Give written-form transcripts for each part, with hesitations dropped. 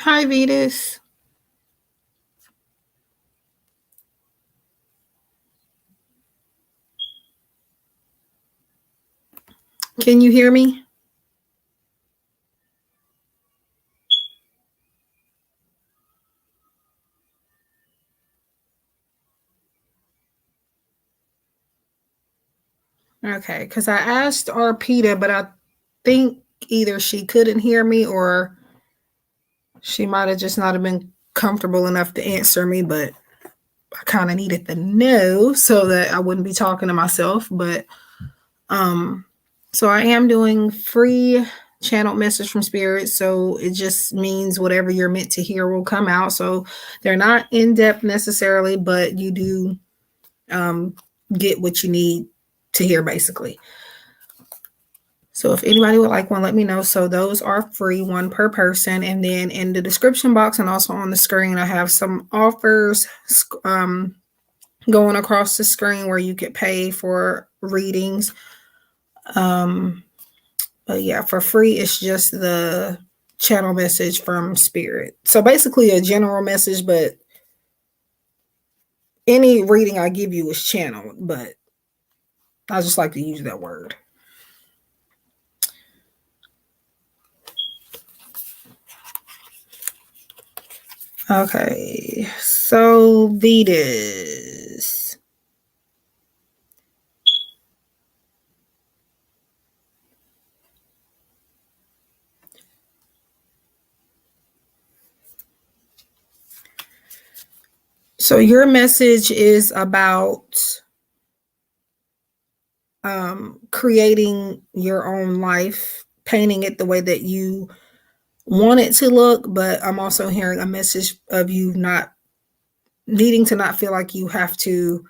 Hi, Vetus. Can you hear me? Okay, because I asked Arpita, but I think either she couldn't hear me or she might have just not have been comfortable enough to answer me, but I kind of needed to know so that I wouldn't be talking to myself. But um so I am doing free channeled message from spirit, so it just means whatever you're meant to hear will come out. So they're not in depth necessarily, but you do um get what you need to hear basically. So if anybody would like one, let me know. So those are free, one per person. And then in the description box and also on the screen, I have some offers going across the screen where you could pay for readings. Um, but yeah, for free, it's just the channel message from spirit. So basically a general message, but any reading I give you is channeled, but I just like to use that word. Okay, so Vetus. So your message is about creating your own life, painting it the way that you want it to look. But I'm also hearing a message of you not needing to not feel like you have to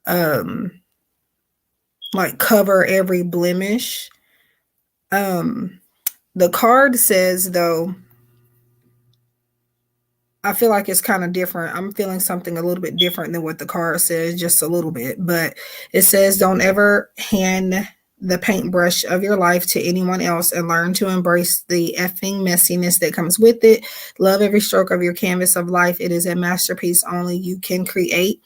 um, like cover every blemish. Um, the card says though, I feel like it's kind of different. I'm feeling something a little bit different than what the card says, just a little bit. But it says, don't ever hand the paintbrush of your life to anyone else and learn to embrace the effing messiness that comes with it. Love every stroke of your canvas of life. It is a masterpiece only you can create.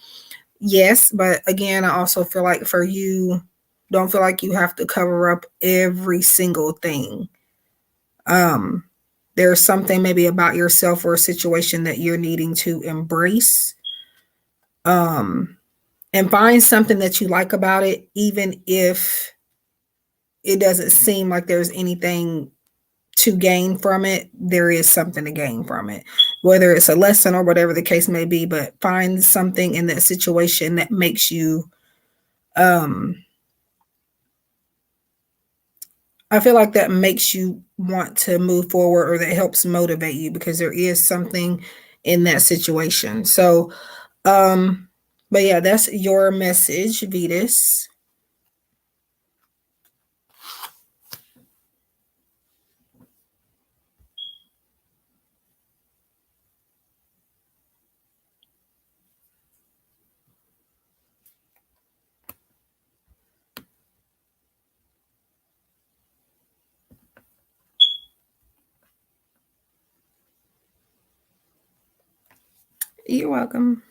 Yes, but again, I also feel like for you, don't feel like you have to cover up every single thing. Um, there's something maybe about yourself or a situation that you're needing to embrace, um, and find something that you like about it, even if it doesn't seem like there's anything to gain from it. There is something to gain from it, whether it's a lesson or whatever the case may be. But find something in that situation that makes you um I feel like that makes you want to move forward or that helps motivate you because there is something in that situation. So, but yeah, that's your message, Vetus. You're welcome.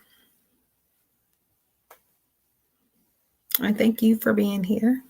I thank you for being here.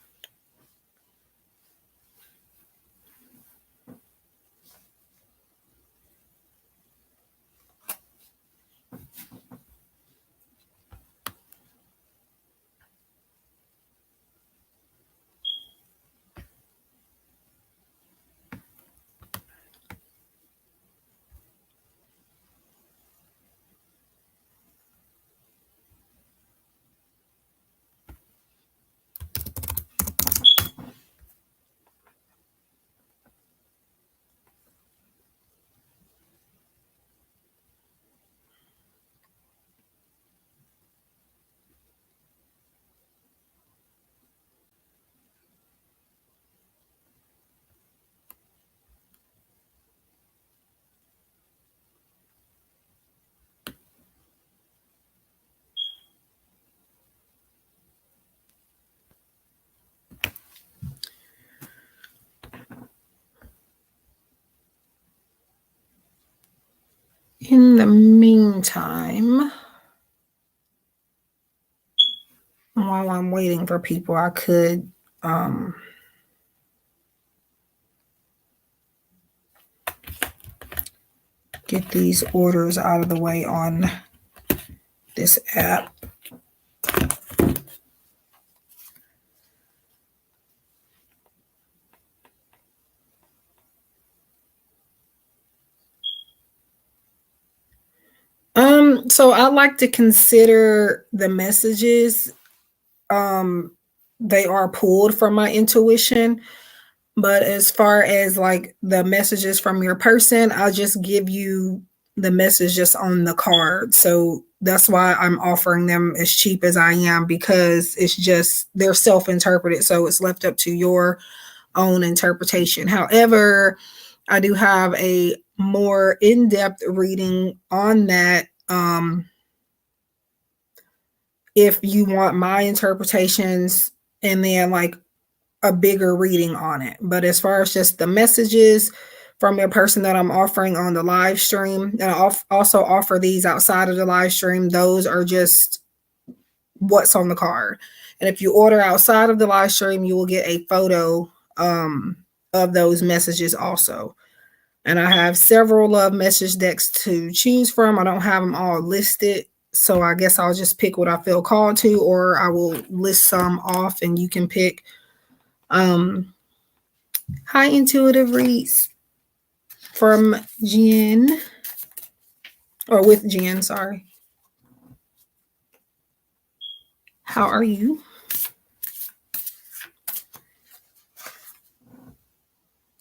In the meantime, while I'm waiting for people, I could get these orders out of the way on this app. So I like to consider the messages, they are pulled from my intuition. But as far as like the messages from your person, I'll just give you the message just on the card. So that's why I'm offering them as cheap as I am, because it's just, they're self-interpreted. So it's left up to your own interpretation. However, I do have a more in-depth reading on that. If you want my interpretations, and then like a bigger reading on it. But as far as just the messages from your person that I'm offering on the live stream, and I also offer these outside of the live stream, those are just what's on the card. And if you order outside of the live stream, you will get a photo of those messages also. And I have several love message decks to choose from. I don't have them all listed, so I guess I'll just pick what I feel called to, or I will list some off and you can pick. Hi, Intuitive Reads from Jen, or with Jen, sorry. How are you?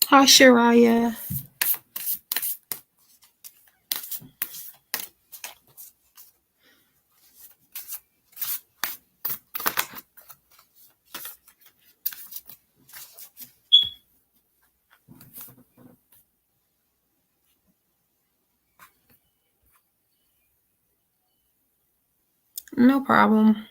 Hi, Shariah. No problem.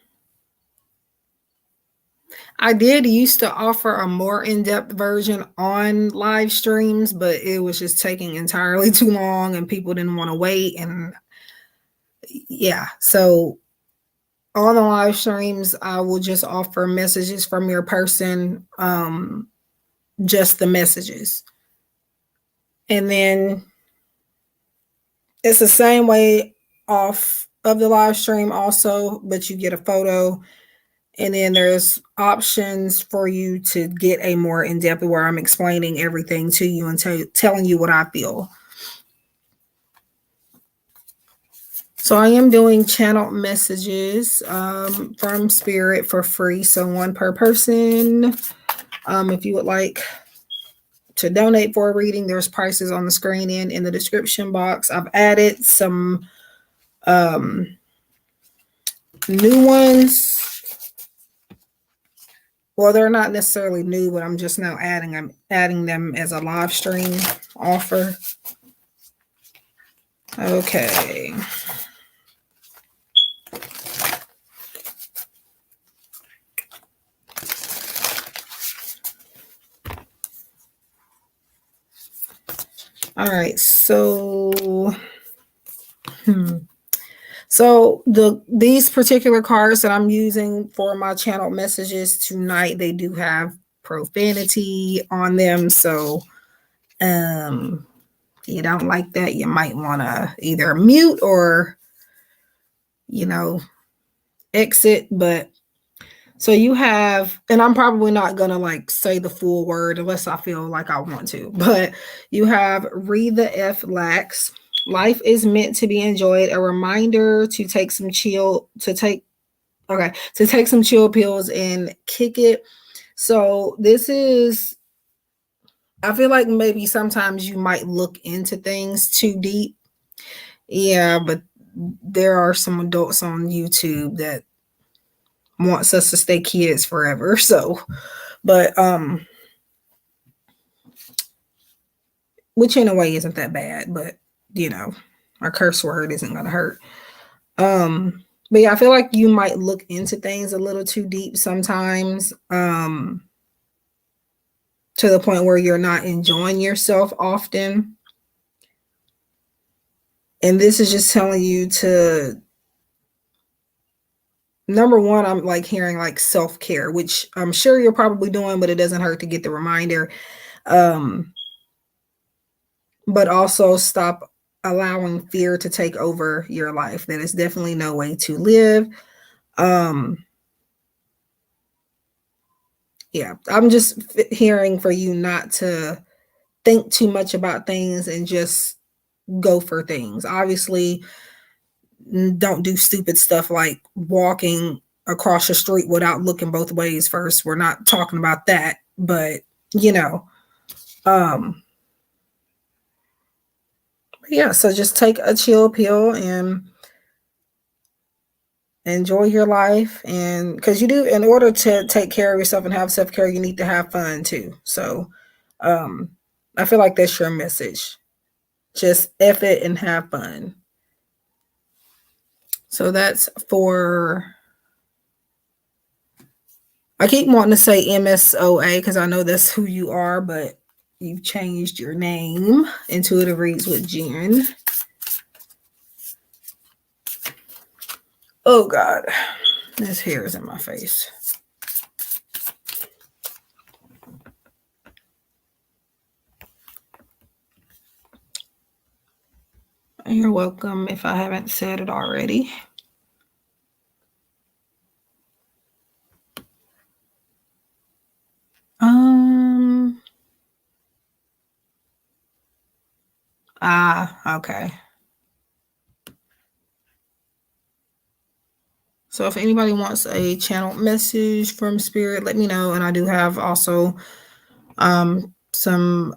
I did used to offer a more in-depth version on live streams, but it was just taking entirely too long and people didn't want to wait. And yeah, so on the live streams, I will just offer messages from your person, just the messages. And then it's the same way off of the live stream also, but you get a photo. And then there's options for you to get a more in-depth where I'm explaining everything to you and telling you what I feel. So I am doing channel messages from Spirit for free. So one per person. If you would like to donate for a reading, there's prices on the screen and in the description box. I've added some new ones. Well, they're not necessarily new, but I'm just now adding them as a live stream offer. Okay. All right, so these particular cards that I'm using for my channel messages tonight, they do have profanity on them. So if you don't like that, you might want to either mute or, exit. But so you have, and I'm probably not going to like say the full word unless I feel like I want to, but you have read the F lax. Life is meant to be enjoyed. A reminder to take some chill pills and kick it. So this is, I feel like maybe sometimes you might look into things too deep. Yeah, but there are some adults on YouTube that wants us to stay kids forever. So, but which in a way isn't that bad, but a curse word isn't gonna hurt. But yeah, I feel like you might look into things a little too deep sometimes, to the point where you're not enjoying yourself often. And this is just telling you to, number one, I'm like hearing like self-care, which I'm sure you're probably doing, but it doesn't hurt to get the reminder. Um, but also stop allowing fear to take over your life. That is definitely no way to live. Um, yeah, I'm just hearing for you not to think too much about things and just go for things. Obviously, don't do stupid stuff like walking across the street without looking both ways first. We're not talking about that, but you know, um yeah, so just take a chill pill and enjoy your life. And because you do, in order to take care of yourself and have self-care, you need to have fun too. So um I feel like that's your message. Just F it and have fun. So that's for, I keep wanting to say MSOA because I know that's who you are, but you've changed your name. Intuitive Reads with Jen. Oh God, this hair is in my face. You're welcome if I haven't said it already. Okay. So if anybody wants a channel message from Spirit, let me know. And I do have also some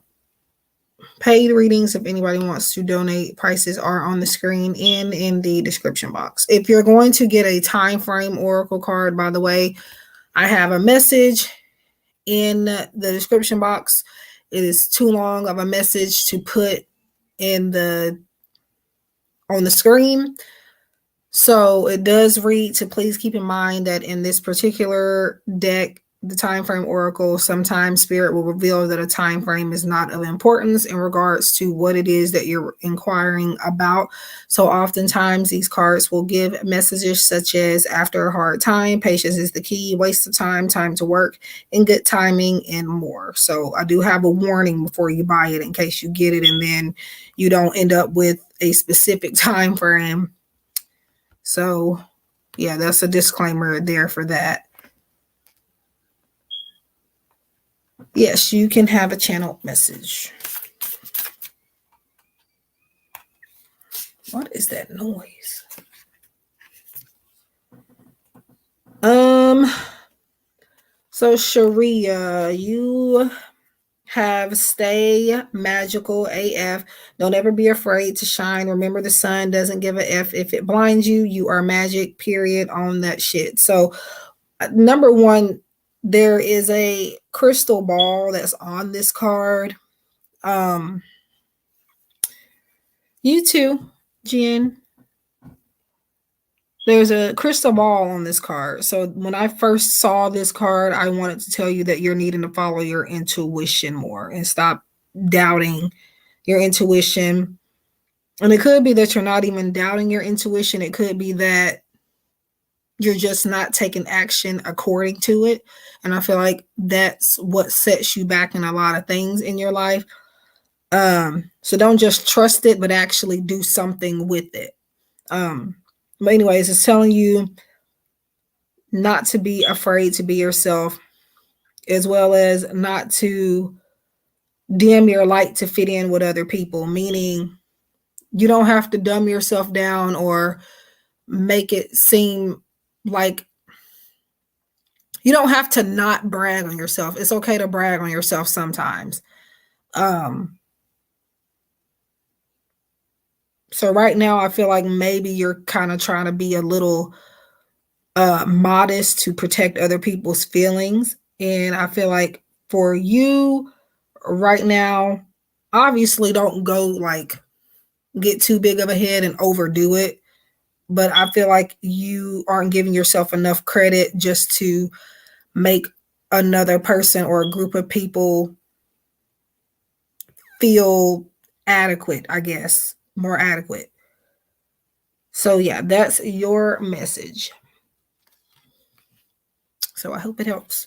paid readings. If anybody wants to donate, prices are on the screen and in the description box. If you're going to get a time frame oracle card, by the way, I have a message in the description box. It is too long of a message to put in the on the screen. So it does read to please keep in mind that in this particular deck, the time frame oracle, sometimes Spirit will reveal that a time frame is not of importance in regards to what it is that you're inquiring about. So oftentimes these cards will give messages such as after a hard time, patience is the key, waste of time, time to work, and good timing, and more. So I do have a warning before you buy it in case you get it and then you don't end up with a specific time frame. So yeah, that's a disclaimer there for that. Yes, you can have a channel message. What is that noise? So Sharia, you have stay magical AF. Don't ever be afraid to shine. Remember, the sun doesn't give a F. If it blinds you, you are magic, period, on that shit. So number one, there is a crystal ball that's on this card. You too, Jen. There's a crystal ball on this card. So when I first saw this card, I wanted to tell you that you're needing to follow your intuition more and stop doubting your intuition. And it could be that you're not even doubting your intuition. It could be that you're just not taking action according to it. And I feel like that's what sets you back in a lot of things in your life. So don't just trust it, but actually do something with it. But anyways, it's telling you not to be afraid to be yourself, as well as not to dim your light to fit in with other people, meaning you don't have to dumb yourself down or make it seem like you don't have to not brag on yourself. It's okay to brag on yourself sometimes. So right now I feel like maybe you're kind of trying to be a little modest to protect other people's feelings. And I feel like for you right now, obviously don't go like get too big of a head and overdo it. But I feel like you aren't giving yourself enough credit just to make another person or a group of people feel adequate, I guess, more adequate. So yeah, that's your message. So I hope it helps.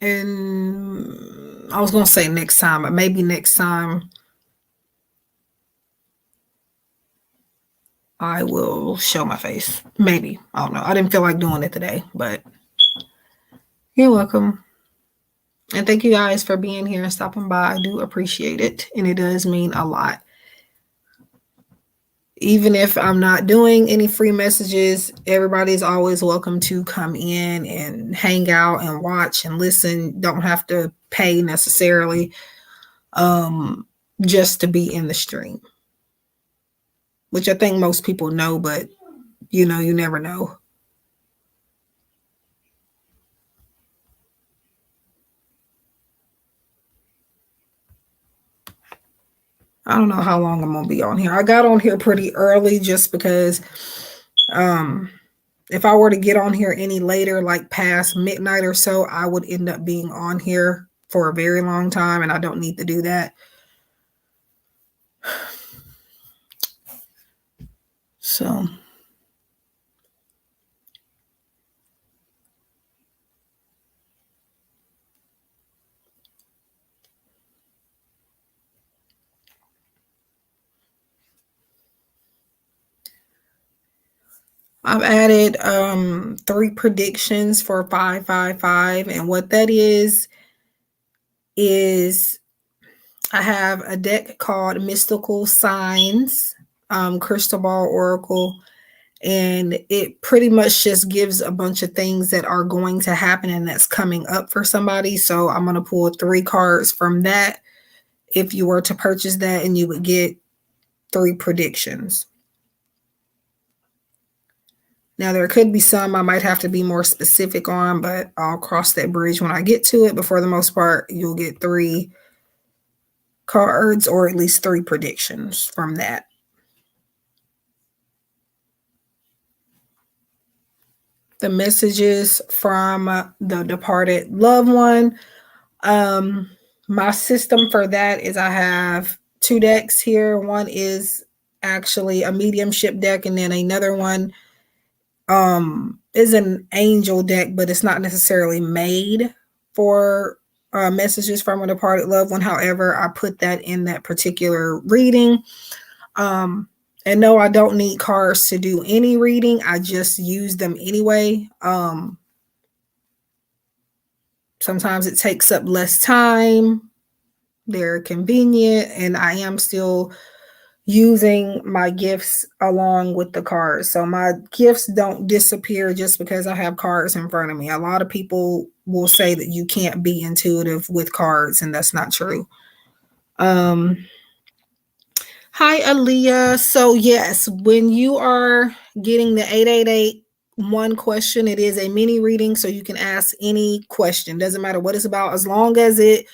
And I was going to say next time, but maybe next time I will show my face. Maybe. I don't know. I didn't feel like doing it today, but you're welcome. And thank you guys for being here and stopping by. I do appreciate it. And it does mean a lot. Even if I'm not doing any free messages, everybody's always welcome to come in and hang out and watch and listen. Don't have to pay necessarily just to be in the stream, which I think most people know, but you never know. I don't know how long I'm gonna be on here. I got on here pretty early just because if I were to get on here any later, like past midnight or so, I would end up being on here for a very long time, and I don't need to do that. So I've added 3 predictions for 555, and what that is I have a deck called Mystical Signs, Crystal Ball Oracle, and it pretty much just gives a bunch of things that are going to happen and that's coming up for somebody. So I'm going to pull 3 cards from that if you were to purchase that, and you would get 3 predictions. Now, there could be some I might have to be more specific on, but I'll cross that bridge when I get to it. But for the most part, you'll get 3 cards, or at least 3 predictions from that. The messages from the departed loved one. My system for that is I have 2 decks here. One is actually a mediumship deck, and then another one is an angel deck, but it's not necessarily made for messages from a departed loved one. However, I put that in that particular reading. And no, I don't need cards to do any reading. I just use them anyway. Sometimes it takes up less time. They're convenient, and I am still using my gifts along with the cards. So my gifts don't disappear just because I have cards in front of me. A lot of people will say that you can't be intuitive with cards, and that's not true. Hi, Aaliyah. So yes, when you are getting the 888 question, it is a mini reading, so you can ask any question. Doesn't matter what it's about, as long as it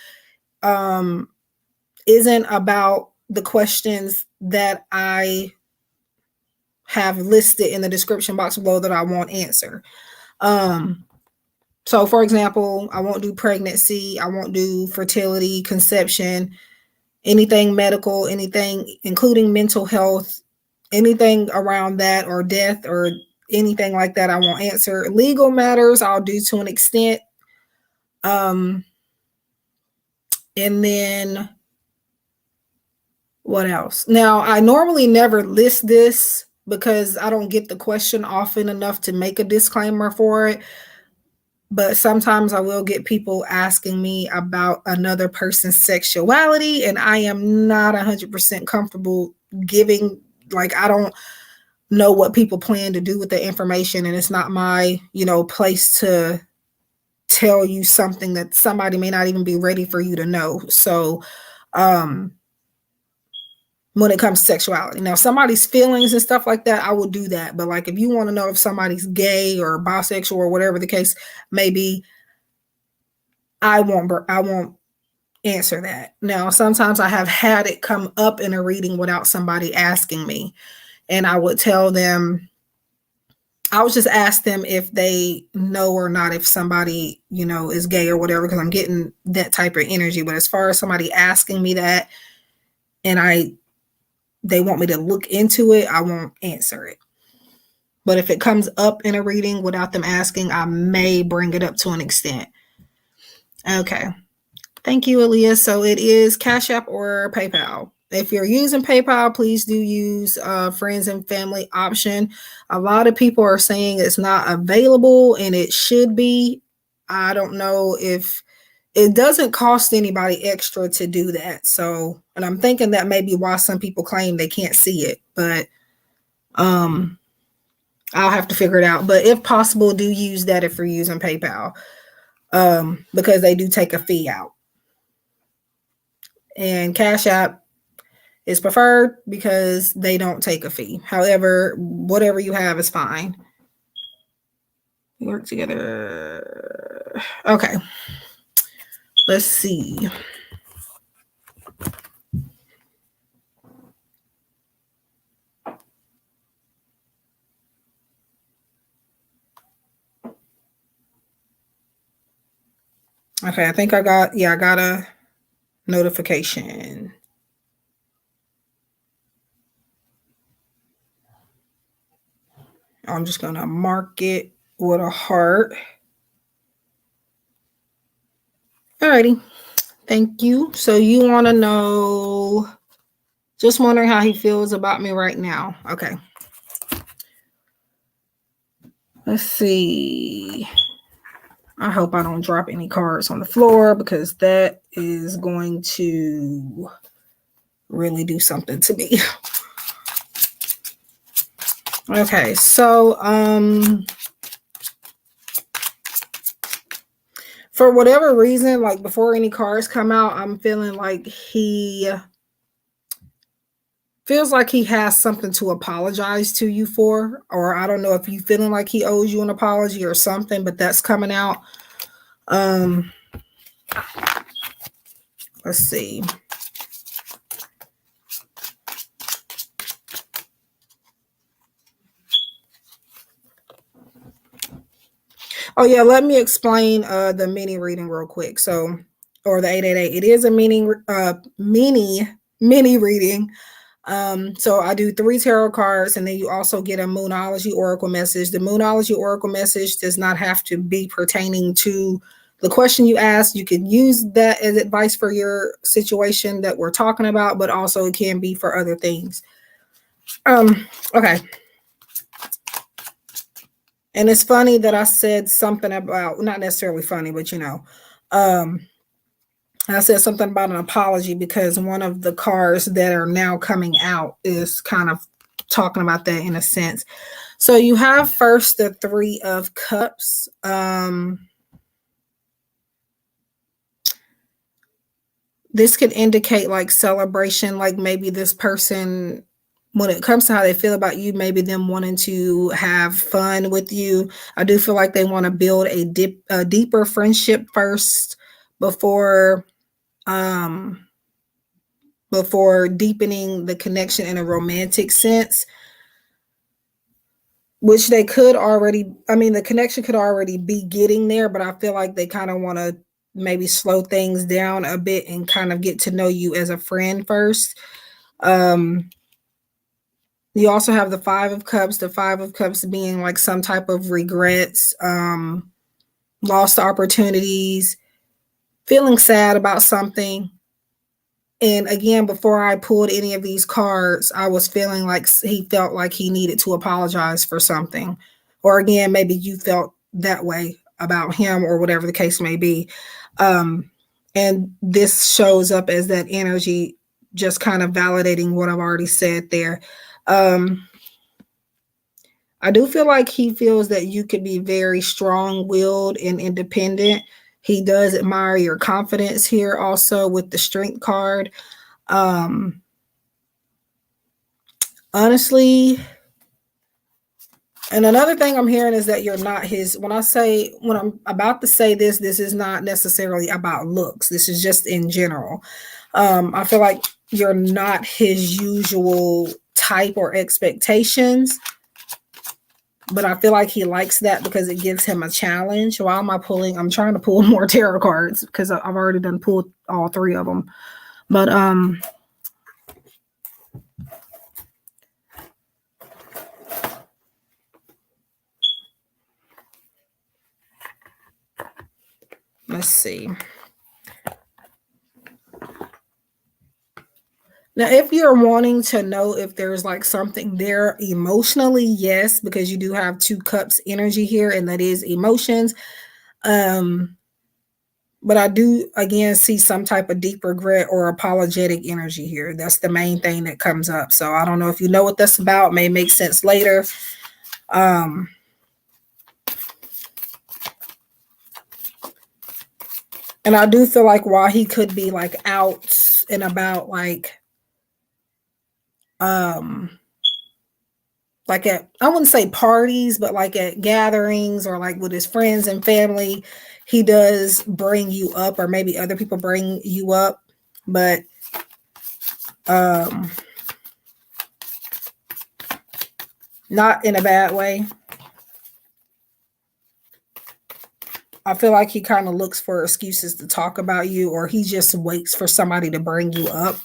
isn't about the questions that I have listed in the description box below that I won't answer. So for example, I won't do pregnancy, I won't do fertility, conception, anything medical, anything including mental health, anything around that, or death, or anything like that, I won't answer. Legal matters I'll do to an extent. And then what else? Now, I normally never list this because I don't get the question often enough to make a disclaimer for it. But sometimes I will get people asking me about another person's sexuality, and I am not 100% comfortable giving, like, I don't know what people plan to do with the information, and it's not my, place to tell you something that somebody may not even be ready for you to know. So, when it comes to sexuality. Now, somebody's feelings and stuff like that, I will do that. But like, if you want to know if somebody's gay or bisexual or whatever the case may be, I won't answer that. Now, sometimes I have had it come up in a reading without somebody asking me, and I would tell them I was just ask them if they know or not if somebody, is gay or whatever, because I'm getting that type of energy. But as far as somebody asking me that and they want me to look into it, I won't answer it. But if it comes up in a reading without them asking, I may bring it up to an extent. Okay. Thank you, Aaliyah. So it is Cash App or PayPal. If you're using PayPal, please do use friends and family option. A lot of people are saying it's not available, and it should be. I don't know if it doesn't cost anybody extra to do that. So, and I'm thinking that may be why some people claim they can't see it, but I'll have to figure it out. But if possible, do use that if you're using PayPal, because they do take a fee out. And Cash App is preferred because they don't take a fee. However, whatever you have is fine. We work together. Okay. Let's see. Okay, I think I got a notification. I'm just gonna mark it with a heart. Alrighty, thank you. So you want to know, just wondering how he feels about me right now. Okay. Let's see. I hope I don't drop any cards on the floor, because that is going to really do something to me. Okay, so for whatever reason, like before any cards come out, I'm feeling like he feels like he has something to apologize to you for, or I don't know if you feeling like he owes you an apology or something, but that's coming out. Let's see. Oh yeah, let me explain the mini reading real quick. So, or the 888. It is a mini reading. So I do 3 tarot cards, and then you also get a Moonology Oracle message. The Moonology Oracle message does not have to be pertaining to the question you asked. You can use that as advice for your situation that we're talking about, but also it can be for other things. Okay. And it's funny that I said something about, not necessarily funny, but I said something about an apology, because one of the cards that are now coming out is kind of talking about that in a sense. So you have first the 3 of Cups. This could indicate like celebration, like maybe this person, when it comes to how they feel about you, maybe them wanting to have fun with you. I do feel like they want to build a deeper friendship first before deepening the connection in a romantic sense, which they could already, the connection could already be getting there, but I feel like they kind of want to maybe slow things down a bit and kind of get to know you as a friend first. You also have the 5 of Cups, the 5 of Cups being like some type of regrets, lost opportunities, feeling sad about something. And again, before I pulled any of these cards, I was feeling like he felt like he needed to apologize for something. Or again, maybe you felt that way about him, or whatever the case may be. And this shows up as that energy, just kind of validating what I've already said there. I do feel like he feels that you could be very strong-willed and independent. He does admire your confidence here also with the Strength card. Honestly, and another thing I'm hearing is that you're not his, when I'm about to say this is not necessarily about looks. This is just in general. I feel like you're not his usual type or expectations. But I feel like he likes that because it gives him a challenge. Why am I pulling? I'm trying to pull more tarot cards because I've already done pulled all 3 of them. But let's see. Now, if you're wanting to know if there's like something there emotionally, yes, because you do have 2 cups energy here, and that is emotions. But I do again see some type of deep regret or apologetic energy here. That's the main thing that comes up. So I don't know if you know what that's about. It may make sense later. And I do feel like while he could be like out and about, like at, I wouldn't say parties, but like at gatherings or like with his friends and family, he does bring you up, or maybe other people bring you up, but not in a bad way. I feel like he kind of looks for excuses to talk about you, or he just waits for somebody to bring you up.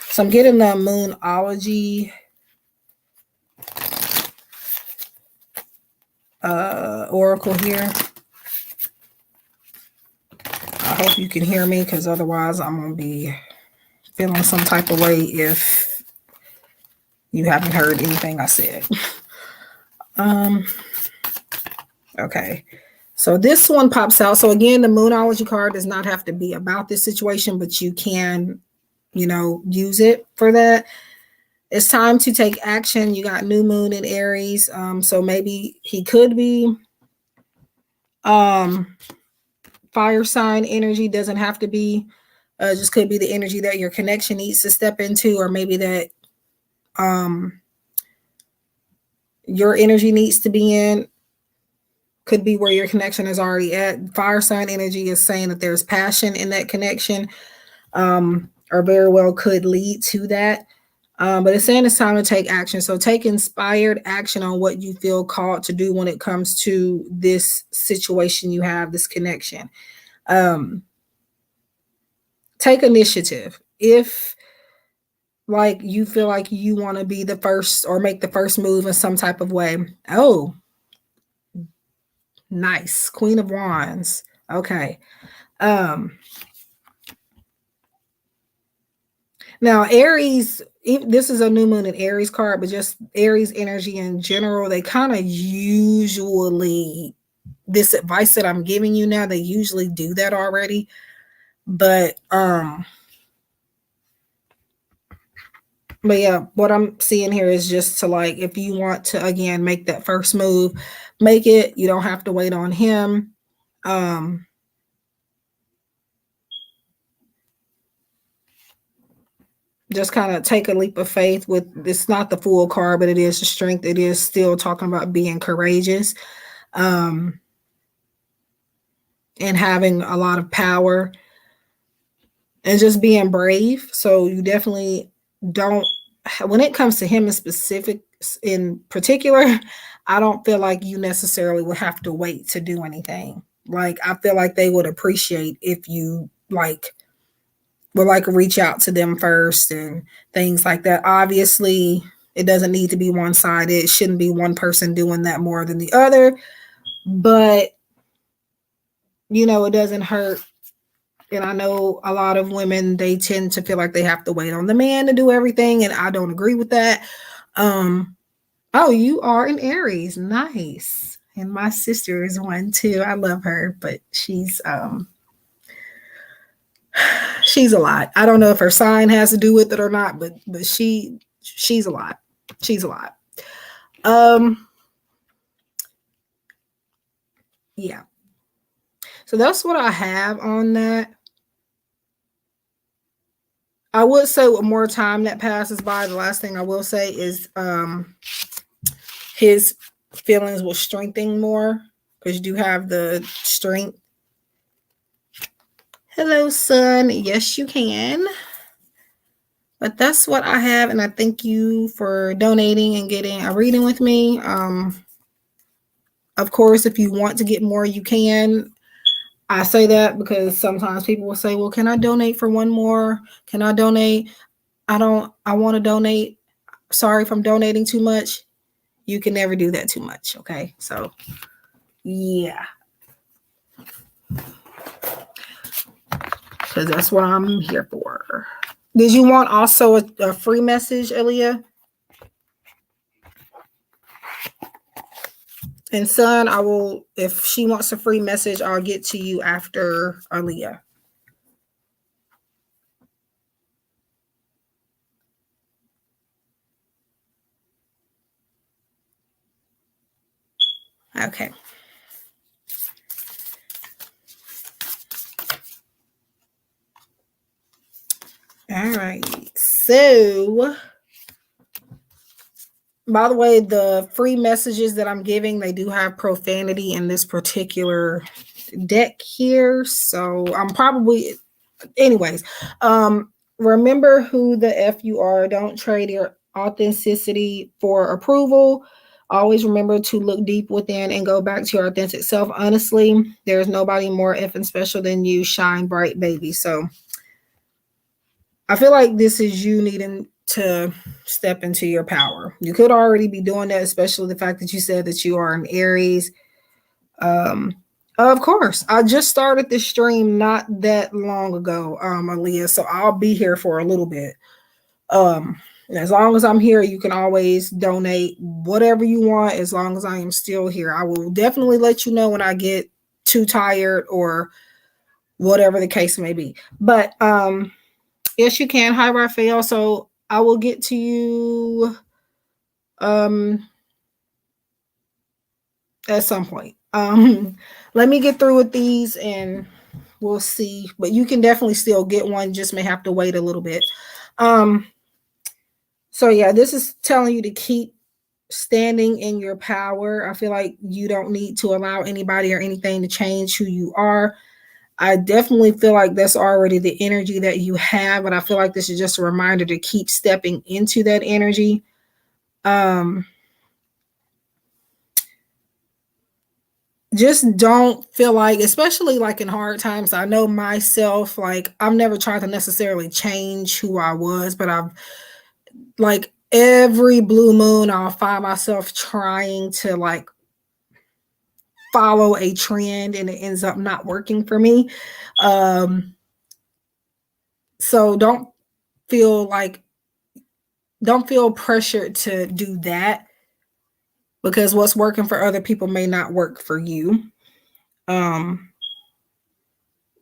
So I'm getting the Moonology oracle here. I hope you can hear me, because otherwise I'm going to be feeling some type of way if you haven't heard anything I said. Okay. So this one pops out. So again, the Moonology card does not have to be about this situation, but you can, use it for that. It's time to take action. You got new moon in Aries. So maybe he could be fire sign energy. Doesn't have to be, just could be the energy that your connection needs to step into, or maybe that your energy needs to be in. Could be where your connection is already at. Fire sign energy is saying that there's passion in that connection, or very well could lead to that. But it's saying it's time to take action. So take inspired action on what you feel called to do when it comes to this situation you have, this connection. Take initiative. If like you feel like you want to be the first or make the first move in some type of way. Oh, nice. Queen of Wands. Okay. Now, Aries, this is a new moon in Aries card, but just Aries energy in general, they kind of usually, this advice that I'm giving you now, they usually do that already. But yeah, what I'm seeing here is just to like, if you want to, again, make that first move, make it. You don't have to wait on him. Just kind of take a leap of faith with, it's not the Fool card, but it is the Strength. It is still talking about being courageous, and having a lot of power and just being brave. So you definitely don't, when it comes to him in particular, I don't feel like you necessarily would have to wait to do anything. Like, I feel like they would appreciate if you would reach out to them first and things like that. Obviously, it doesn't need to be one-sided. It shouldn't be one person doing that more than the other. But, it doesn't hurt. And I know a lot of women, they tend to feel like they have to wait on the man to do everything. And I don't agree with that. Oh, you are an Aries. Nice. And my sister is one too. I love her, but she's a lot. I don't know if her sign has to do with it or not, but she's a lot. She's a lot. Yeah. So that's what I have on that. I would say with more time that passes by, the last thing I will say is his feelings will strengthen more, because you do have the Strength. Hello, son. Yes, you can. But that's what I have, and I thank you for donating and getting a reading with me. Of course, if you want to get more, you can. I say that because sometimes people will say, well, can I donate for one more? Can I donate? I want to donate. Sorry if I'm donating too much. You can never do that too much. Okay. So, yeah. Because that's what I'm here for. Did you want also a free message, Aaliyah? And son, I will, if she wants a free message, I'll get to you after Aaliyah. Okay. All right. So, by the way, the free messages that I'm giving, they do have profanity in this particular deck here. So, I'm probably, anyways, remember who the F you are. Don't trade your authenticity for approval. Always remember to look deep within and go back to your authentic self. Honestly, there's nobody more effing special than you. Shine bright, baby. So I feel like this is you needing to step into your power. You could already be doing that, especially the fact that you said that you are an Aries. Of course, I just started this stream not that long ago, Aaliyah, so I'll be here for a little bit. As long as I'm here, you can always donate whatever you want as long as I am still here. I will definitely let you know when I get too tired or whatever the case may be. But yes, you can. Hi, Raphael. So I will get to you at some point. Let me get through with these and we'll see. But you can definitely still get one, just may have to wait a little bit. So yeah, this is telling you to keep standing in your power. I feel like you don't need to allow anybody or anything to change who you are. I definitely feel like that's already the energy that you have, but I feel like this is just a reminder to keep stepping into that energy. Just don't feel like, especially like in hard times, I know myself, like I've never tried to necessarily change who I was, but I've like every blue moon, I'll find myself trying to like follow a trend and it ends up not working for me. So don't feel pressured to do that because what's working for other people may not work for you. You're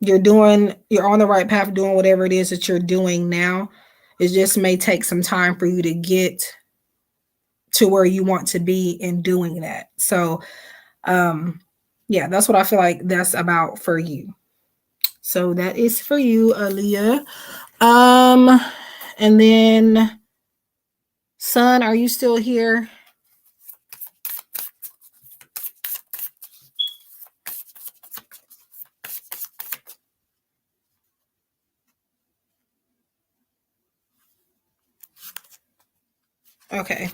on the right path doing whatever it is that you're doing now. It just may take some time for you to get to where you want to be in doing that. So yeah, that's what I feel like that's about for you. So that is for you, Aaliyah. And then son, are you still here? Okay.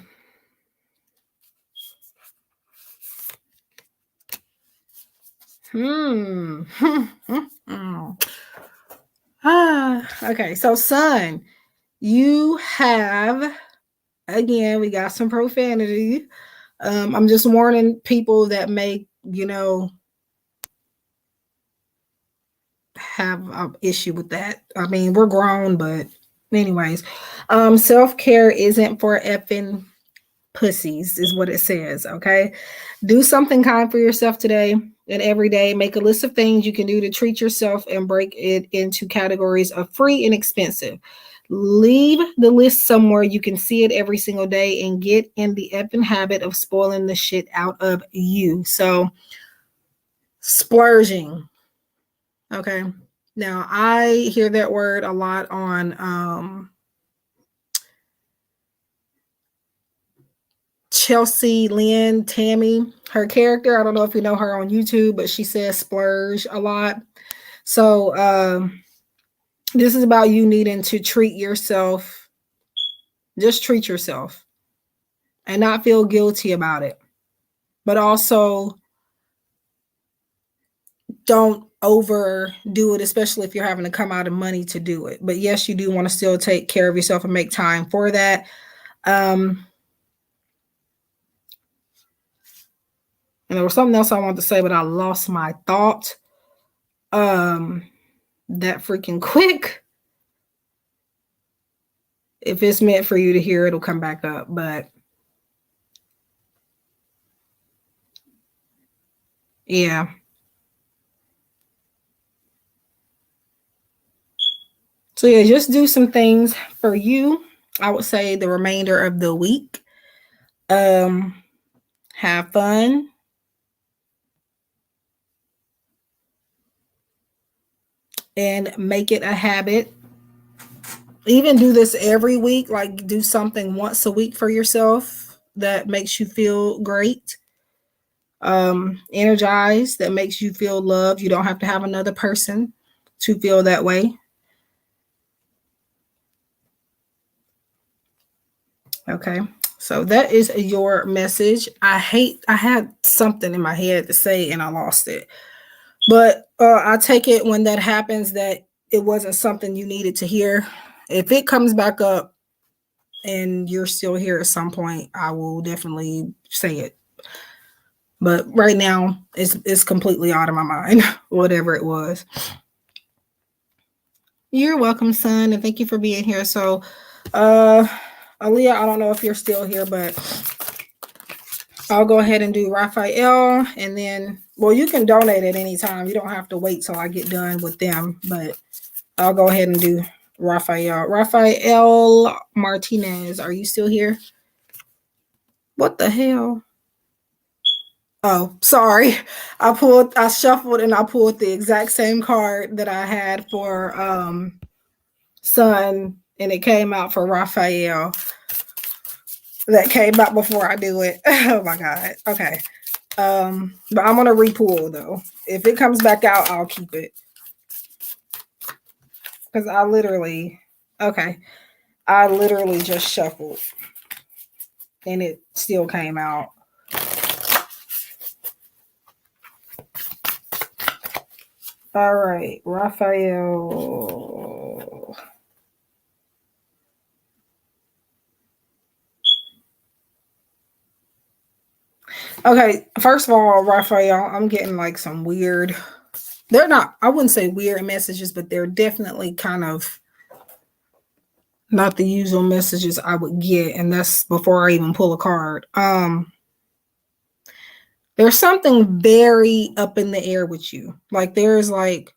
Okay, so son, you have, again, we got some profanity. I'm just warning people that may, have an issue with that. I mean, we're grown, but anyways, self-care isn't for effing pussies is what it says. Okay, do something kind for yourself today and every day. Make a list of things you can do to treat yourself and break it into categories of free and expensive. Leave the list somewhere you can see it every single day and get in the effing habit of spoiling the shit out of you. So splurging. Okay, now I hear that word a lot on Chelsea Lynn Tammy, her character. I don't know if you know her on YouTube, but she says splurge a lot. So this is about you needing to treat yourself Just treat yourself and not feel guilty about it. But also don't overdo it, especially if you're having to come out of money to do it. But yes, you do want to still take care of yourself and make time for that. And there was something else I wanted to say, but I lost my thought. That freaking quick. If it's meant for you to hear, it'll come back up. But yeah. So yeah, just do some things for you. I would say the remainder of the week. Have fun. And make it a habit. Even do this every week, like do something once a week for yourself that makes you feel great. Energized, that makes you feel loved. You don't have to have another person to feel that way. Okay, so that is your message. I had something in my head to say and I lost it. But I take it when that happens that it wasn't something you needed to hear. If it comes back up and you're still here at some point, I will definitely say it. But right now, it's completely out of my mind, whatever it was. You're welcome, son, and thank you for being here. So, Aaliyah, I don't know if you're still here, but I'll go ahead and do Raphael, and then, well, you can donate at any time. You don't have to wait till I get done with them, but I'll go ahead and do Raphael. Raphael Martinez, are you still here? What the hell? Oh, sorry. I shuffled and I pulled the exact same card that I had for Sun, and it came out for Raphael. That came out before I do it. Oh my God. Okay. But I'm gonna repull though. If it comes back out, I'll keep it. Because I literally just shuffled and it still came out. All right, Raphael. Okay, first of all, Raphael, I'm getting like some weird, they're not, I wouldn't say weird messages, but they're definitely kind of not the usual messages I would get. And that's before I even pull a card. There's something very up in the air with you. Like there's like,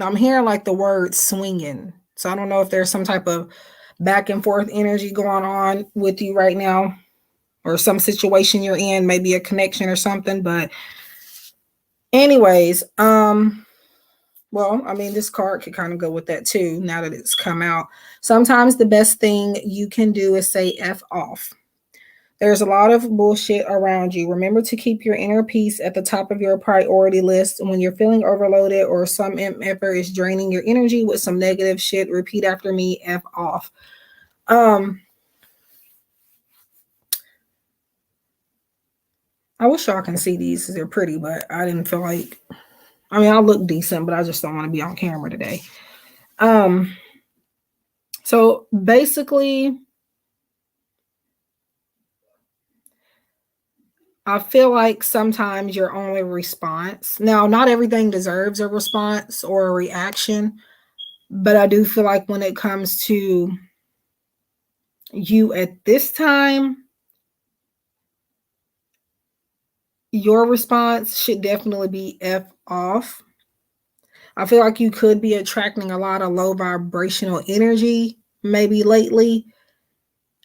I'm hearing like the word swinging. So I don't know if there's some type of back and forth energy going on with you right now, or some situation you're in, maybe a connection or something. But anyways, well, I mean, this card could kind of go with that too, now that it's come out. Sometimes the best thing you can do is say F off. There's a lot of bullshit around you. Remember to keep your inner peace at the top of your priority list. When you're feeling overloaded or some effort is draining your energy with some negative shit, repeat after me, F off. I wish y'all can see these because they're pretty, but I didn't feel like, I mean, I look decent, but I just don't want to be on camera today. So basically, I feel like sometimes your only response, now, not everything deserves a response or a reaction, but I do feel like when it comes to you at this time, your response should definitely be F off. I feel like you could be attracting a lot of low vibrational energy maybe lately.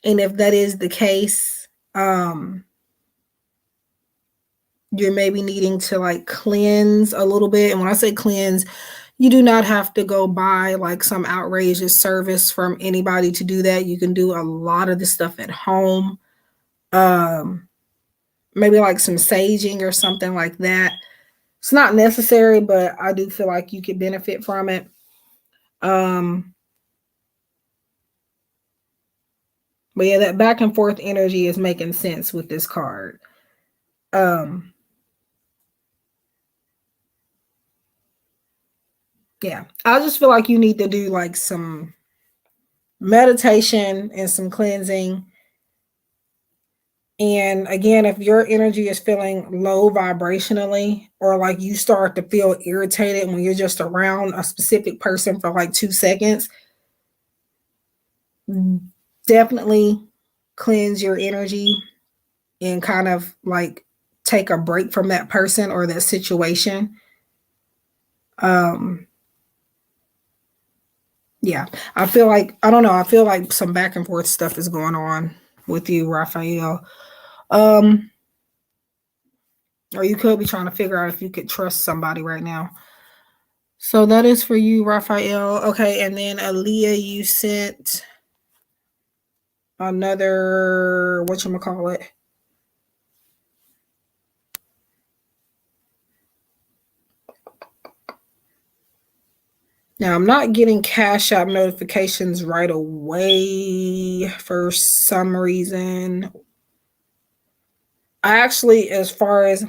And if that is the case, you're maybe needing to like cleanse a little bit. And when I say cleanse, you do not have to go buy like some outrageous service from anybody to do that. You can do a lot of this stuff at home. Maybe like some saging or something like that. It's not necessary, but I do feel like you could benefit from it. But yeah, that back and forth energy is making sense with this card. Yeah, I just feel like you need to do like some meditation and some cleansing. And again, if your energy is feeling low vibrationally, or like you start to feel irritated when you're just around a specific person for like 2 seconds, definitely cleanse your energy and kind of like take a break from that person or that situation. Um, yeah, I feel like, I don't know, I feel like some back and forth stuff is going on with you, Raphael. Um, or you could be trying to figure out if you could trust somebody right now. So that is for you, Raphael. Okay, and then Aaliyah, you sent another, whatchamacallit? Now, I'm not getting Cash App notifications right away for some reason. I actually, as far as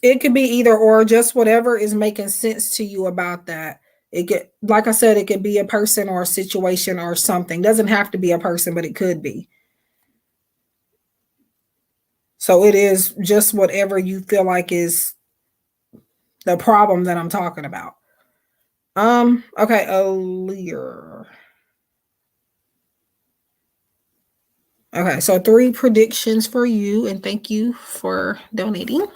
it could be either or, just whatever is making sense to you about that. It could, like I said, it could be a person or a situation or something. Doesn't have to be a person, but it could be. So it is just whatever you feel like is the problem that I'm talking about. Okay, Aaliyah. Okay, so 3 predictions for you, and thank you for donating.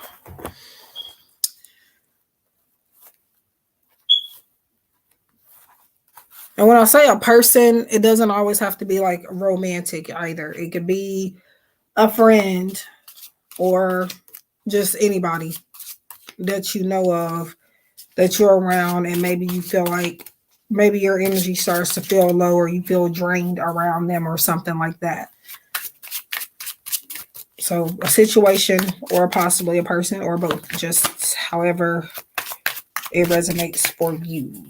And when I say a person, it doesn't always have to be like romantic either. It could be a friend or just anybody that you know of, that you're around, and maybe you feel like maybe your energy starts to feel low or you feel drained around them or something like that. So a situation or possibly a person or both, just however it resonates for you.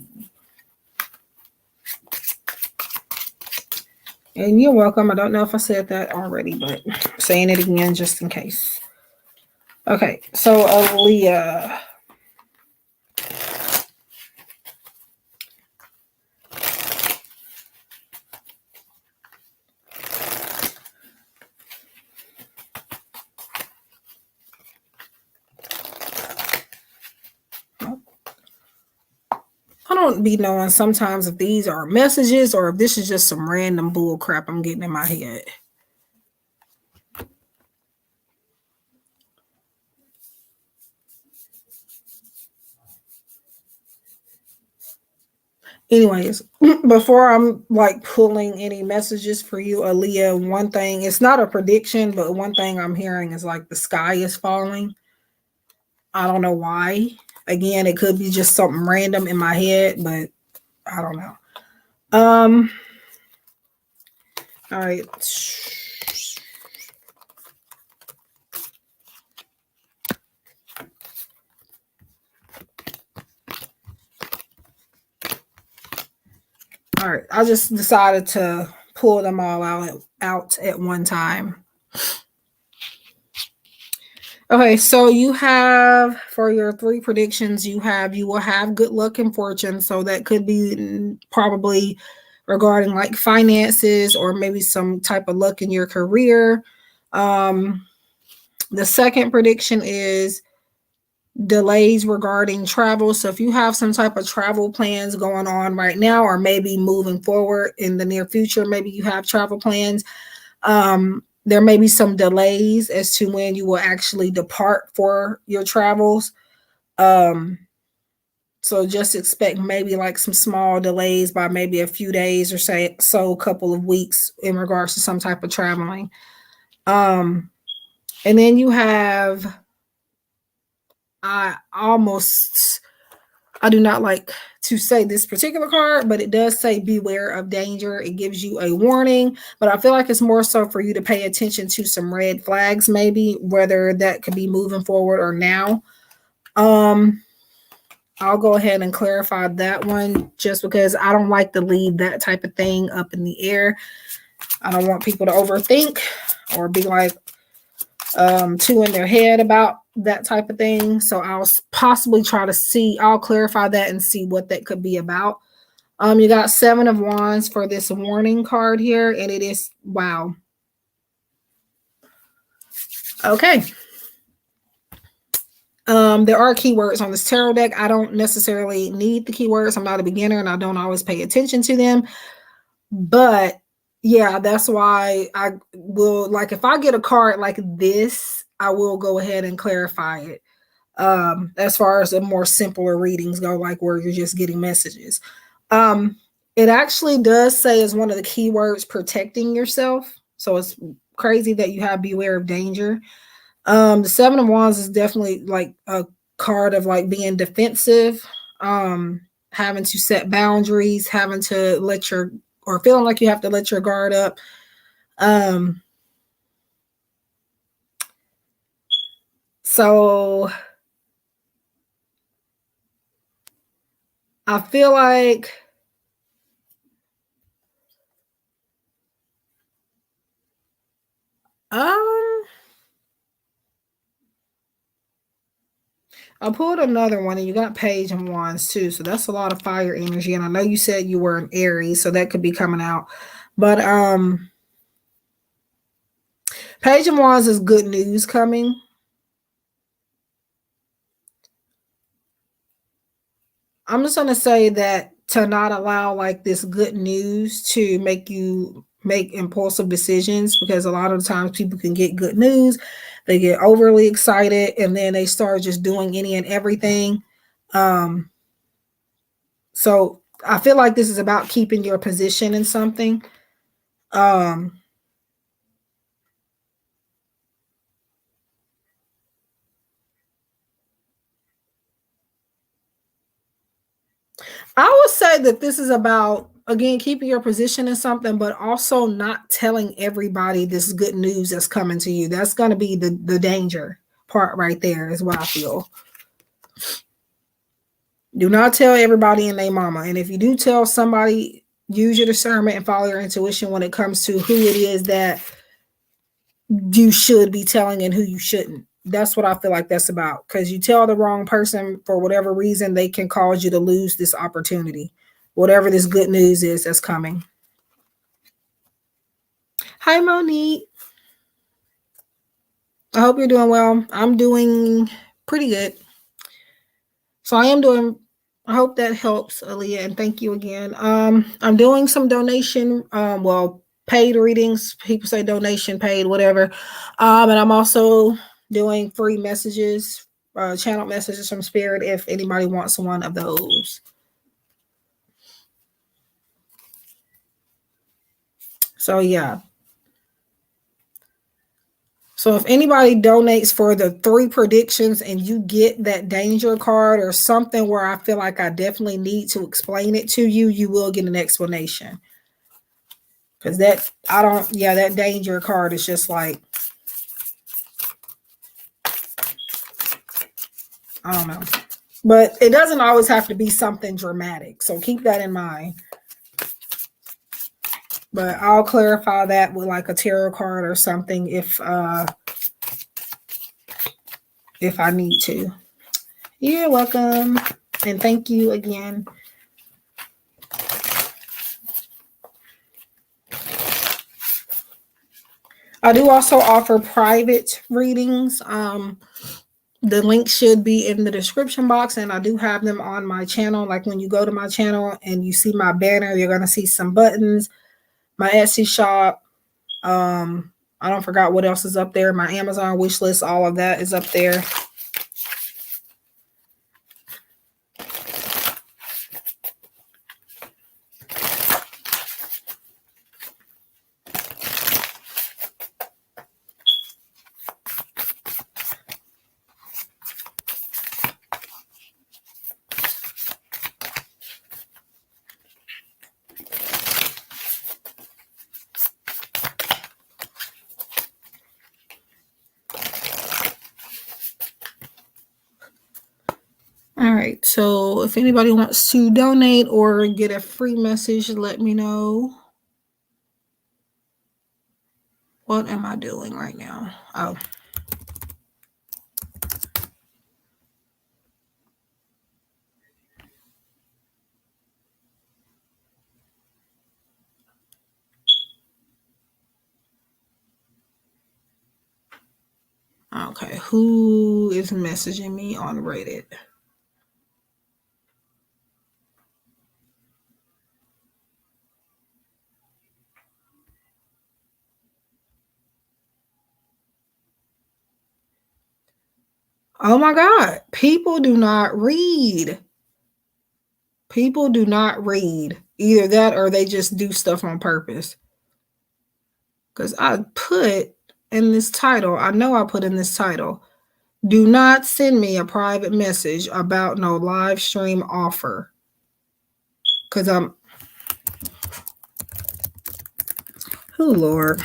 And you're welcome. I don't know if I said that already, but I'm saying it again just in case. Okay, so Aaliyah. I don't be knowing sometimes if these are messages or if this is just some random bull crap I'm getting in my head. Anyways, before I'm like pulling any messages for you, Aaliyah, one thing, it's not a prediction, but one thing I'm hearing is like the sky is falling. I don't know why. Again, it could be just something random in my head, but I don't know. All right. All right. I just decided to pull them all out at one time. Okay, so you have for your 3 predictions, you will have good luck and fortune. So that could be probably regarding like finances or maybe some type of luck in your career. The second prediction is delays regarding travel. So if you have some type of travel plans going on right now, or maybe moving forward in the near future, maybe you have travel plans. There may be some delays as to when you will actually depart for your travels. So just expect maybe like some small delays by maybe a few days or a couple of weeks in regards to some type of traveling. And then you have, I do not like to say this particular card, but it does say beware of danger. It gives you a warning, but I feel like it's more so for you to pay attention to some red flags, maybe whether that could be moving forward or now. I'll go ahead and clarify that one just because I don't like to leave that type of thing up in the air. I don't want people to overthink or be like too in their head about that type of thing. So I'll possibly try to see, I'll clarify that and see what that could be about. You got 7 of Wands for this warning card here, and it is, wow. Okay. There are keywords on this tarot deck. I don't necessarily need the keywords. I'm not a beginner and I don't always pay attention to them. But yeah, that's why I will, like, if I get a card like this, I will go ahead and clarify it. As far as the more simpler readings go, like where you're just getting messages. It actually does say as one of the keywords protecting yourself. So it's crazy that you have beware of danger. The 7 of Wands is definitely like a card of like being defensive, having to set boundaries, having to let your, or feeling like you have to let your guard up. So I feel like I pulled another one, and you got Page of Wands too. So that's a lot of fire energy. And I know you said you were an Aries, so that could be coming out. But Page of Wands is good news coming. I'm just going to say that to not allow like this good news to make you make impulsive decisions, because a lot of the times people can get good news, they get overly excited, and then they start just doing any and everything. So I feel like this is about keeping your position in something. I would say that this is about, again, keeping your position in something, but also not telling everybody this good news that's coming to you. That's going to be the danger part right there, is what I feel. Do not tell everybody and their mama. And if you do tell somebody, use your discernment and follow your intuition when it comes to who it is that you should be telling and who you shouldn't. That's what I feel like that's about. Because you tell the wrong person for whatever reason, they can cause you to lose this opportunity, whatever this good news is that's coming. Hi, Monique. I hope you're doing well. I'm doing pretty good. So I am doing, I hope that helps, Aaliyah, and thank you again. I'm doing some donation, paid readings. People say donation, paid, whatever. And I'm also doing free messages, channel messages from Spirit if anybody wants one of those. So yeah. So if anybody donates for the 3 predictions and you get that danger card or something where I feel like I definitely need to explain it to you, you will get an explanation. Because that danger card is just like, I don't know. But it doesn't always have to be something dramatic. So keep that in mind. But I'll clarify that with like a tarot card or something if I need to. You're welcome. And thank you again. I do also offer private readings. The link should be in the description box, and I do have them on my channel. Like when you go to my channel and you see my banner, you're going to see some buttons, my Etsy shop. I don't forget what else is up there. My Amazon wish list, all of that is up there. All right, so if anybody wants to donate or get a free message, let me know. What am I doing right now? Oh. Okay, who is messaging me on Reddit? Oh my God, people do not read. People do not read. Either that or they just do stuff on purpose. Because I put in this title, I know I put in this title, do not send me a private message about no live stream offer. Because oh Lord.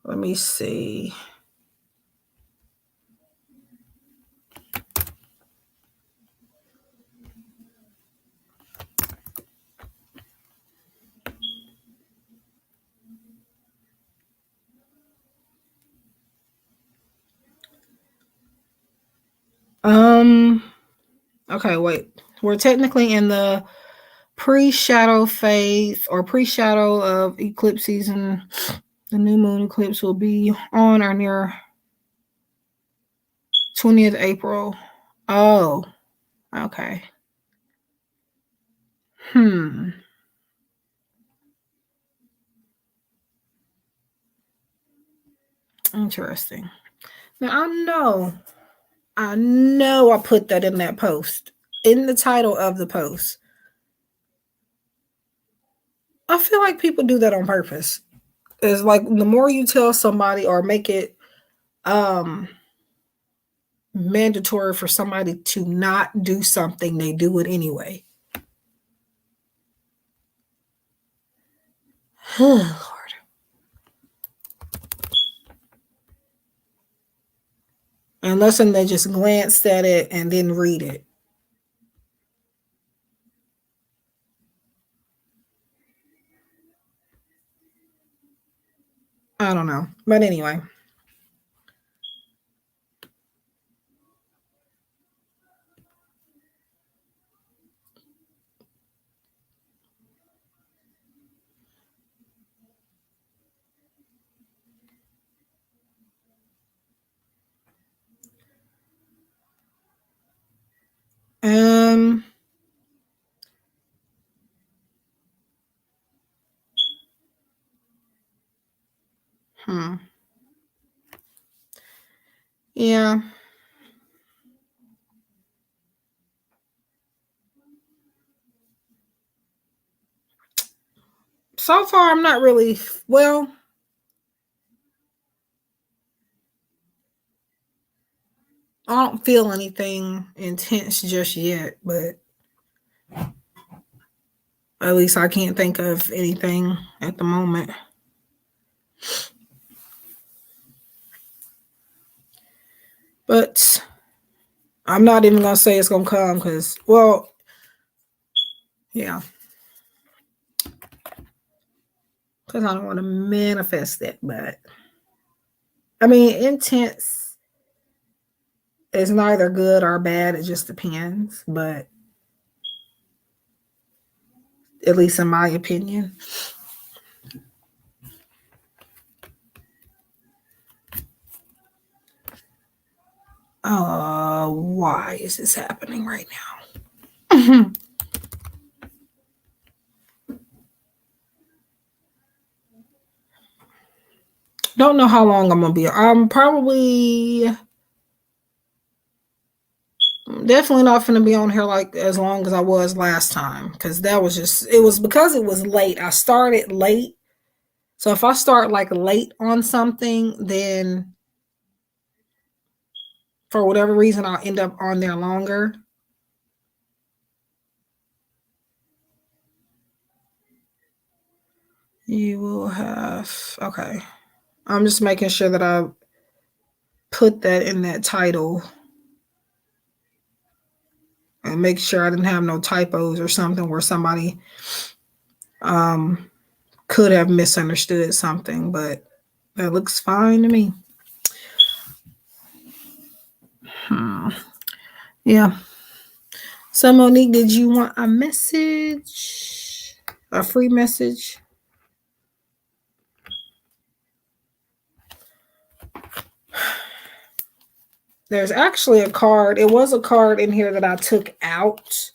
Let me see. Okay, wait. We're technically in the pre-shadow phase or pre-shadow of eclipse season. The new moon eclipse will be on or near 20th April. Oh, okay. Interesting. Now I know I put that in that post, in the title of the post. I feel like people do that on purpose. It's like the more you tell somebody or make it mandatory for somebody to not do something, they do it anyway. Oh, Lord. Unless they just glanced at it and then read it. I don't know. But anyway. Um hmm. Yeah. So far I'm not really well. I don't feel anything intense just yet, but at least I can't think of anything at the moment. But I'm not even gonna say it's gonna come because, well, yeah, because I don't want to manifest it. But I mean, intense is neither good or bad. It just depends. But at least in my opinion. Why is this happening right now? Don't know how long I'm gonna be. I'm probably definitely not gonna be on here like as long as I was last time, because that was just, it was because it was late. I started late. So if I start like late on something, then for whatever reason I'll end up on there longer. You will have, okay. I'm just making sure that I put that in that title and make sure I didn't have no typos or something where somebody could have misunderstood something, but that looks fine to me. Yeah. So Monique, did you want a message? A free message? There's actually a card. It was a card in here that I took out,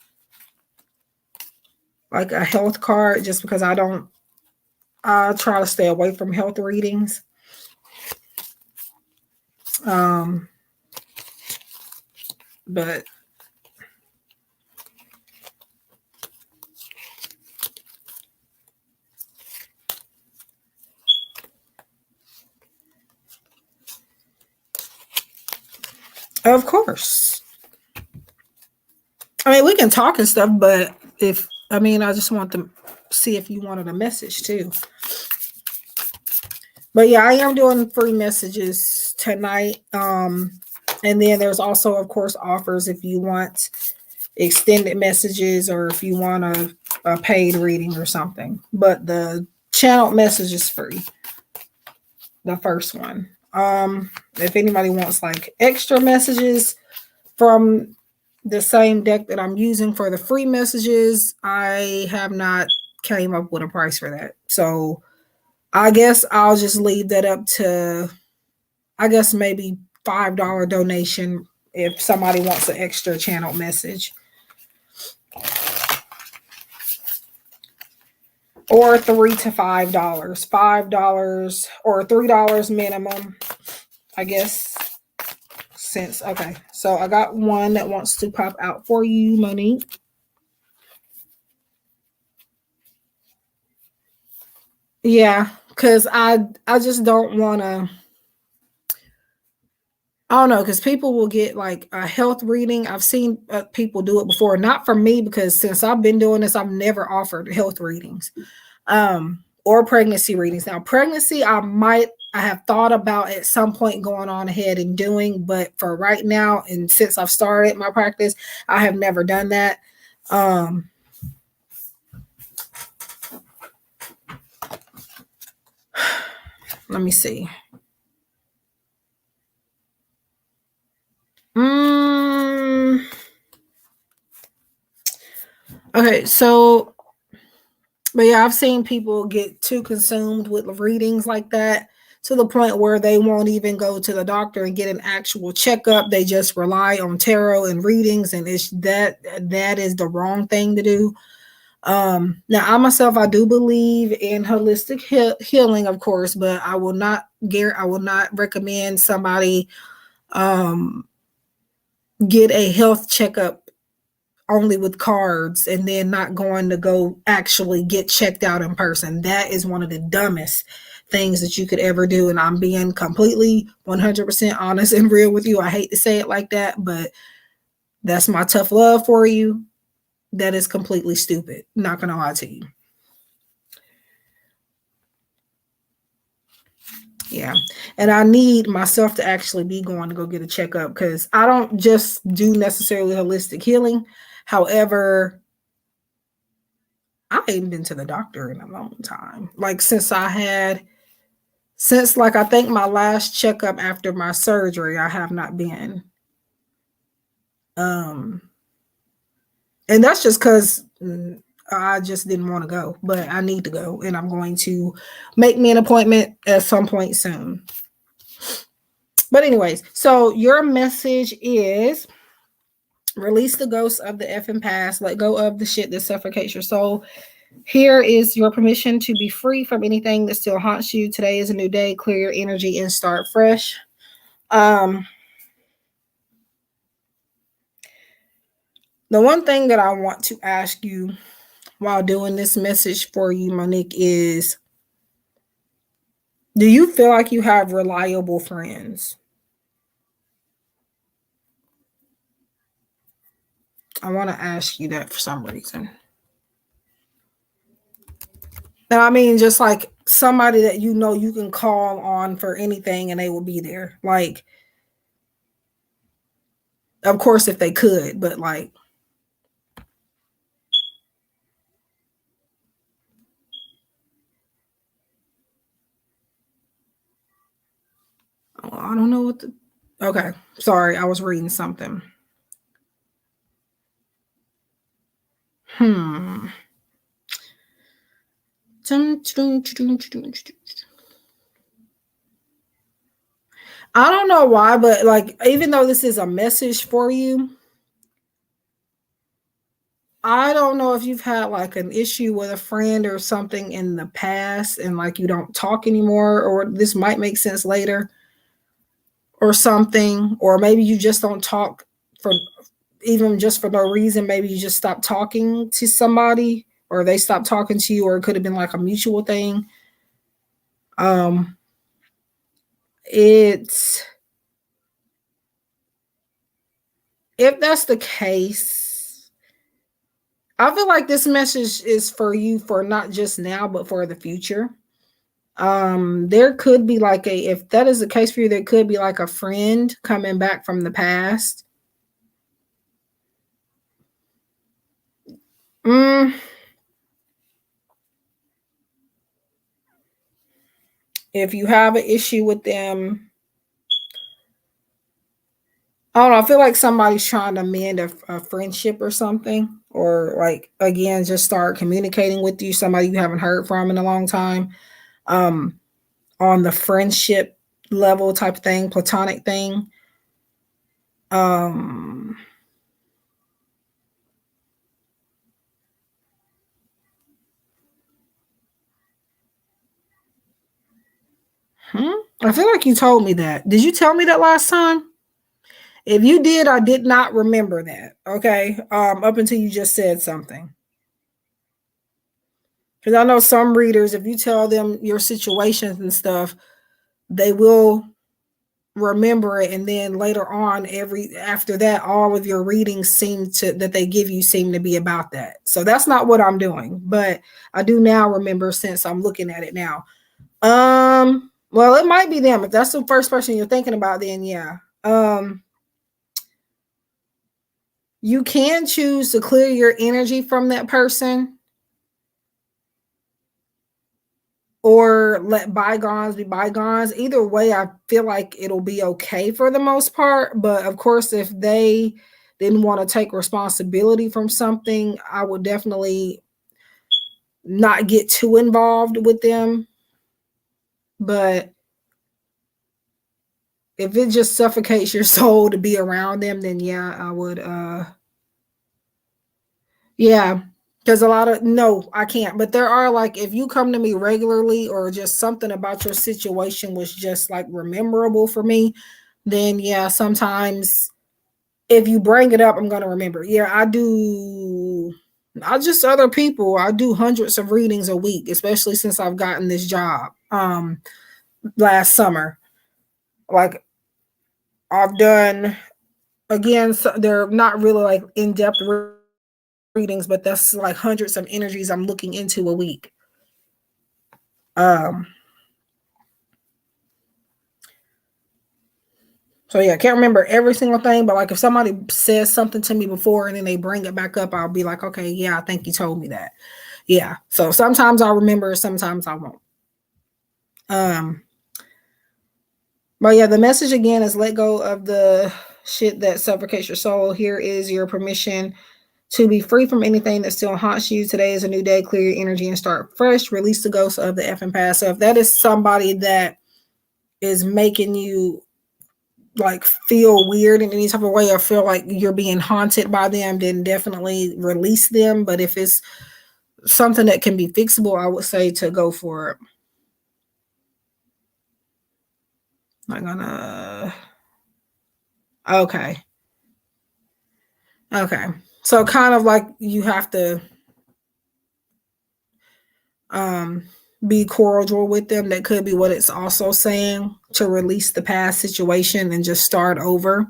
like a health card, just because I try to stay away from health readings. But of course, I mean, we can talk and stuff, but I just want to see if you wanted a message too. But yeah, I am doing free messages tonight. And then there's also, of course, offers if you want extended messages or if you want a paid reading or something. But the channel message is free. The first one. If anybody wants like extra messages from the same deck that I'm using for the free messages, I have not came up with a price for that. So I guess I'll just leave that up to, I guess maybe $5 donation if somebody wants an extra channel message. Or $3 to $5. $5 or $3 minimum, I guess. Okay. So I got one that wants to pop out for you, Monique. Yeah, because I just don't want to, I don't know, because people will get like a health reading. I've seen people do it before. Not for me, because since I've been doing this, I've never offered health readings or pregnancy readings. Now, pregnancy, I have thought about at some point going on ahead and doing, but for right now, and since I've started my practice, I have never done that. Let me see. Okay, so, but yeah, I've seen people get too consumed with readings like that to the point where they won't even go to the doctor and get an actual checkup. They just rely on tarot and readings, and that is the wrong thing to do. Now, I do believe in holistic healing, of course, but I will not recommend somebody get a health checkup only with cards and then not going to go actually get checked out in person. That is one of the dumbest things that you could ever do. And I'm being completely 100% honest and real with you. I hate to say it like that, but that's my tough love for you. That is completely stupid. Not going to lie to you. Yeah. And I need myself to actually be going to go get a checkup, because I don't just do necessarily holistic healing. However, I ain't been to the doctor in a long time. Like since I think my last checkup after my surgery, I have not been. And that's just because I just didn't want to go, but I need to go, and I'm going to make me an appointment at some point soon. But anyways, so your message is release the ghosts of the effing past, let go of the shit that suffocates your soul. Here is your permission to be free from anything that still haunts you. Today is a new day. Clear your energy and start fresh. The one thing that I want to ask you while doing this message for you, Monique, is, do you feel like you have reliable friends? I want to ask you that for some reason. Now, I mean, just like somebody that you know you can call on for anything and they will be there. Like, of course, if they could, but like, I don't know what the. Okay, sorry, I was reading something. Hmm. I don't know why, but like, even though this is a message for you, I don't know if you've had like an issue with a friend or something in the past and like you don't talk anymore, or this might make sense later or something, or maybe you just don't talk for even just for no reason. Maybe you just stop talking to somebody or they stopped talking to you, or it could have been like a mutual thing. Um, it's if that's the case, I feel like this message is for you for not just now, but for the future. There could be like if that is the case for you, there could be like a friend coming back from the past. Mm, if you have an issue with them, I don't know. I feel like somebody's trying to mend a friendship or something, or like again, just start communicating with you. Somebody you haven't heard from in a long time. Um, on the friendship level type thing, platonic thing. Um, I feel like you told me that. Did you tell me that last time? If you did, I did not remember that. Okay. Up until you just said something. Because I know some readers, if you tell them your situations and stuff, they will remember it, and then later on, every after that, all of your readings seem to that they give you seem to be about that. So that's not what I'm doing, but I do now remember since I'm looking at it now. Well, it might be them. If that's the first person you're thinking about, then yeah. You can choose to clear your energy from that person or let bygones be bygones. Either way, I feel like it'll be okay for the most part. But of course, if they didn't want to take responsibility from something, I would definitely not get too involved with them. But if it just suffocates your soul to be around them, then yeah, I would yeah, because a lot of no, I can't. But there are like if you come to me regularly or just something about your situation was just like rememberable for me, then yeah, sometimes if you bring it up, I'm gonna remember. Yeah, I do not just other people. I do hundreds of readings a week, especially since I've gotten this job last summer. Like I've done again, so they're not really like in-depth readings, but that's like hundreds of energies I'm looking into a week. Um, so yeah, I can't remember every single thing, but like if somebody says something to me before and then they bring it back up, I'll be like, okay, yeah, I think you told me that. Yeah. So sometimes I'll remember, sometimes I won't. Um, but yeah, the message again is let go of the shit that suffocates your soul. Here is your permission to be free from anything that still haunts you. Today is a new day. Clear your energy and start fresh. Release the ghosts of the effing past. So if that is somebody that is making you like feel weird in any type of way or feel like you're being haunted by them, then definitely release them. But if it's something that can be fixable, I would say to go for it. Not gonna. Okay. Okay. So kind of like you have to um be cordial with them. That could be what it's also saying, to release the past situation and just start over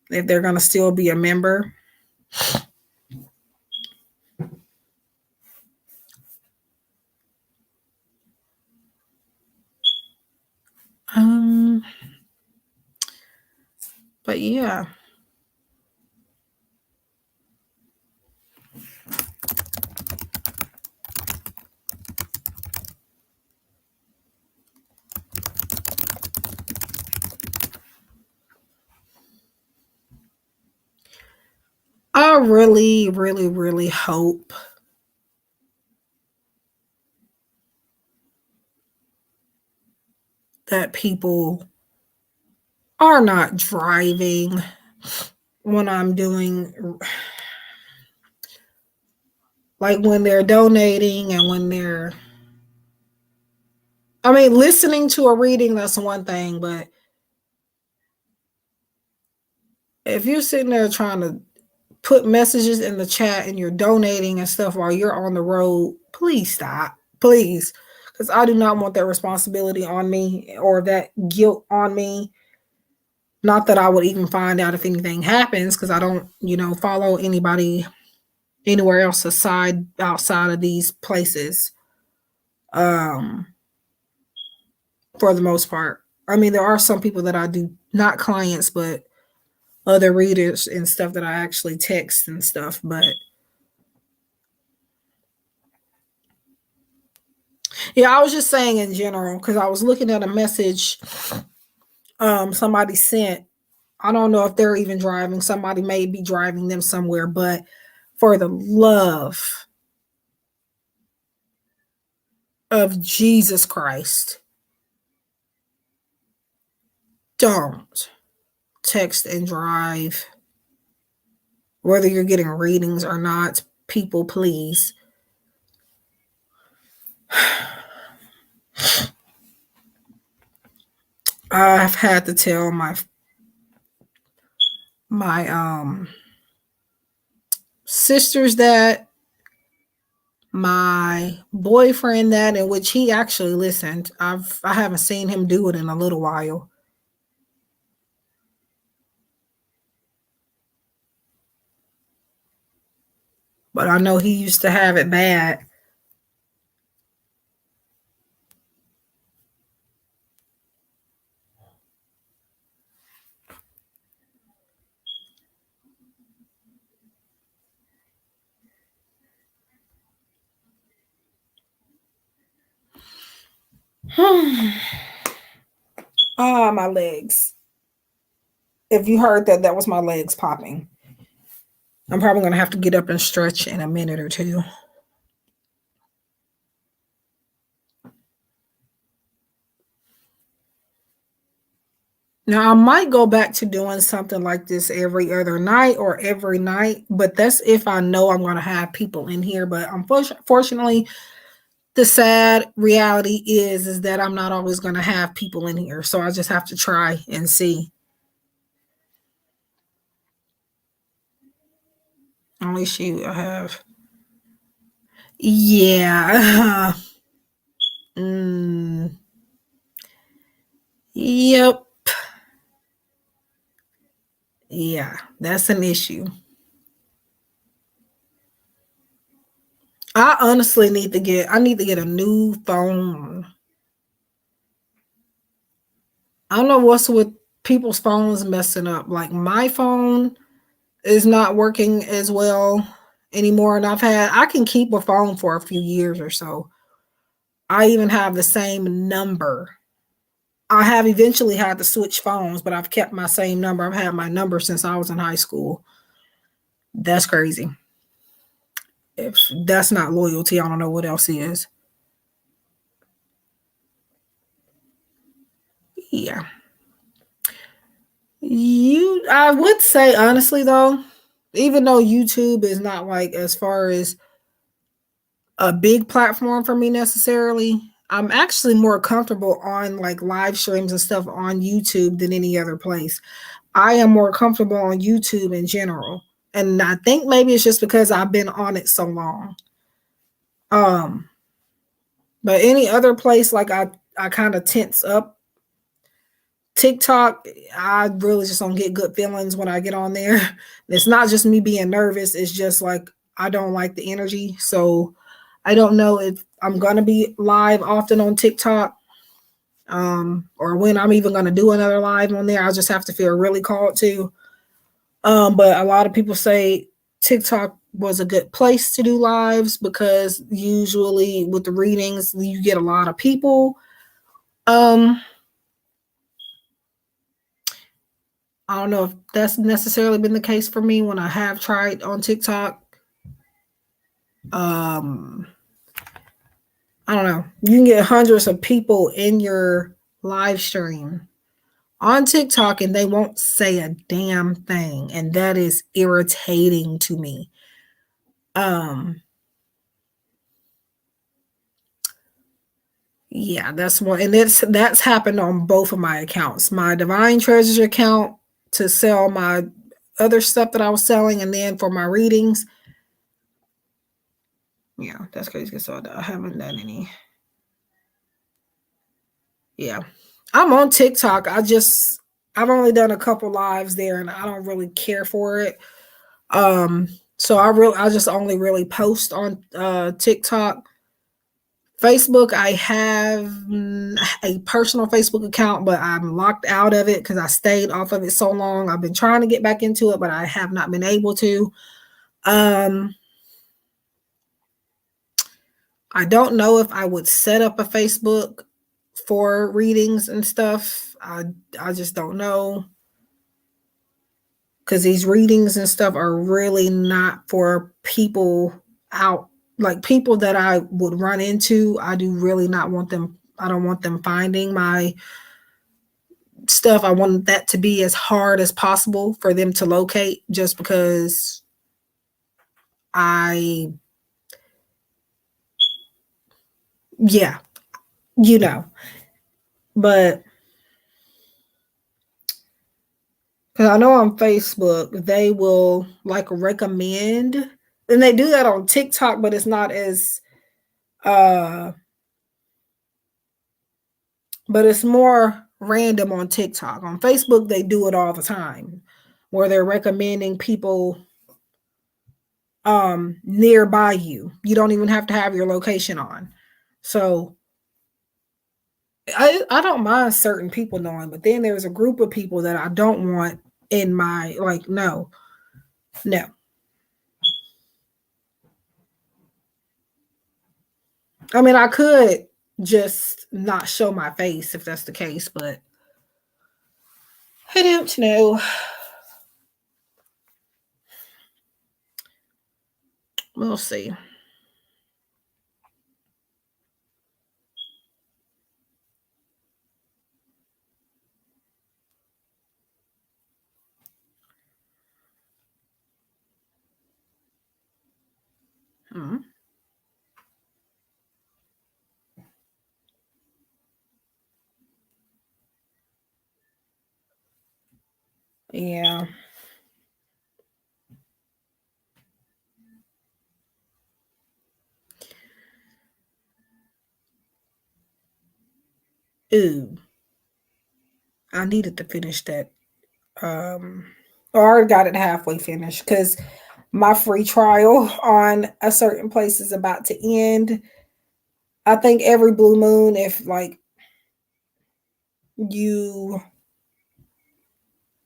if they're gonna still be a member. Um but yeah. I really, really, really hope that people are not driving when I'm doing, like when they're donating and when they're, I mean, listening to a reading, that's one thing, but if you're sitting there trying to put messages in the chat and you're donating and stuff while you're on the road, please stop. Please. Because I do not want that responsibility on me or that guilt on me. Not that I would even find out if anything happens, because I don't, follow anybody anywhere else outside of these places. Um, for the most part. I mean, there are some people that I do, not clients, but other readers and stuff that I actually text and stuff. But yeah, I was just saying in general, because I was looking at a message somebody sent. I don't know if they're even driving. Somebody may be driving them somewhere, but for the love of Jesus Christ, don't text and drive. Whether you're getting readings or not, people, please. I've had to tell my sisters that, my boyfriend that, in which he actually listened. I haven't seen him do it in a little while. But I know he used to have it bad. Ah, my legs. If you heard that, that was my legs popping. I'm probably going to have to get up and stretch in a minute or two. Now, I might go back to doing something like this every other night or every night, but that's if I know I'm going to have people in here. But unfortunately, the sad reality is that I'm not always going to have people in here. So I just have to try and see. Only shoot I have. Yeah. mm, yep. Yeah, that's an issue. I need to get a new phone. I don't know what's with people's phones messing up. Like my phone is not working as well anymore. And I can keep a phone for a few years or so. I even have the same number. I have eventually had to switch phones, but I've kept my same number. I've had my number since I was in high school. That's crazy. If that's not loyalty, I don't know what else is. Yeah. I would say honestly though, even though YouTube is not like as far as a big platform for me necessarily. I'm actually more comfortable on like live streams and stuff on YouTube than any other place. I am more comfortable on YouTube in general. And I think maybe it's just because I've been on it so long. Um, but any other place, like I kind of tense up. TikTok, I really just don't get good feelings when I get on there. It's not just me being nervous, it's just like I don't like the energy. So I don't know if I'm gonna be live often on TikTok, or when I'm even gonna do another live on there. I'll just have to feel really called to. But a lot of people say TikTok was a good place to do lives because usually with the readings you get a lot of people. Um, I don't know if that's necessarily been the case for me when I have tried on TikTok. Um, I don't know. You can get hundreds of people in your live stream on TikTok and they won't say a damn thing. And that is irritating to me. Yeah, that's one, and that's happened on both of my accounts. My Divine Treasures account to sell my other stuff that I was selling, and then for my readings. Yeah, that's crazy. So I haven't done any. Yeah, I'm on TikTok. I've only done a couple lives there, and I don't really care for it. So I just only really post on TikTok. Facebook, I have a personal Facebook account, but I'm locked out of it because I stayed off of it so long. I've been trying to get back into it, but I have not been able to. I don't know if I would set up a Facebook for readings and stuff. I just don't know because these readings and stuff are really not for people out, like people that I would run into. I do really not want them. I don't want them finding my stuff. I want that to be as hard as possible for them to locate just because I, yeah, you know, but because I know on Facebook, they will like recommend, and they do that on TikTok, but it's not as, uh, but it's more random on TikTok. On Facebook, they do it all the time where they're recommending people nearby you. You don't even have to have your location on. So I don't mind certain people knowing, but then there's a group of people that I don't want in my, like, no, no. I mean, I could just not show my face if that's the case, but I don't know. We'll see. Hmm. Yeah. Ooh, I needed to finish that. Um, I already got it halfway finished because my free trial on a certain place is about to end. I think every blue moon, if like you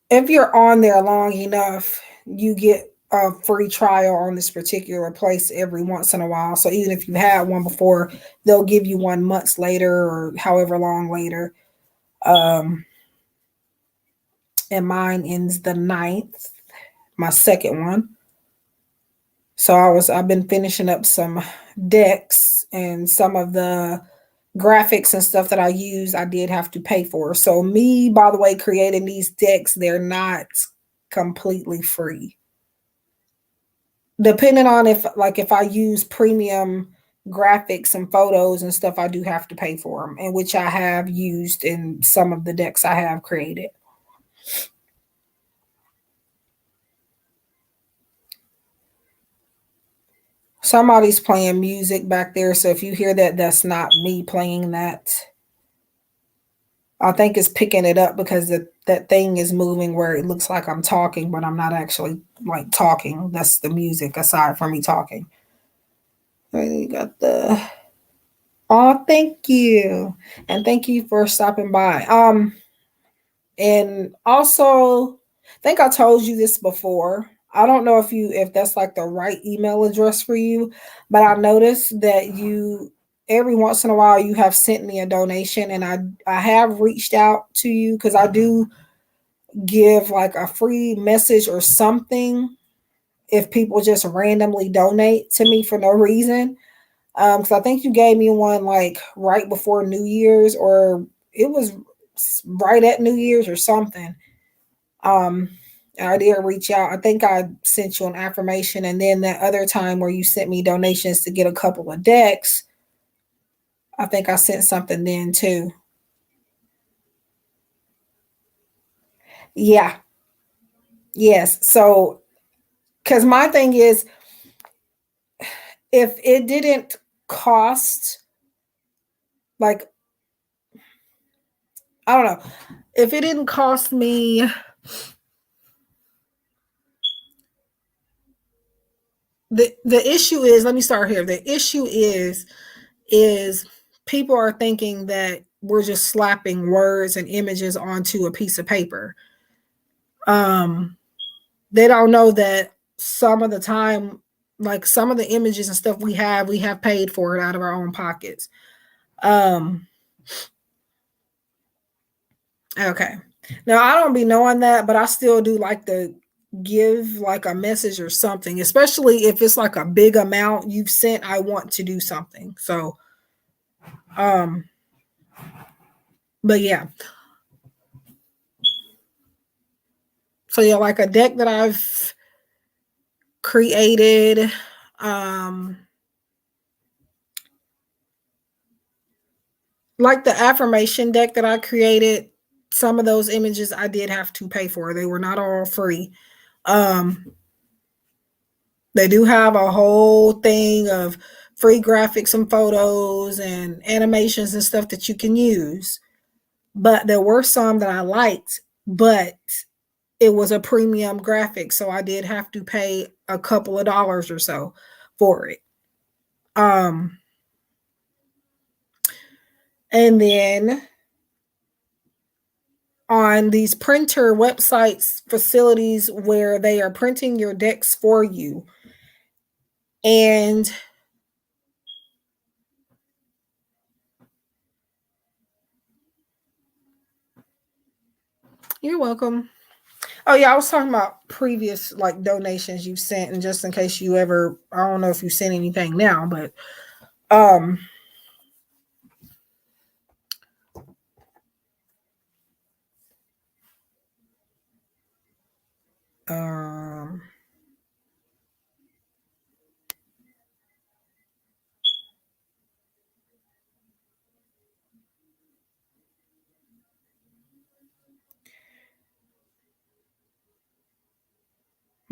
if you're on there long enough, you get a free trial on this particular place every once in a while. So even if you had one before, they'll give you one months later or however long later. Um, and mine ends the 9th, my second one. So I've been finishing up some decks and some of the graphics and stuff that I use, I did have to pay for. So me, by the way, creating these decks, they're not completely free. Depending on if I use premium graphics and photos and stuff, I do have to pay for them, and which I have used in some of the decks I have created. Somebody's playing music back there, so if you hear that, that's not me playing that. I think it's picking it up because that thing is moving where it looks like I'm talking, but I'm not actually like talking. That's the music aside from me talking. You got the oh, thank you. And thank you for stopping by. And also, I think I told you this before. I don't know if that's like the right email address for you, but I noticed that you every once in a while you have sent me a donation, and I have reached out to you because I do give like a free message or something if people just randomly donate to me for no reason. Because I think you gave me one like right before New Year's, or it was right at New Year's or something. Um, I did reach out. I think I sent you an affirmation, and then that other time where you sent me donations to get a couple of decks, I think I sent something then too. Yeah, yes. So, because my thing is, if it didn't cost, like, I don't know, if it didn't cost me, the issue is, let me start here. The issue is people are thinking that we're just slapping words and images onto a piece of paper. Um, they don't know that some of the time, like some of the images and stuff we have paid for it out of our own pockets. Um, okay. Now I don't be knowing that, but I still do like to give like a message or something, especially if it's like a big amount you've sent. I want to do something. So, um, but yeah. So yeah, like a deck that I've created, um, like the affirmation deck that I created, some of those images I did have to pay for. They were not all free. Um, they do have a whole thing of free graphics and photos and animations and stuff that you can use. But there were some that I liked, but it was a premium graphic, so I did have to pay a couple of dollars or so for it. Um, and then on these printer websites, facilities where they are printing your decks for you, and you're welcome. Oh yeah, I was talking about previous like donations you've sent, and just in case you ever, I don't know if you sent anything now, but um, um,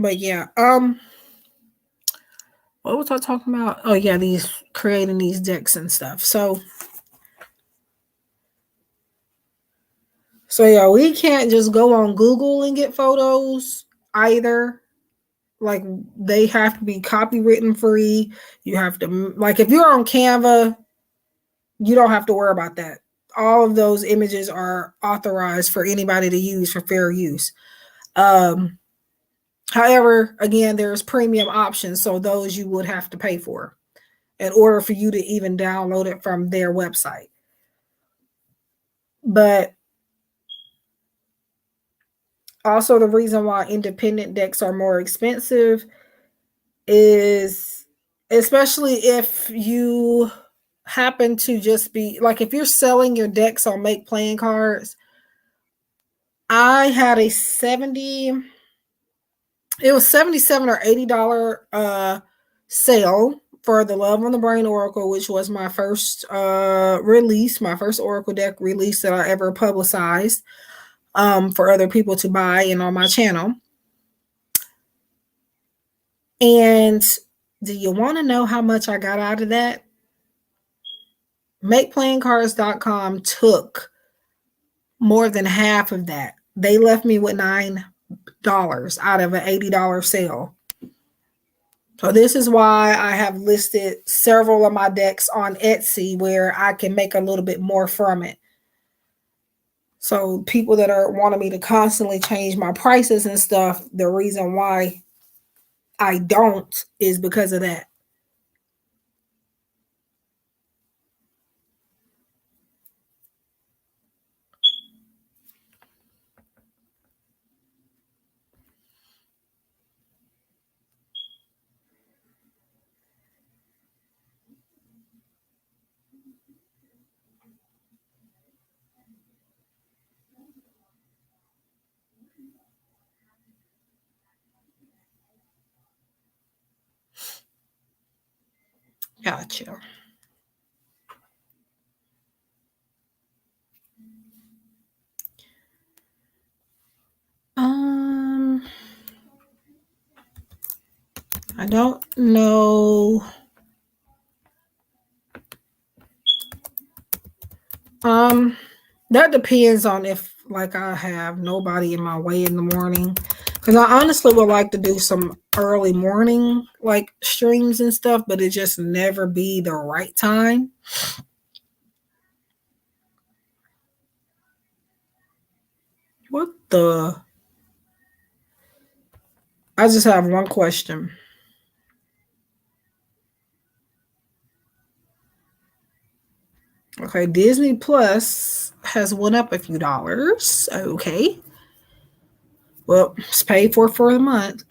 but yeah, what was I talking about? Oh yeah, these creating these decks and stuff. So yeah, we can't just go on Google and get photos either. Like they have to be copywritten free. You have to like if you're on Canva, you don't have to worry about that. All of those images are authorized for anybody to use for fair use. Um, However, again, there's premium options, so those you would have to pay for in order for you to even download it from their website. But also, the reason why independent decks are more expensive is especially if you happen to just be like if you're selling your decks on make playing cards. I had a 70, it was 77 or $80 sale for the Love on the Brain Oracle, which was my first release, my first Oracle deck release that I ever publicized for other people to buy and on my channel. And do you want to know how much I got out of that? MakePlayingCards.com took more than half of that. They left me with $9 out of an $80 sale. So this is why I have listed several of my decks on Etsy where I can make a little bit more from it. So people that are wanting me to constantly change my prices and stuff, the reason why I don't is because of that. Gotcha. I don't know. That depends on if like I have nobody in my way in the morning. Because I honestly would like to do some early morning like streams and stuff, but it just never be the right time. What the? I just have one question. Okay, Disney Plus has went up a few dollars. Okay. Well, it's paid for the month.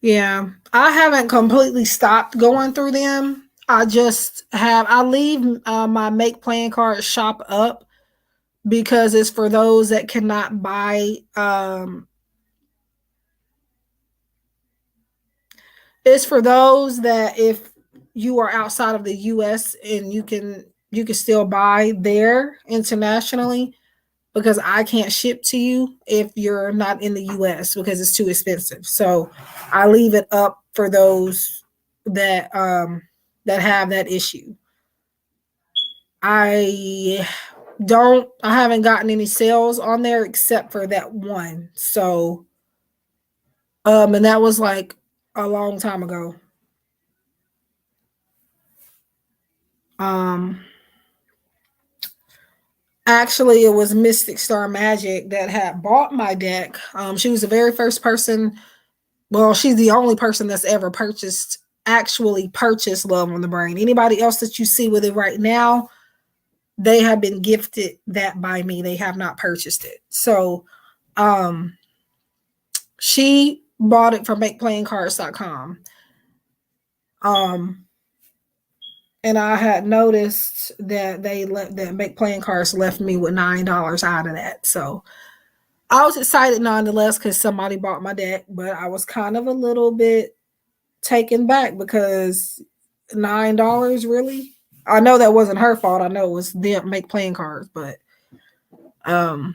Yeah, I haven't completely stopped going through them. I leave my Make Playing Cards shop up because it's for those that cannot buy. It's for those that if you are outside of the U.S. and you can still buy there internationally, because I can't ship to you if you're not in the US because it's too expensive. So I leave it up for those that have that issue. I haven't gotten any sales on there except for that one. So and that was like a long time ago. Um Actually, it was Mystic Star Magic that had bought my deck. She was the very first person. Well, she's the only person that's ever actually purchased Love on the Brain. Anybody else that you see with it right now, they have been gifted that by me. They have not purchased it. So she bought it from MakePlayingCards.com. And I had noticed that that Make Playing Cards left me with $9 out of that. So I was excited nonetheless because somebody bought my deck, but I was kind of a little bit taken back because $9 really. I know that wasn't her fault. I know it was them Make Playing Cards, um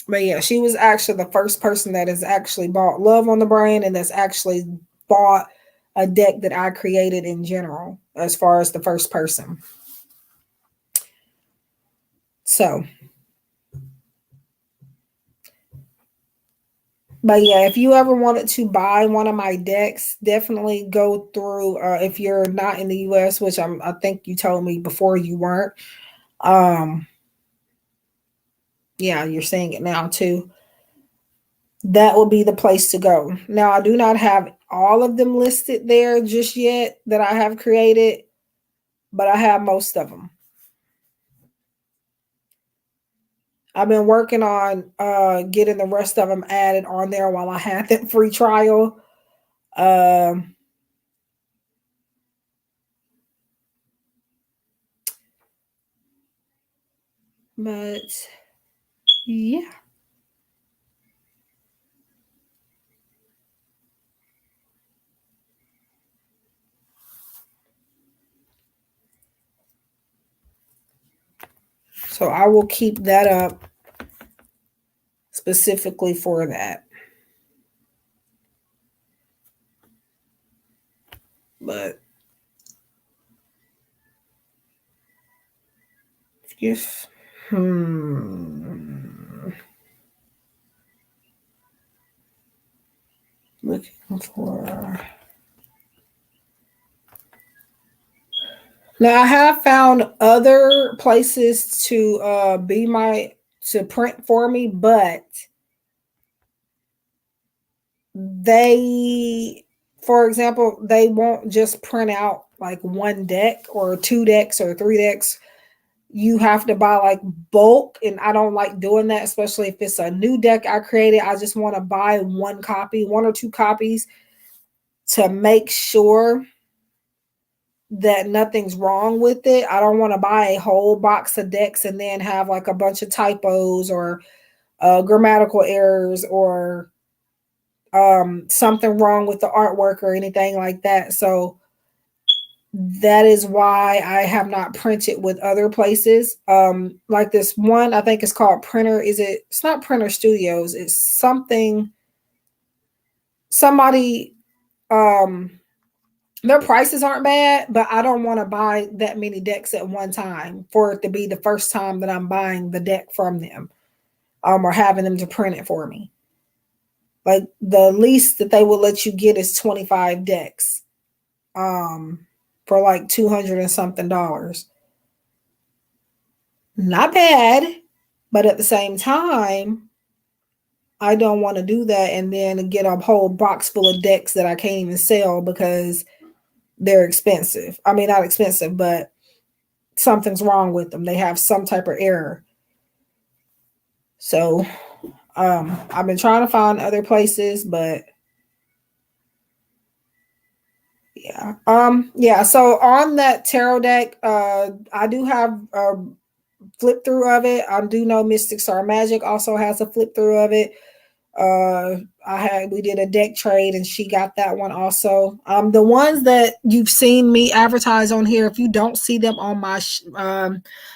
but yeah, she was actually the first person that has actually bought Love on the Brain and that's actually bought a deck that I created in general as far as the first person. So, but yeah, if you ever wanted to buy one of my decks, definitely go through. If you're not in the U.S., which I think you told me before you weren't. Yeah, you're saying it now too. That will be the place to go. Now, I do not have all of them listed there just yet that I have created, but I have most of them. I've been working on getting the rest of them added on there while I had that free trial. But yeah. So I will keep that up specifically for that. But if looking for, now I have found other places to to print for me, but they, for example, they won't just print out like one deck or two decks or three decks. You have to buy like bulk, and I don't like doing that, especially if it's a new deck I created. I just want to buy one copy, one or two copies, to make sure that nothing's wrong with it. I don't want to buy a whole box of decks and then have like a bunch of typos or grammatical errors or something wrong with the artwork or anything like that. So that is why I have not printed with other places. Like this one, I think it's called Printer. It's not Printer Studios. It's somebody, their prices aren't bad, but I don't want to buy that many decks at one time for it to be the first time that I'm buying the deck from them, or having them to print it for me. Like the least that they will let you get is 25 decks, for like 200 and something dollars. Not bad, but at the same time, I don't want to do that and then get a whole box full of decks that I can't even sell because they're expensive. I mean, not expensive, but something's wrong with them. They have some type of error. So I've been trying to find other places, but yeah. Yeah, so on that tarot deck, I do have a flip through of it. I do know Mystic Star Magic also has a flip through of it. We did a deck trade and she got that one also. The ones that you've seen me advertise on here, if you don't see them on my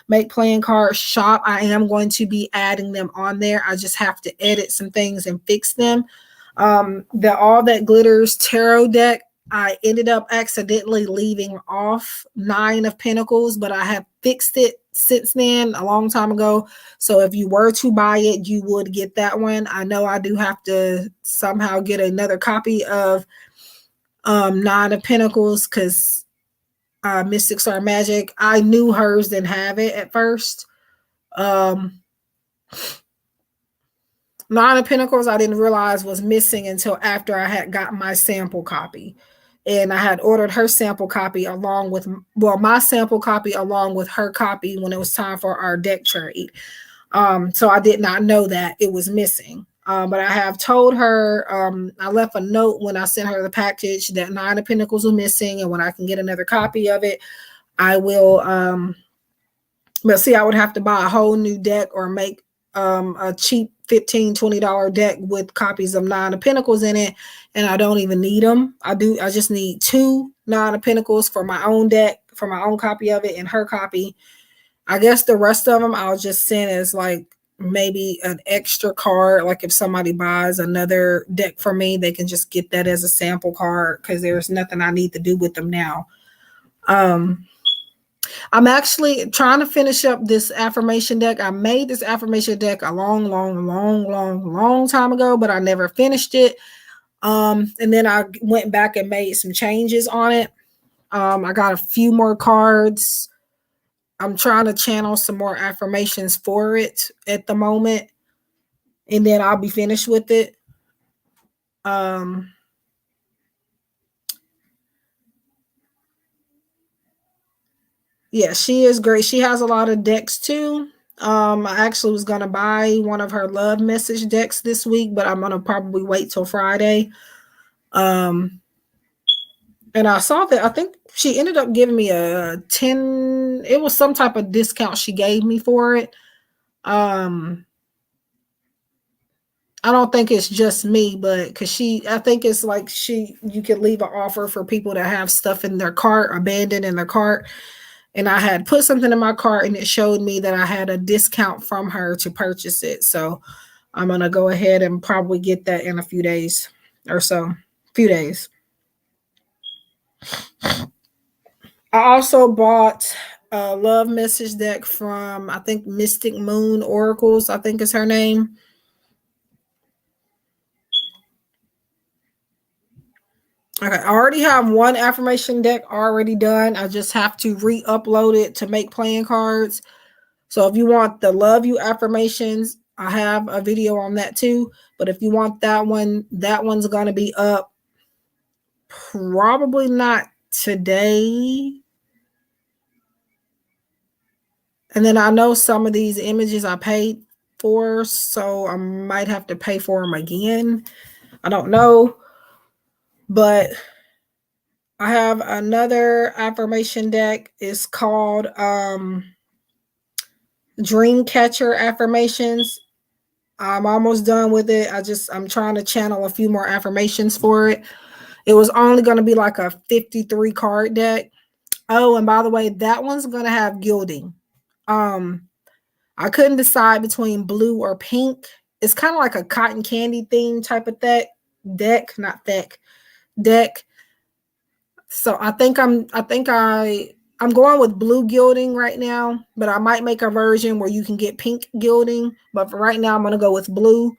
Make Playing Card shop, I am going to be adding them on there. I just have to edit some things and fix them. The All That Glitters tarot deck, I ended up accidentally leaving off 9 of Pentacles, but I have fixed it since then, a long time ago. So if you were to buy it, you would get that one. I know I do have to somehow get another copy of 9 of Pentacles, because Mystic Star Magic, I knew hers didn't have it at first. 9 of Pentacles, I didn't realize was missing until after I had got my sample copy. And I had ordered her sample copy along with, my sample copy along with her copy when it was time for our deck trade. So I did not know that it was missing. But I have told her, I left a note when I sent her the package that 9 of Pentacles was missing, and when I can get another copy of it, I will. But see, I would have to buy a whole new deck or make a cheap $15-$20 deck with copies of 9 of Pentacles in it, and I don't even need them. I just need 2 9 of Pentacles for my own deck, for my own copy of it, and her copy. I guess the rest of them I'll just send as like maybe an extra card. Like if somebody buys another deck for me, they can just get that as a sample card, because there's nothing I need to do with them now. I'm actually trying to finish up this affirmation deck. I made this affirmation deck a long time ago, but I never finished it. And then I went back and made some changes on it. I got a few more cards. I'm trying to channel some more affirmations for it at the moment, and then I'll be finished with it. Yeah, she is great. She has a lot of decks too. I actually was gonna buy one of her love message decks this week, but I'm gonna probably wait till Friday. And I saw that, I think she ended up giving me a 10, it was some type of discount she gave me for it. Um, I don't think it's just me, but because I think it's like you could leave an offer for people that have stuff in their cart, abandoned in their cart. And I had put something in my cart and it showed me that I had a discount from her to purchase it. So I'm going to go ahead and probably get that in a few days or so. Few days. I also bought a love message deck from, I think, Mystic Moon Oracles, I think is her name. Okay, I already have one affirmation deck already done. I just have to re-upload it to make playing cards. So if you want the love you affirmations, I have a video on that too. But if you want that one's gonna be up probably not today. And then I know some of these images I paid for, so I might have to pay for them again. I don't know. But I have another affirmation deck. It's called Dream Catcher Affirmations. I'm almost done with it. I'm trying to channel a few more affirmations for it. It was only going to be like a 53 card deck. Oh, and by the way, that one's going to have gilding. I couldn't decide between blue or pink. It's kind of like a cotton candy theme type of deck. So I'm going with blue gilding right now, but I might make a version where you can get pink gilding. But for right now, I'm going to go with blue.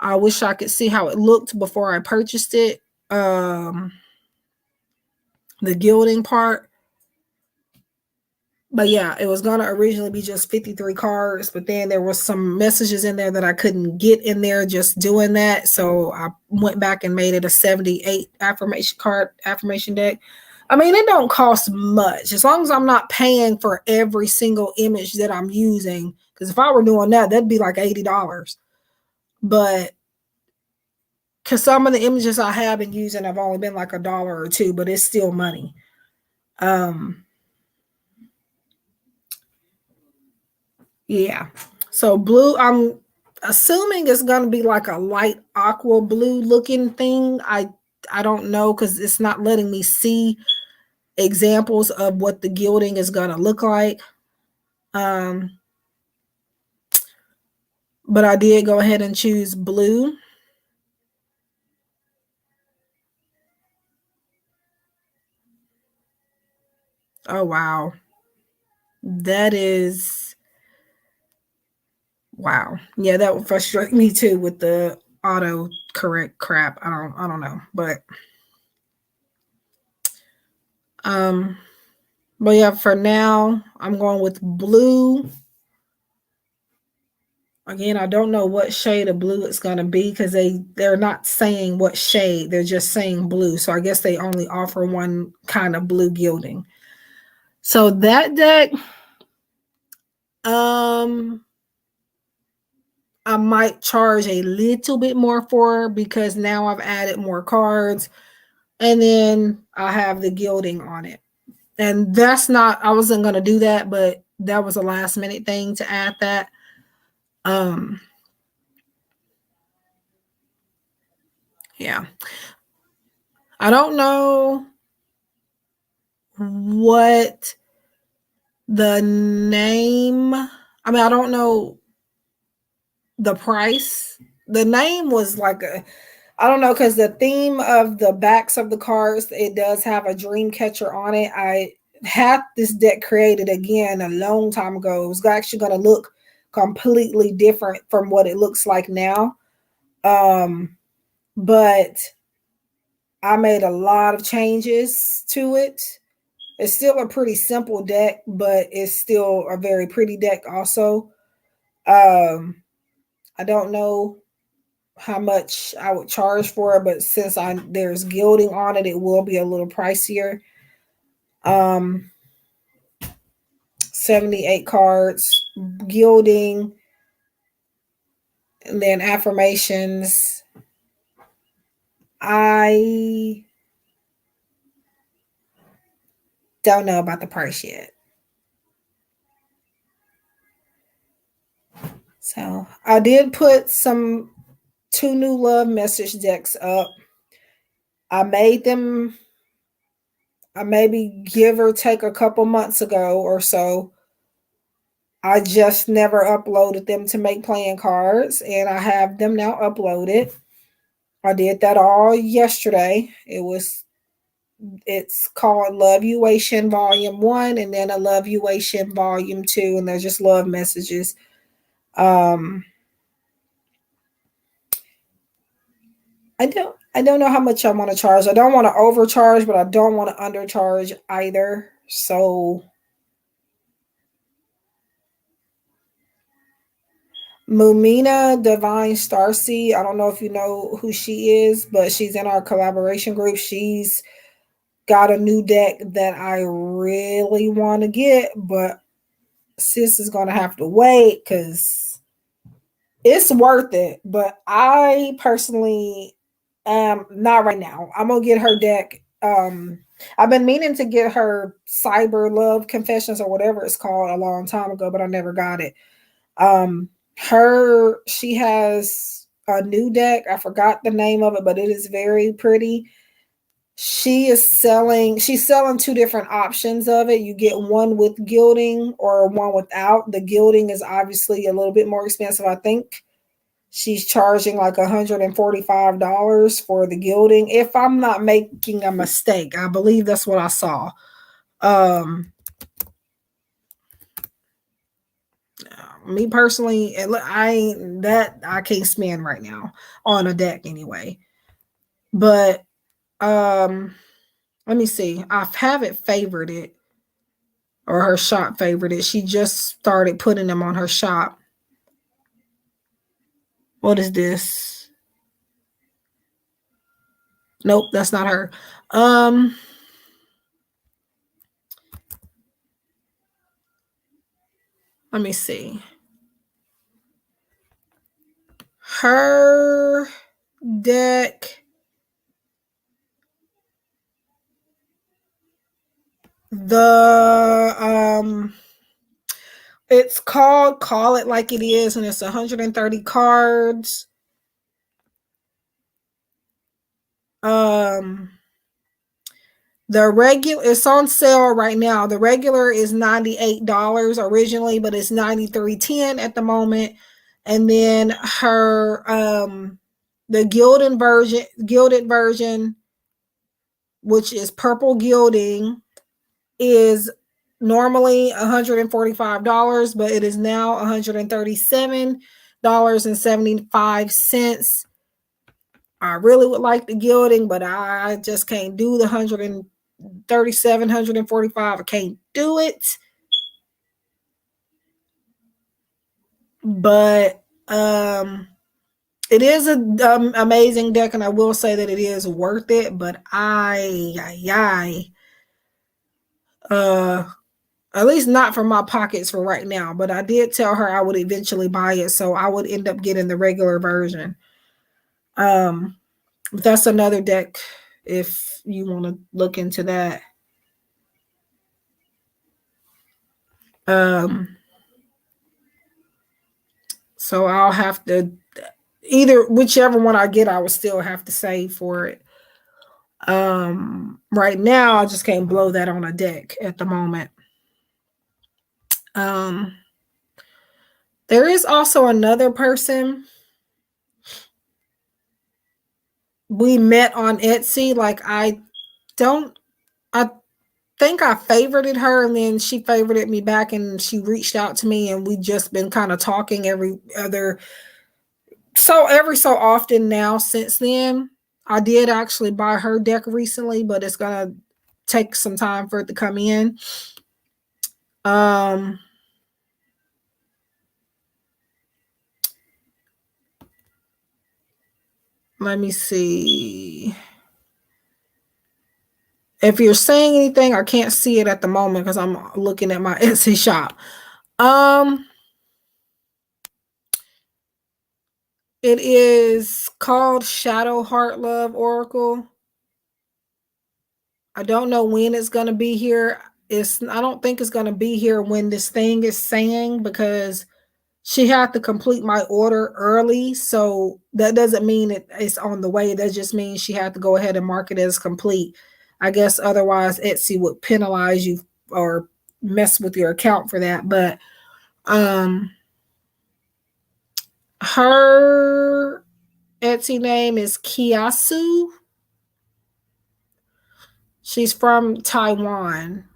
I wish I could see how it looked before I purchased it. The gilding part. But yeah, it was going to originally be just 53 cards, but then there was some messages in there that I couldn't get in there just doing that. So I went back and made it a 78 affirmation deck. I mean, it don't cost much as long as I'm not paying for every single image that I'm using. Because if I were doing that, that'd be like $80. But because some of the images I have been using have only been like $1 or $2, but it's still money. Yeah. So blue, I'm assuming it's gonna be like a light aqua blue looking thing. I don't know because it's not letting me see examples of what the gilding is gonna look like. Um, but I did go ahead and choose blue. Oh wow. That is wow. Yeah, that would frustrate me too with the auto correct crap. I don't know. Um but yeah, for now I'm going with blue. Again, I don't know what shade of blue it's going to be because they're not saying what shade. They're just saying blue. So I guess they only offer one kind of blue gilding. So that deck, um, I might charge a little bit more for because now I've added more cards and then I have the gilding on it. And I wasn't going to do that, but that was a last minute thing to add that. Um, yeah. I don't know what the name, I mean, I don't know the price. The name was like I don't know, because the theme of the backs of the cards, it does have a dream catcher on it. I had this deck created again a long time ago. It was actually going to look completely different from what it looks like now. But I made a lot of changes to it. It's still a pretty simple deck, but it's still a very pretty deck also. I don't know how much I would charge for it, but since there's gilding on it, it will be a little pricier. 78 cards, gilding, and then affirmations. I don't know about the price yet. So I did put two new love message decks up. I made them, I maybe give or take a couple months ago or so. I just never uploaded them to make playing cards, and I have them now uploaded. I did that all yesterday. It's called Love Uation Volume 1 and then a Love Uation Volume 2, and they're just love messages. I don't know how much I want to charge. I don't want to overcharge, but I don't want to undercharge either. So Mumina Divine Starcy, I don't know if you know who she is, but she's in our collaboration group. She's got a new deck that I really want to get, but sis is going to have to wait because it's worth it. But I personally am not right now. I'm going to get her deck. I've been meaning to get her Cyber Love Confessions or whatever it's called a long time ago, but I never got it. She has a new deck. I forgot the name of it, but it is very pretty. She's selling two different options of it. You get one with gilding or one without. The gilding is obviously a little bit more expensive. I think she's charging like $145 for the gilding. If I'm not making a mistake, I believe that's what I saw. Me personally, I can't spend right now on a deck anyway. But let me see. I haven't favored it, or her shop favored it. She just started putting them on her shop. What is this? Nope, that's not her. Let me see. Her deck. It's called Call It Like It Is, and it's 130 cards. The regular, it's on sale right now. The regular is $98 originally, but it's $93.10 at the moment. And then the gilded version, which is purple gilding, is normally $145, but it is now $137.75. I really would like the gilding, but I just can't do the 137, 145. I can't do it. But it is an amazing deck, and I will say that it is worth it. But at least not for my pockets for right now. But I did tell her I would eventually buy it, so I would end up getting the regular version. But that's another deck if you want to look into that. So I'll have to whichever one I get, I would still have to save for it. Right now I just can't blow that on a deck at the moment. There is also another person we met on Etsy. Like I think I favorited her, and then she favorited me back, and she reached out to me, and we just been kind of talking every so often now since then. I did actually buy her deck recently, but it's gonna take some time for it to come in. Let me see. If you're saying anything, I can't see it at the moment because I'm looking at my Etsy shop. It is called Shadow Heart Love Oracle. I don't know when it's going to be here. I don't think it's going to be here when this thing is saying, because she had to complete my order early, so that doesn't mean it's on the way. That just means she had to go ahead and mark it as complete. I guess otherwise Etsy would penalize you or mess with your account for that. But her Etsy name is Kiasu. She's from Taiwan.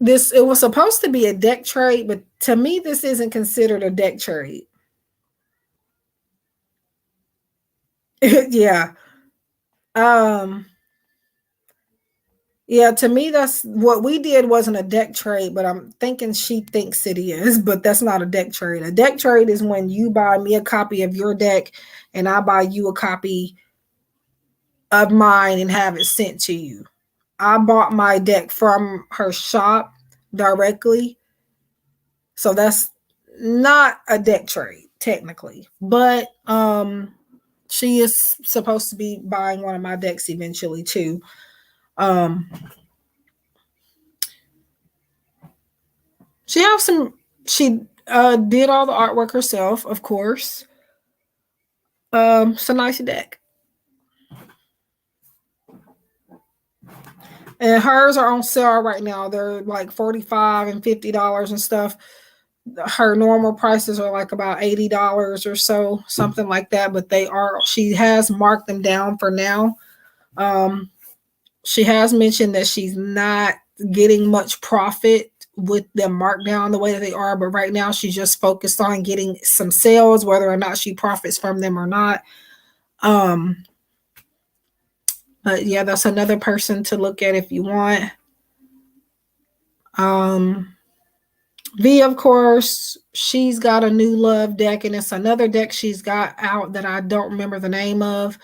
It was supposed to be a deck trade, but to me, this isn't considered a deck trade. Yeah. Yeah, to me, that's what we did wasn't a deck trade, but I'm thinking she thinks it is, but that's not a deck trade. A deck trade is when you buy me a copy of your deck and I buy you a copy of mine and have it sent to you. I bought my deck from her shop directly. So that's not a deck trade technically, but she is supposed to be buying one of my decks eventually too. She did all the artwork herself, of course. It's a nice deck. And hers are on sale right now. They're like $45 and $50 and stuff. Her normal prices are like about $80 or so, something like that. But she has marked them down for now. She has mentioned that she's not getting much profit with them marked down the way that they are, but right now she's just focused on getting some sales, whether or not she profits from them or not. But yeah, that's another person to look at if you want. V, of course, she's got a new love deck, and it's another deck she's got out that I don't remember the name of.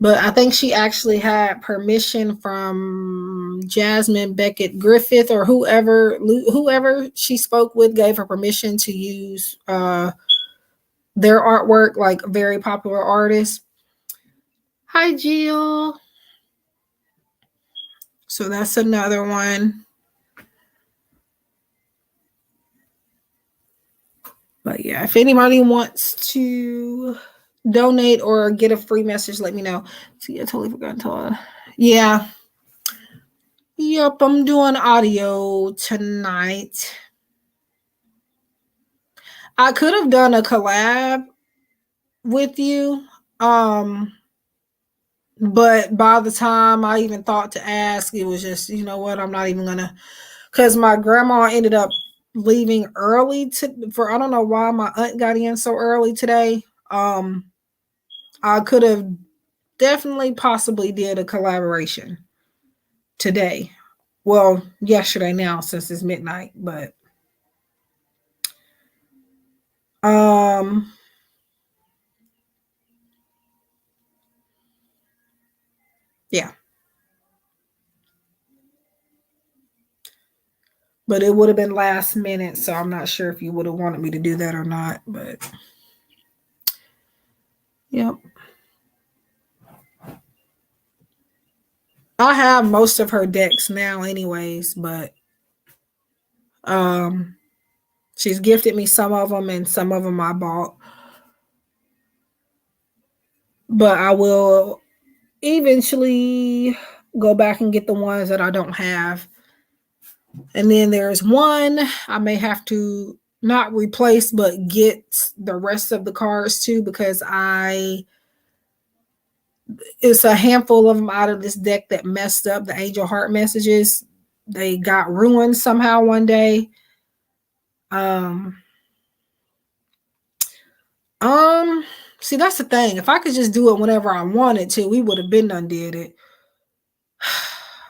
But I think she actually had permission from Jasmine Beckett Griffith or whoever she spoke with gave her permission to use their artwork, like very popular artists. Hi, Jill. So that's another one. But yeah, if anybody wants to donate or get a free message, let me know. See, I totally forgot to tell her. Yeah. Yep, I'm doing audio tonight. I could have done a collab with you. But by the time I even thought to ask, it was just, you know what, I'm not even gonna, because my grandma ended up leaving early I don't know why my aunt got in so early today. I could have definitely possibly did a collaboration today. Well, yesterday now since it's midnight, but yeah. But it would have been last minute, so I'm not sure if you would have wanted me to do that or not, but yep. I have most of her decks now anyways, but she's gifted me some of them and some of them I bought. But I will eventually go back and get the ones that I don't have. And then there's one I may have to not replace, but get the rest of the cards too, because it's a handful of them out of this deck that messed up. The Angel Heart messages, they got ruined somehow one day. See, that's the thing. If I could just do it whenever I wanted to, we would have been undid it.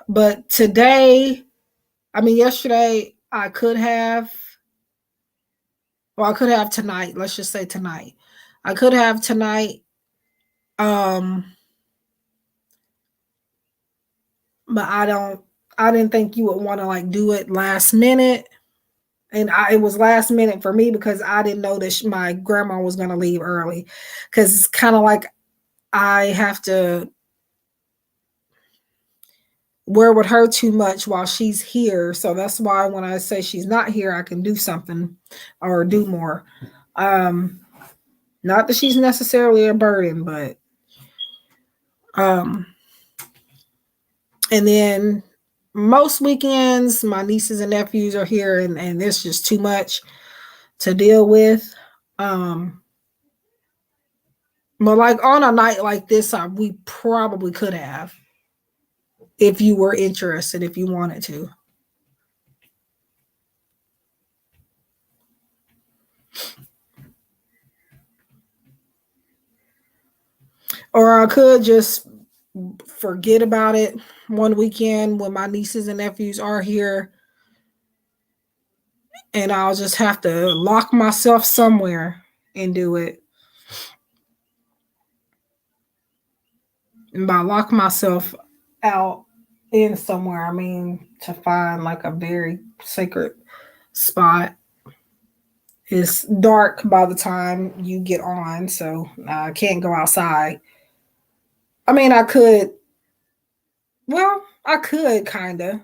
But today, yesterday, I could have tonight. Let's just say tonight. I could have tonight. But I didn't think you would want to like do it last minute. And it was last minute for me because I didn't know that my grandma was going to leave early. Because it's kind of like I have to wear with her too much while she's here. So that's why when I say she's not here, I can do something or do more. Not that she's necessarily a burden, but and then most weekends my nieces and nephews are here, and it's just too much to deal with. But like on a night like this, we probably could have, if you were interested, if you wanted to. Or I could just forget about it one weekend when my nieces and nephews are here, and I'll just have to lock myself somewhere and do it. And by lock myself out in somewhere, I mean to find like a very sacred spot. It's dark by the time you get on, so I can't go outside. I mean, I could, well, I could kind of.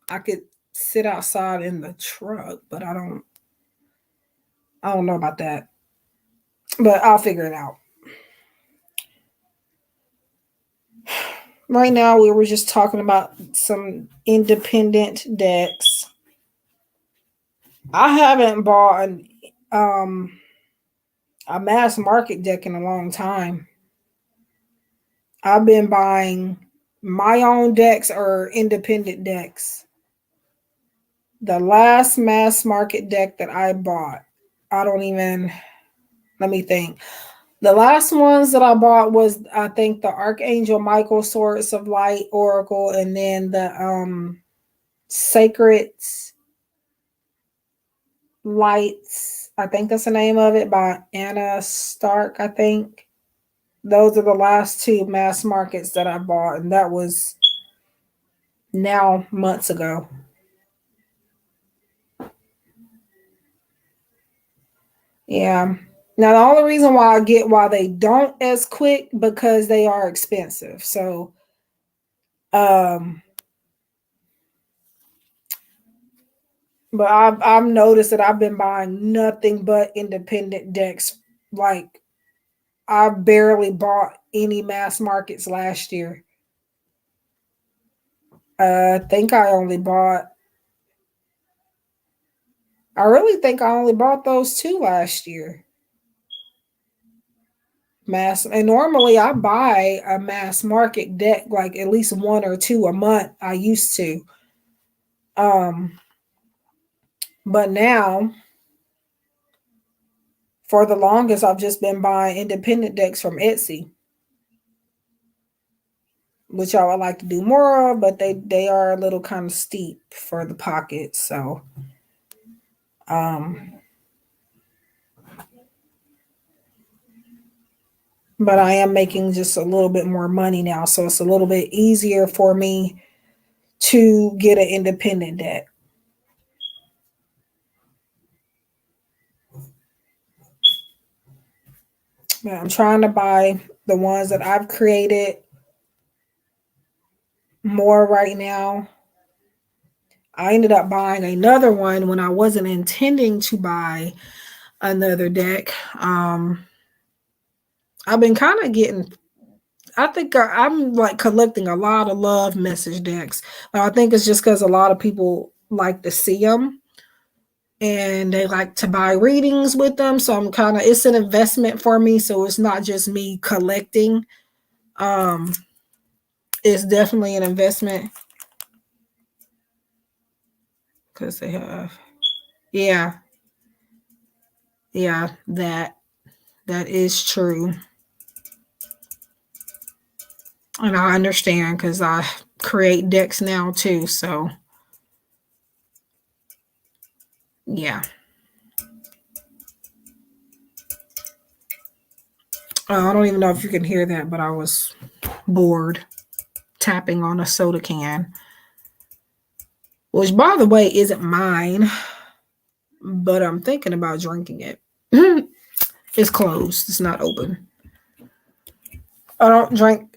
I could sit outside in the truck, but I don't know about that. But I'll figure it out. Right now, we were just talking about some independent decks. I haven't bought a mass market deck in a long time. I've been buying my own decks or independent decks. The last mass market deck that I bought, I don't even, let me think. The last ones that I bought was, I think, the Archangel Michael Swords of Light Oracle, and then the Sacred Lights, I think that's the name of it, by Anna Stark, I think. Those are the last two mass markets that I bought, and that was now months ago. Yeah. Now the only reason why I get why they don't as quick, because they are expensive. So but I've noticed that I've been buying nothing but independent decks. Like I barely bought any mass markets last year. I think I only bought I really think I only bought those two last year. Mass, and normally I buy a mass market deck like at least one or two a month. I used to. But now for the longest I've just been buying independent decks from Etsy, which I would like to do more of, but they are a little kind of steep for the pockets. So but I am making just a little bit more money now, so it's a little bit easier for me to get an independent deck. But I'm trying to buy the ones that I've created more right now. I ended up buying another one when I wasn't intending to buy another deck. I've been kind of getting, I think I'm like collecting a lot of love message decks. I think it's just because a lot of people like to see them and they like to buy readings with them. So I'm kind of, it's an investment for me. So it's not just me collecting. It's definitely an investment because they have, yeah, yeah, that is true. And I understand because I create decks now too. So yeah. I don't even know if you can hear that, but I was bored tapping on a soda can, which, by the way, isn't mine, but I'm thinking about drinking it. It's closed, it's not open. I don't drink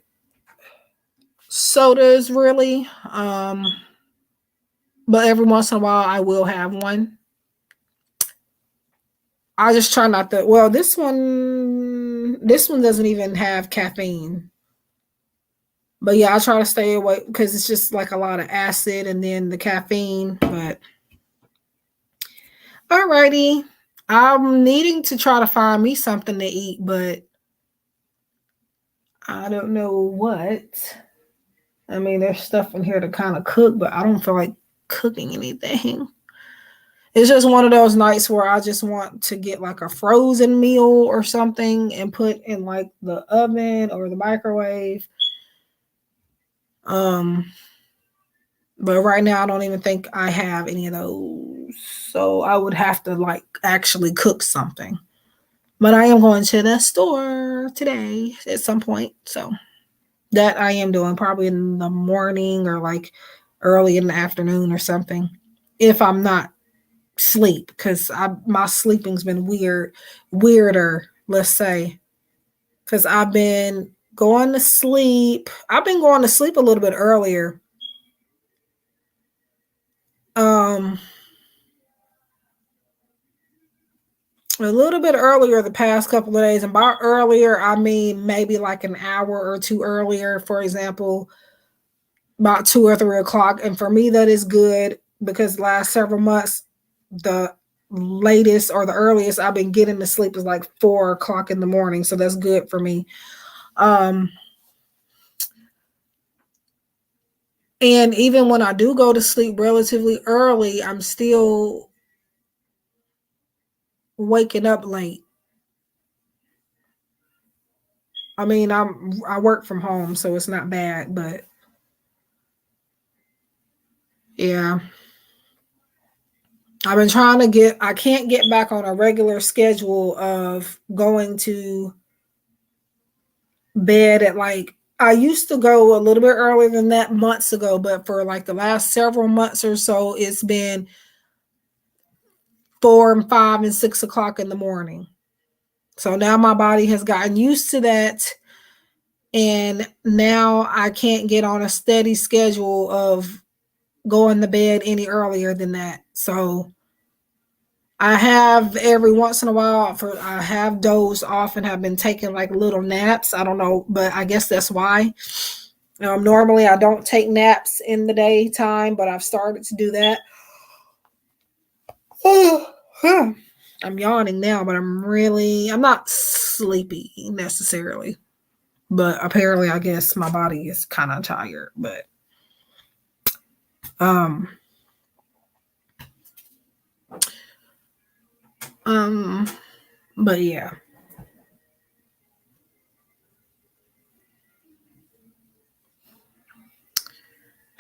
sodas really. But every once in a while I will have one. I just try not to. Well, this one doesn't even have caffeine. But yeah, I try to stay away because it's just like a lot of acid and then the caffeine. But alrighty. I'm needing to try to find me something to eat, but I don't know what. I mean, there's stuff in here to kind of cook, but I don't feel like cooking anything. It's just one of those nights where I just want to get like a frozen meal or something and put in like the oven or the microwave. Um, but right now I don't even think I have any of those. So I would have to like actually cook something. But I am going to the store today at some point. So that I am doing probably in the morning or like early in the afternoon or something. If I'm not sleep, because my sleeping's been weirder, let's say. Because I've been going to sleep. I've been going to sleep a little bit earlier. Um a little bit earlier the past couple of days. And by earlier, I mean maybe like an hour or two earlier, for example, about 2 or 3 o'clock. And for me, that is good because last several months, the latest or the earliest I've been getting to sleep is like 4 o'clock in the morning. So that's good for me. Um, and even when I do go to sleep relatively early, I'm still waking up late. I mean, I work from home, so it's not bad, but yeah. I've been trying to I can't get back on a regular schedule of going to bed at like, I used to go a little bit earlier than that months ago, but for like the last several months or so, it's been 4 and 5 and 6 o'clock in the morning. So now my body has gotten used to that. And now I can't get on a steady schedule of going to bed any earlier than that. So I have every once in a while I have dozed off and have been taking like little naps. I don't know, but I guess that's why. Normally I don't take naps in the daytime, but I've started to do that. I'm yawning now, but I'm not sleepy necessarily. But apparently I guess my body is kind of tired, but um um but yeah.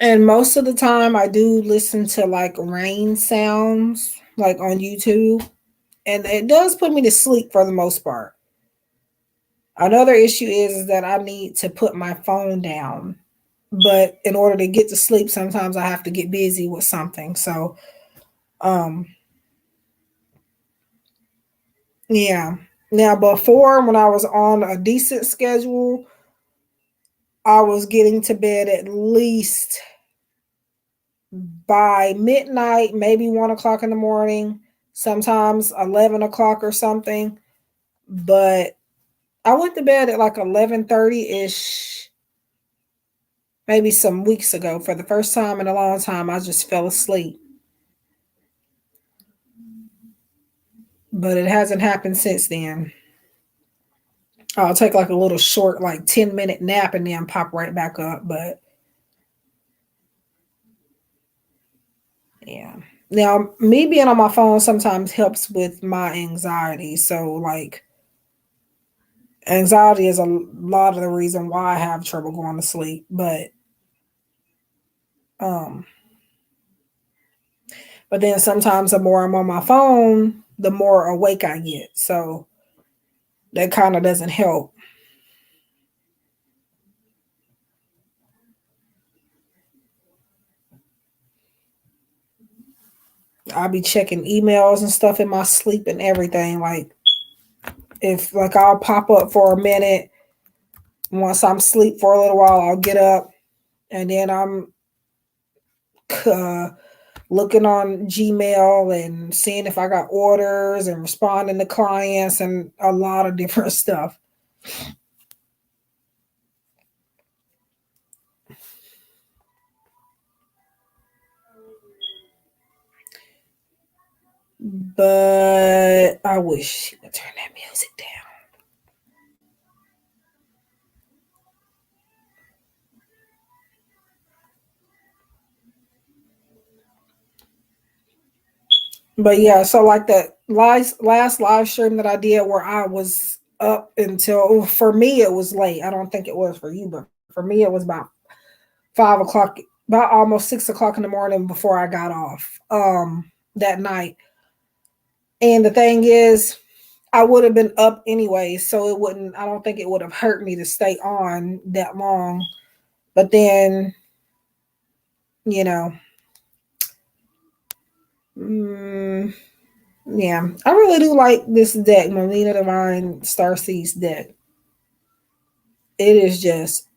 And most of the time, I do listen to like rain sounds, like on YouTube, and it does put me to sleep for the most part. Another issue is that I need to put my phone down, but in order to get to sleep, sometimes I have to get busy with something. So, um, yeah. Now, before when I was on a decent schedule, I was getting to bed at least by midnight, maybe 1 o'clock in the morning, sometimes 11 o'clock or something. But I went to bed at like 11:30 ish, maybe some weeks ago. For the first time in a long time, I just fell asleep. But it hasn't happened since then. I'll take like a little short, like 10-minute nap and then pop right back up. But yeah. Now, me being on my phone sometimes helps with my anxiety. So, like, anxiety is a lot of the reason why I have trouble going to sleep. Um, but then sometimes the more I'm on my phone, the more awake I get. So that kind of doesn't help. I'll be checking emails and stuff in my sleep and everything. Like, if like I'll pop up for a minute. Once I'm asleep for a little while, I'll get up And then I'm uh, looking on Gmail and seeing if I got orders and responding to clients and a lot of different stuff. But I wish she would turn that music down. But yeah, so like that last live stream that I did where I was up until, for me it was late. I don't think it was for you, but for me it was about 5 o'clock, about almost 6 o'clock in the morning before I got off that night. And the thing is, I would have been up anyway, so it wouldn't, I don't think it would have hurt me to stay on that long. But then, you know, mm, yeah, I really do like this deck, Melina Divine Starseeds deck. It is just,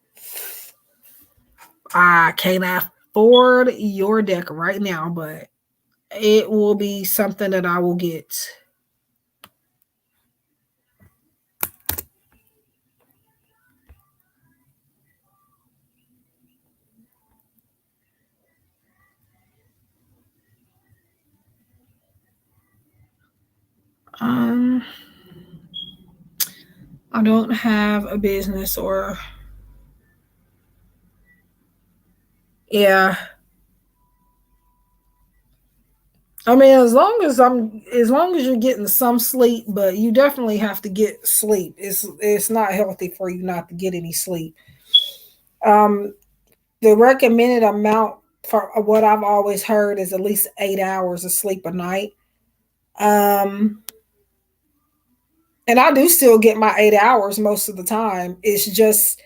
I can't afford your deck right now, but it will be something that I will get. Um, I don't have a business or, yeah. I mean, as long as you're getting some sleep, but you definitely have to get sleep. It's not healthy for you not to get any sleep. Um, the recommended amount for what I've always heard is at least 8 hours of sleep a night. Um, and I do still get my 8 hours most of the time. It's just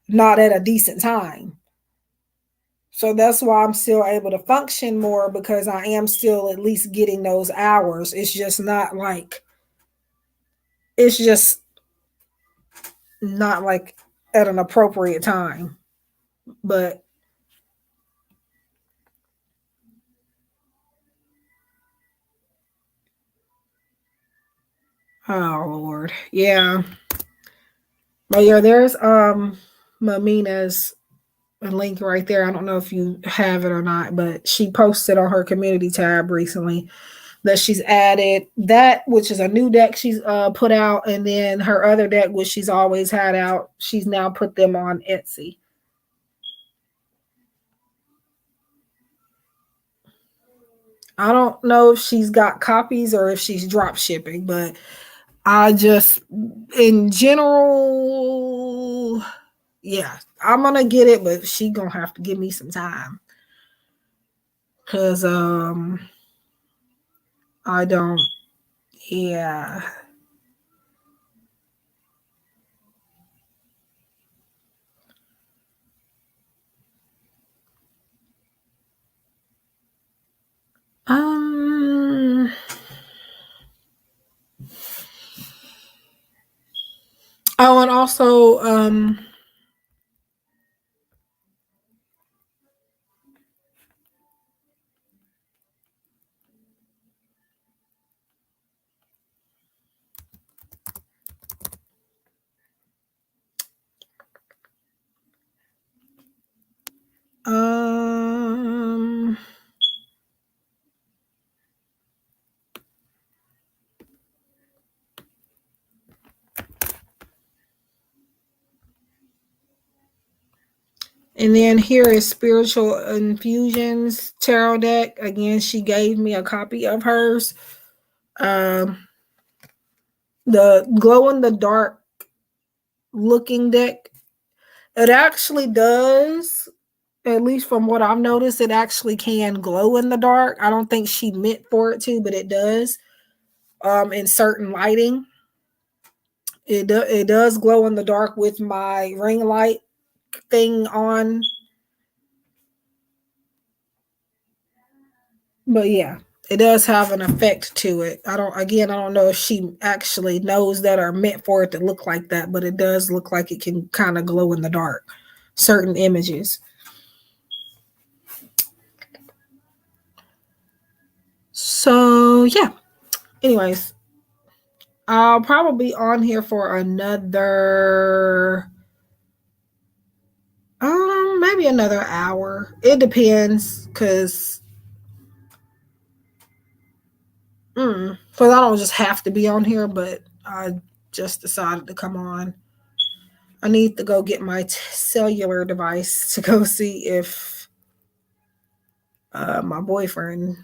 not at a decent time. So that's why I'm still able to function more, because I am still at least getting those hours. It's just not like, it's just not like at an appropriate time. But oh Lord. Yeah. But yeah, there's Mamina's link right there. I don't know if you have it or not, but she posted on her community tab recently that she's added that, which is a new deck she's put out, and then her other deck, which she's always had out, she's now put them on Etsy. I don't know if she's got copies or if she's drop shipping, but I just, in general, yeah, I'm gonna get it, but she gonna have to give me some time, cause I don't, yeah. Um, oh, and also, um, and then here is Spiritual Infusions Tarot deck. Again, she gave me a copy of hers. Um, the glow in the dark looking deck. It actually does, at least from what I've noticed, it actually can glow in the dark. I don't think she meant for it to, but it does. In certain lighting, it does glow in the dark with my ring light thing on. But yeah, it does have an effect to it. I don't know if she actually knows that or meant for it to look like that, but it does look like it can kind of glow in the dark. Certain images. So yeah. Anyways, I'll probably be on here for another maybe another hour. It depends because because I don't just have to be on here, but I just decided to come on. I need to go get my cellular device to go see if my boyfriend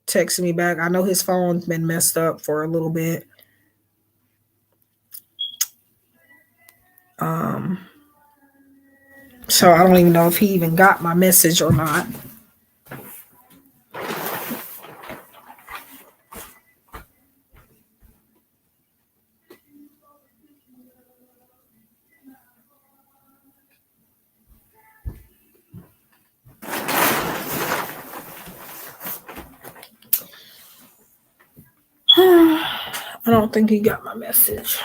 texted me back. I know his phone's been messed up for a little bit. So I don't even know if he even got my message or not. I don't think he got my message.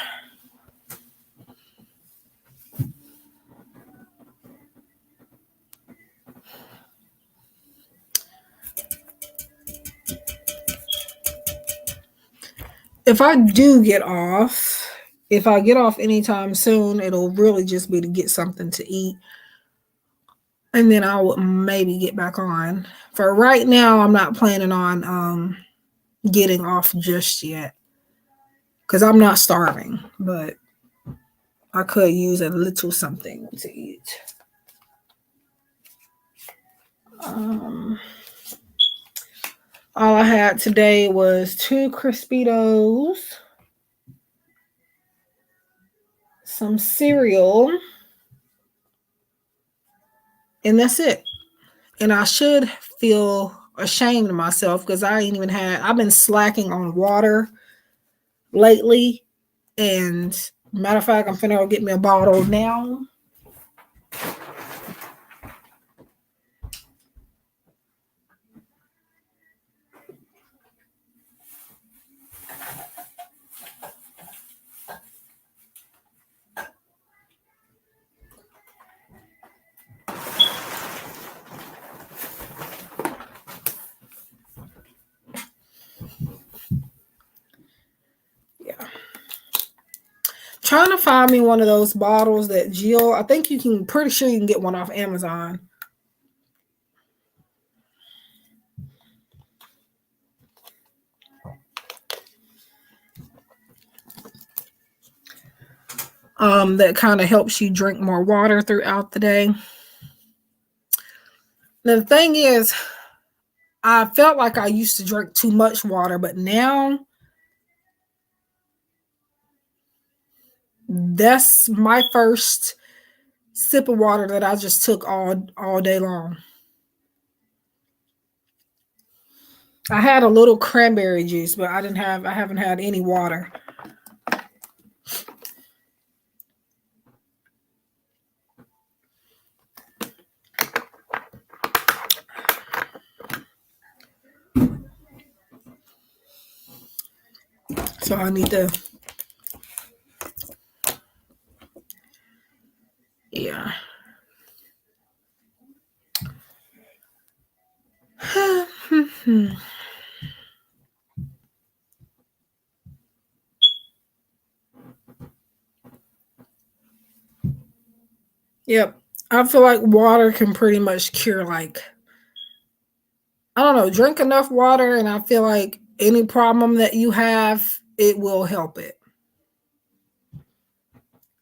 If I do get off, if I get off anytime soon, it'll really just be to get something to eat. And then I will maybe get back on. For right now, I'm not planning on getting off just yet. Because I'm not starving, but I could use a little something to eat. All I had today was 2 Crispitos, some cereal, and that's it. And I should feel ashamed of myself because I've been slacking on water lately. And matter of fact, I'm finna go get me a bottle now. Trying to find me one of those bottles that Jill, I think pretty sure you can get one off Amazon. That kind of helps you drink more water throughout the day. Now, the thing is, I felt like I used to drink too much water, but now that's my first sip of water that I just took all day long. I had a little cranberry juice, but I haven't had any water. So I need to, yeah. Yep. I feel like water can pretty much cure, like, I don't know, drink enough water, and I feel like any problem that you have, it will help it.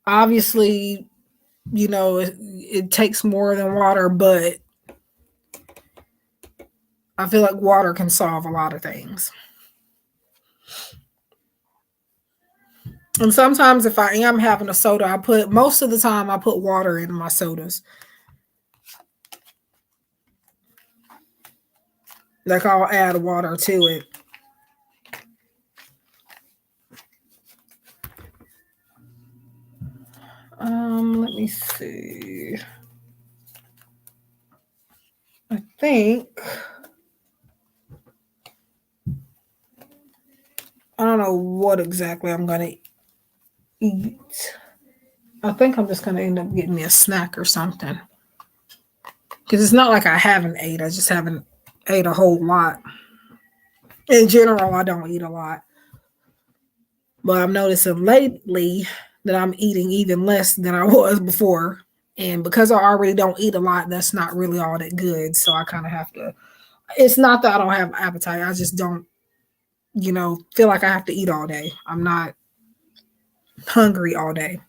Obviously, it takes more than water, but I feel like water can solve a lot of things. And sometimes if I am having a soda, most of the time I put water in my sodas. Like I'll add water to it. Let me see. I think I don't know what exactly I'm gonna eat. I think I'm just gonna end up getting me a snack or something. Because it's not like I haven't ate. I just haven't ate a whole lot. In general, I don't eat a lot. But I'm noticing lately that I'm eating even less than I was before. And because I already don't eat a lot, that's not really all that good. So I kind of have to. It's not that I don't have appetite. I just don't, feel like I have to eat all day. I'm not hungry all day.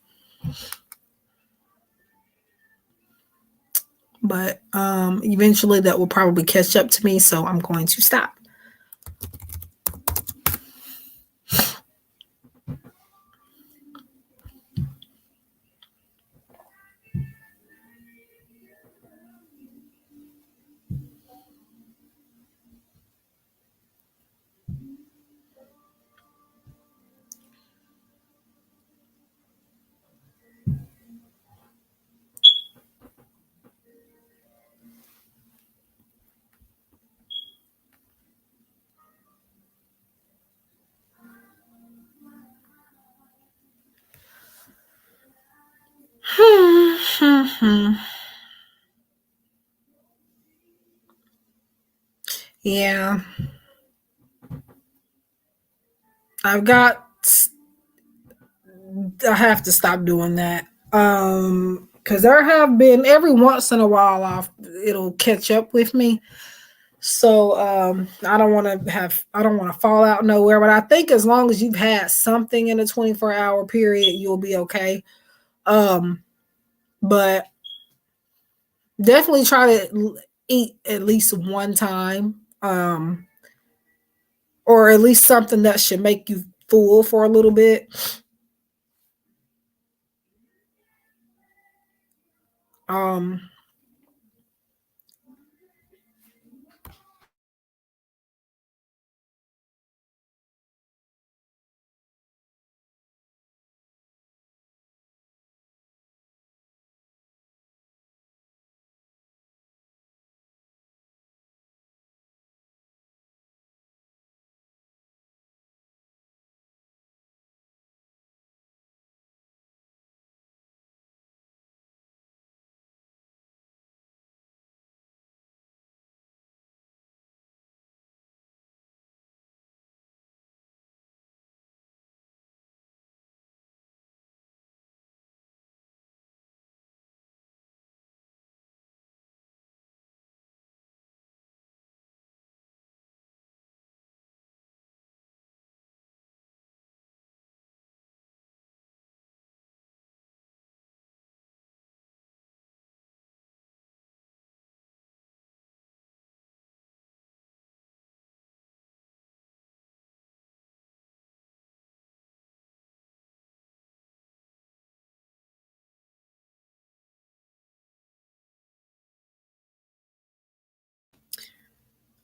But eventually that will probably catch up to me. So I'm going to stop. Yeah, I've got. I have to stop doing that. Because there have been every once in a while, it'll catch up with me. So I don't want to fall out nowhere. But I think as long as you've had something in a 24-hour period, you'll be okay. But definitely try to eat at least one time. Or at least something that should make you full for a little bit. Um,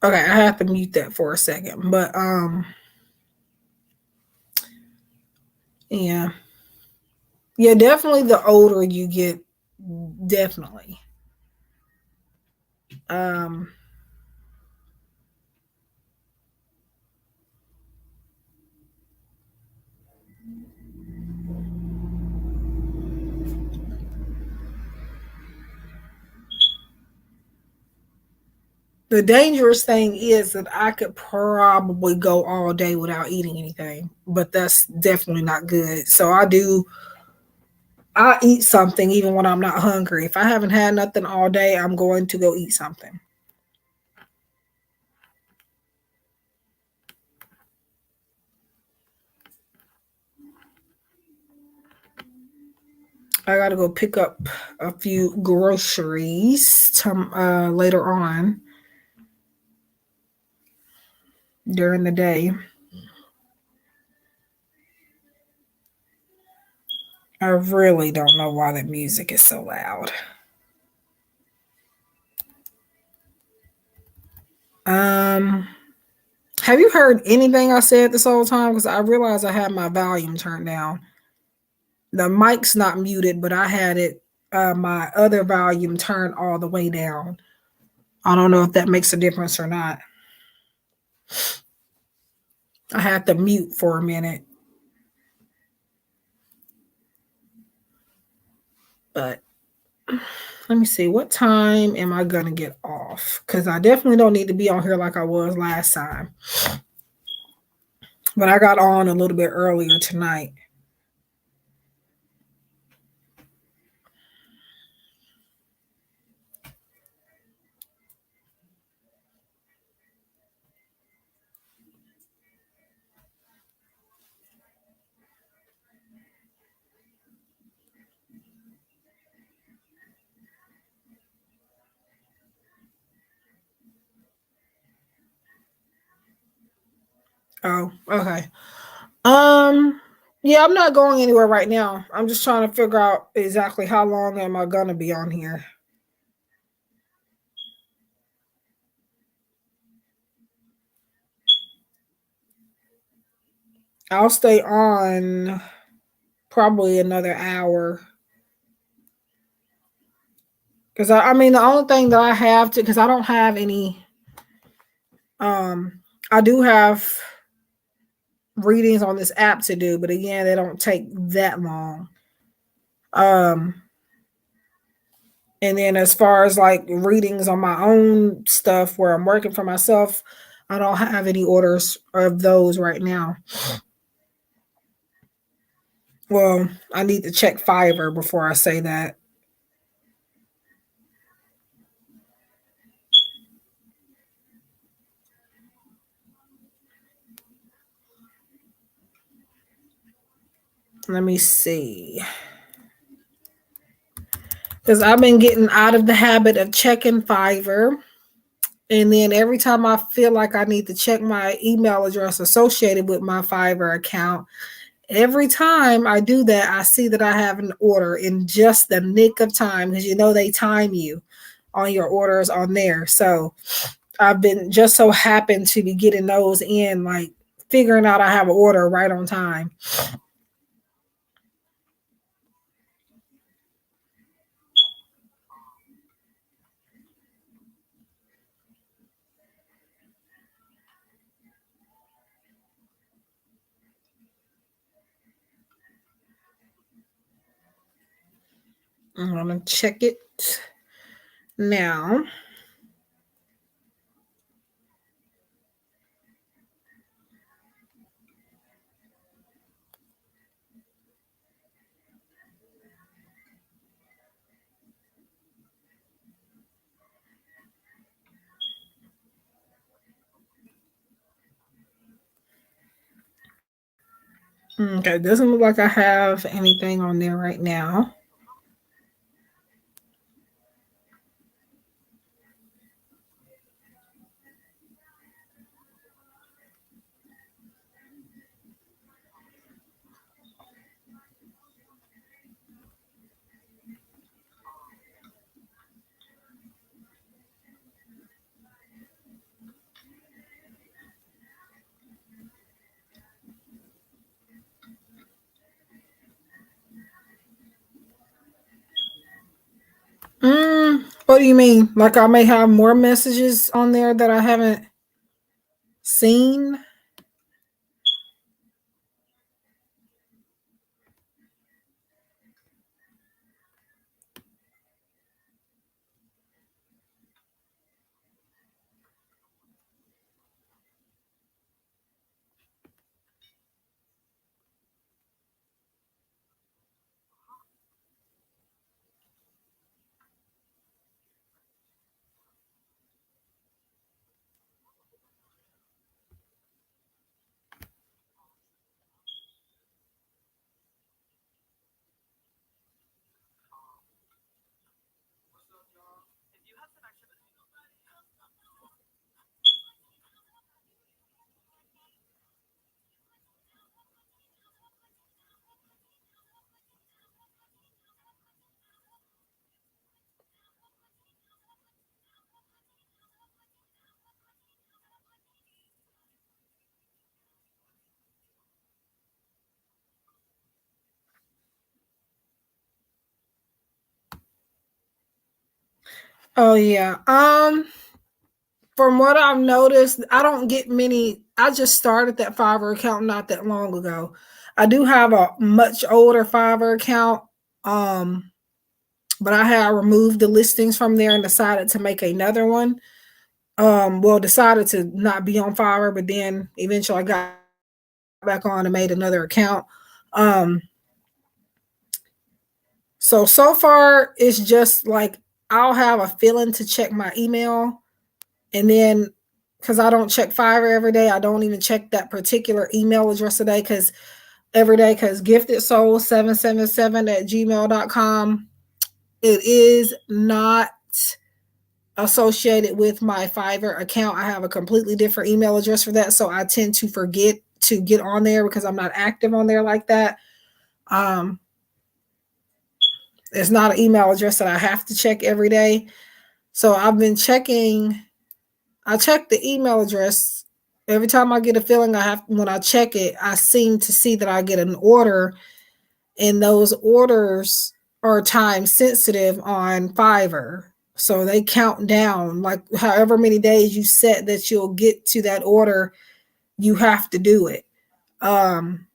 okay, I have to mute that for a second. But yeah. Yeah, definitely the older you get, definitely. Um the dangerous thing is that I could probably go all day without eating anything, but that's definitely not good. So I eat something even when I'm not hungry. If I haven't had nothing all day, I'm going to go eat something. I gotta go pick up a few groceries later on during the day. I really don't know why the music is so loud. Um, have you heard anything I said this whole time? Because I realized I had my volume turned down. The mic's not muted, but I had my other volume turned all the way down. I don't know if that makes a difference or not. I had to mute for a minute, but let me see. What time am I gonna get off? off because I definitely don't need to be on here like I was last time. But I got on a little bit earlier tonight. Oh, okay. Yeah, I'm not going anywhere right now. I'm just trying to figure out exactly how long am I gonna be on here. I'll stay on probably another hour. Because I mean, the only thing that I have to, because I don't have any, I do have readings on this app to do, but again, they don't take that long. Um, and then as far as like readings on my own stuff where I'm working for myself, I don't have any orders of those right now. Well, I need to check Fiverr before I say that. Let me see. Because I've been getting out of the habit of checking Fiverr. And then every time I feel like I need to check my email address associated with my Fiverr account, every time I do that, I see that I have an order in just the nick of time because you know they time you on your orders on there. So I've been just so happened to be getting those in, like figuring out I have an order right on time. I'm gonna check it now. Okay, doesn't look like I have anything on there right now. What do you mean? Like I may have more messages on there that I haven't seen? Oh yeah. From what I've noticed, I don't get many. I just started that Fiverr account not that long ago. I do have a much older Fiverr account. Um but I had removed the listings from there and decided to make another one. Well, decided to not be on Fiverr, but then eventually I got back on and made another account. Um, so far it's just like I'll have a feeling to check my email, and then because I don't check Fiverr every day, I don't even check that particular email address today because every day because giftedsoul777 at gmail.com, it is not associated with my Fiverr account. I have a completely different email address for that, so I tend to forget to get on there because I'm not active on there like that. Um, it's not an email address that I have to check every day. So I've been checking. I check the email address every time I get a feeling. I have when I check it, I seem to see that I get an order, and those orders are time sensitive on Fiverr. So they count down, like however many days you set that you'll get to that order, you have to do it. Um,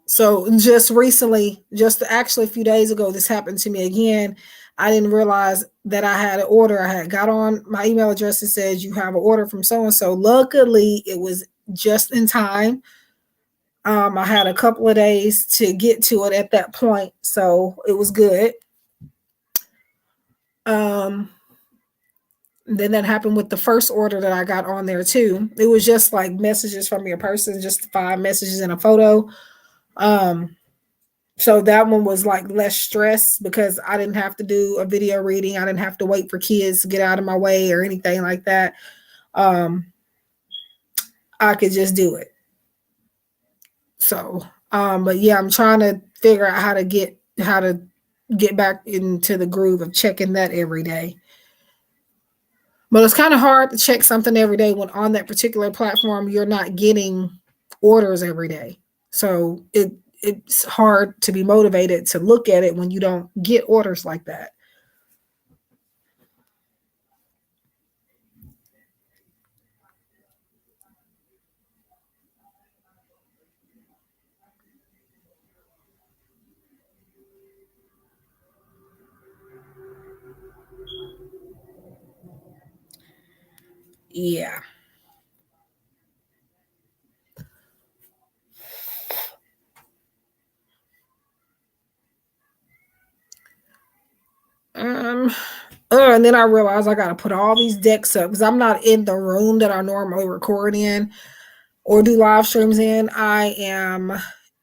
so just recently, just actually a few days ago, this happened to me again. I didn't realize that I had an order. I had got on my email address and says you have an order from so and so. Luckily, it was just in time. I had a couple of days to get to it at that point, so it was good. Um, then that happened with the first order that I got on there too. It was just like messages from your person, just 5 messages and a photo. Um, so that one was like less stress because I didn't have to do a video reading. I didn't have to wait for kids to get out of my way or anything like that. Um, I could just do it. So, but yeah, I'm trying to figure out how to get back into the groove of checking that every day. But it's kind of hard to check something every day when on that particular platform you're not getting orders every day. So it's hard to be motivated to look at it when you don't get orders like that. Yeah. Um and then I realized I gotta put all these decks up because I'm not in the room that I normally record in or do live streams in. I am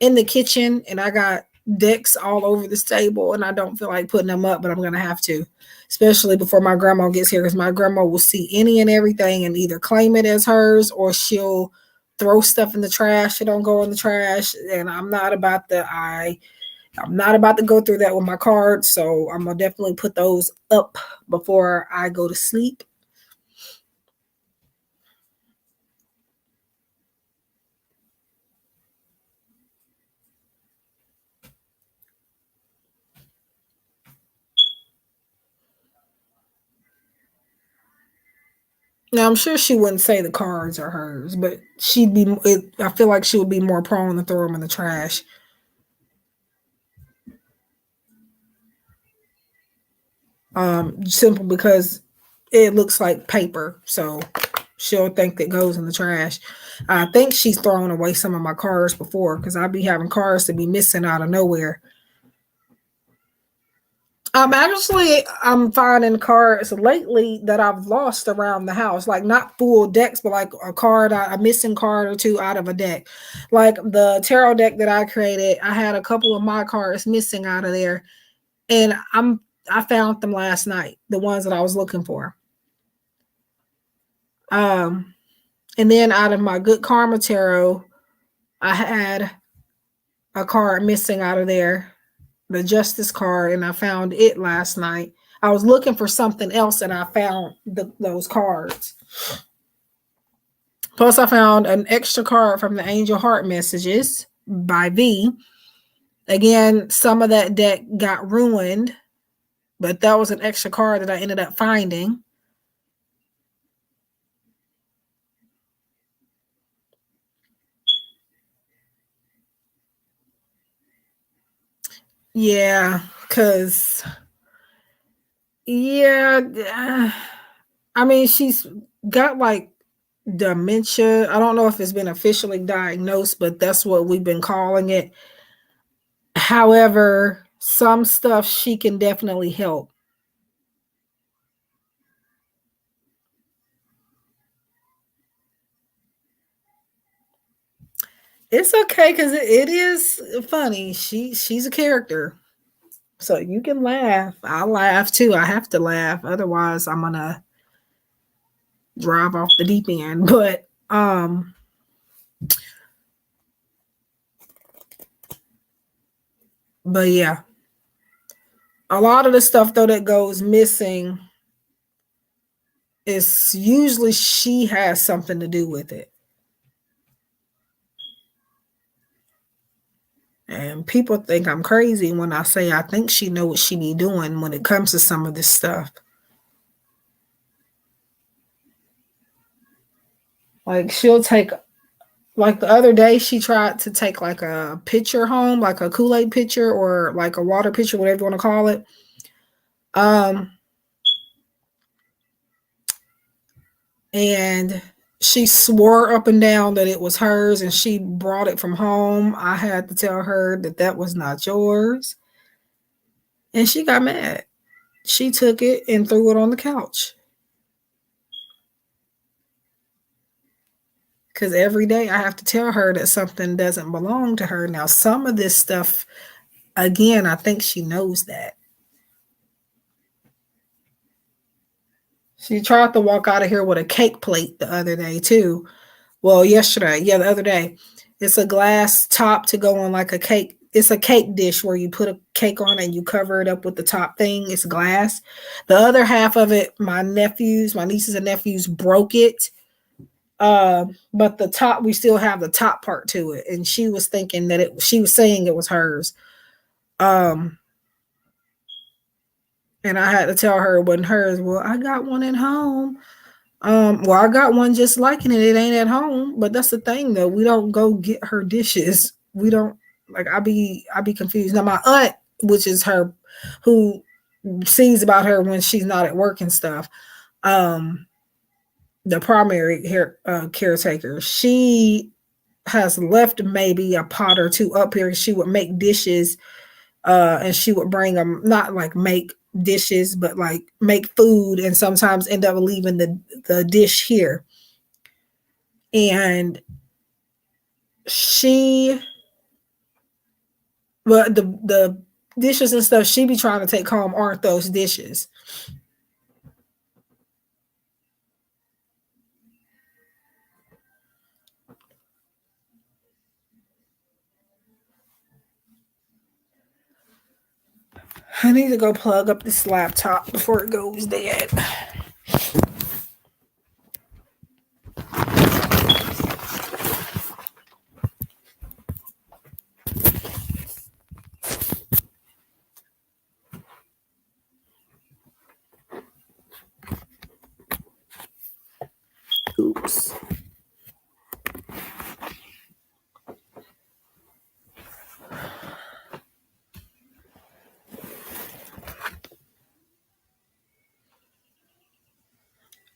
in the kitchen and I got decks all over this table and I don't feel like putting them up, but I'm gonna have to, especially before my grandma gets here, because my grandma will see any and everything and either claim it as hers or she'll throw stuff in the trash. It don't go in the trash, and I'm not about to go through that with my cards, so I'm gonna definitely put those up before I go to sleep. Now I'm sure she wouldn't say the cards are hers, but I feel like she would be more prone to throw them in the trash. Simple because it looks like paper, so she'll think that goes in the trash. I think she's thrown away some of my cards before because I'd be having cards to be missing out of nowhere. I'm finding cards lately that I've lost around the house, like not full decks, but like a missing card or two out of a deck. Like the tarot deck that I created, I had a couple of my cards missing out of there, and I found them last night, the ones that I was looking for. Um, and then out of my Good Karma tarot, I had a card missing out of there, the Justice card, and I found it last night. I was looking for something else and I found those cards. Plus, I found an extra card from the Angel Heart Messages by V. Again, some of that deck got ruined, but that was an extra card that I ended up finding. Yeah, because Yeah, I mean, she's got like dementia. I don't know if it's been officially diagnosed, but that's what we've been calling it. However, some stuff she can definitely help. It's okay because it is funny. She's a character, so you can laugh. I laugh too. I have to laugh, otherwise I'm gonna drive off the deep end. But yeah, a lot of the stuff though that goes missing is usually she has something to do with it. And people think I'm crazy when I say I think she know what she be doing when it comes to some of this stuff. Like she'll take like the other day she tried to take like a pitcher home, like a Kool-Aid pitcher or like a water pitcher, whatever you want to call it. Um and she swore up and down that it was hers and she brought it from home. I had to tell her that that was not yours. And she got mad. She took it and threw it on the couch. Because every day I have to tell her that something doesn't belong to her. Now, some of this stuff, again, I think she knows that. She tried to walk out of here with a cake plate the other day, too. Well, yesterday. Yeah, the other day. It's a glass top to go on like a cake. It's a cake dish where you put a cake on and you cover it up with the top thing. It's glass. The other half of it, my nieces and nephews broke it. But the top, we still have the top part to it. And she was thinking that she was saying it was hers. Um, and I had to tell her it wasn't hers. Well, I got one at home. Well, I got one just liking it. It ain't at home. But that's the thing though. We don't go get her dishes. We don't like I be confused. Now my aunt, which is her who sees about her when she's not at work and stuff, um, the primary caretaker, she has left maybe a pot or two up here. She would make dishes, and she would bring them, not like make dishes, but like make food, and sometimes end up leaving the dish here. And she, but the dishes and stuff she be trying to take home aren't those dishes. I need to go plug up this laptop before it goes dead. Oops.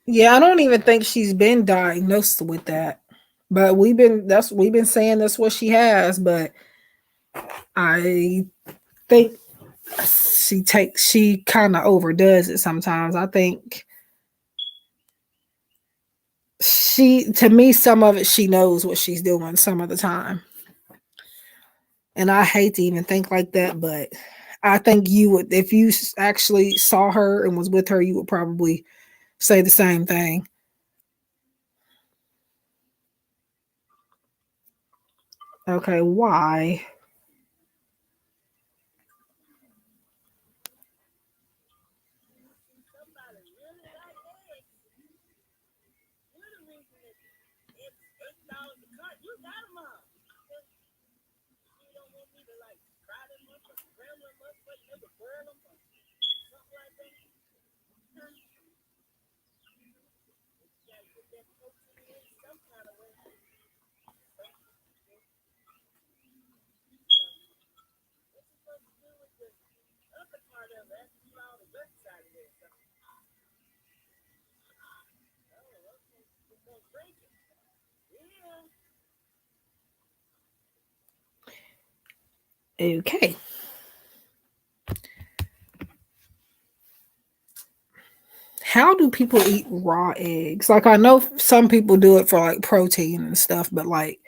Yeah, I don't even think she's been diagnosed with that. But we've been saying that's what she has, but I think she kind of overdoes it sometimes. I think to me, some of it she knows what she's doing some of the time. And I hate to even think like that, but I think you would, if you actually saw her and was with her, you would probably say the same thing. Okay, why? Okay. How do people eat raw eggs? Like, I know some people do it for like protein and stuff, but like,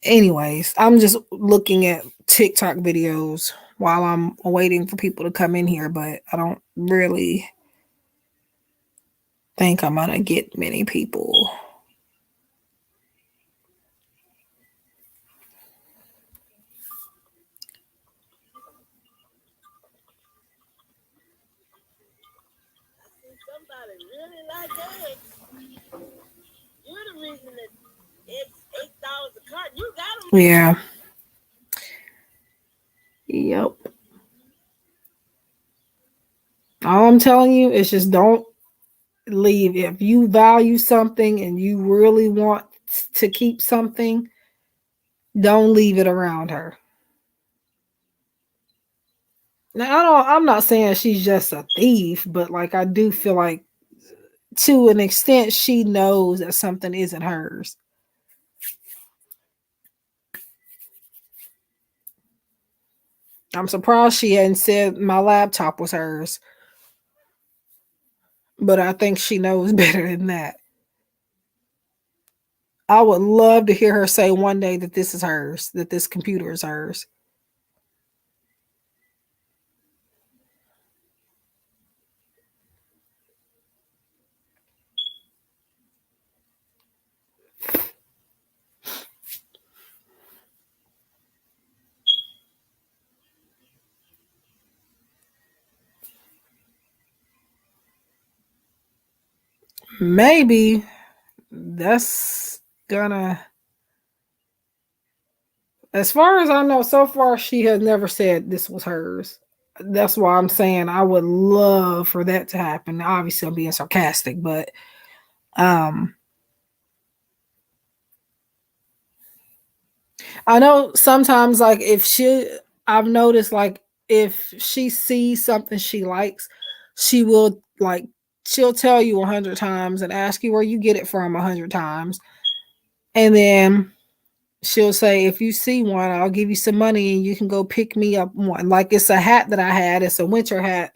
anyways, I'm just looking at TikTok videos while I'm waiting for people to come in here, but I don't really think I'm gonna get many people. Yeah. Yep. All I'm telling you is just don't leave. If you value something and you really want to keep something, don't leave it around her. Now, I'm not saying she's just a thief, but like I do feel like to an extent she knows that something isn't hers. I'm surprised she hadn't said my laptop was hers, but I think she knows better than that. I would love to hear her say one day that this is hers, that this computer is hers. Maybe that's gonna, as far as I know, so far she has never said this was hers. That's why I'm saying I would love for that to happen. Obviously, I'm being sarcastic, but um, I know sometimes, like if she, I've noticed, like if she sees something she likes, she will like she'll tell you 100 times and ask you where you get it from 100 times, and then she'll say, if you see one, I'll give you some money and you can go pick me up one. Like it's a hat that I had, it's a winter hat.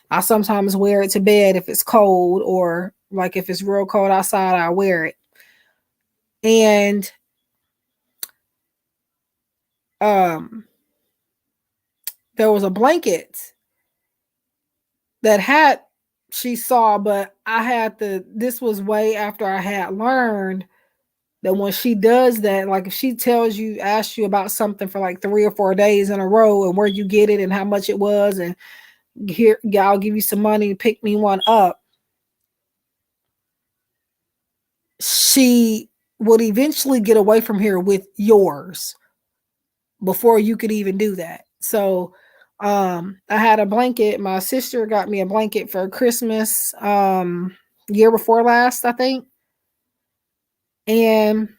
I sometimes wear it to bed if it's cold, or like if it's real cold outside, I wear it. And um there was a blanket that hat she saw, but I had to, this was way after I had learned that when she does that, like if she tells you, asks you about something for like 3 or 4 days in a row and where you get it and how much it was, and here, I'll give you some money to pick me one up, she would eventually get away from here with yours before you could even do that. So I had a blanket. My sister got me a blanket for Christmas year before last, I think. And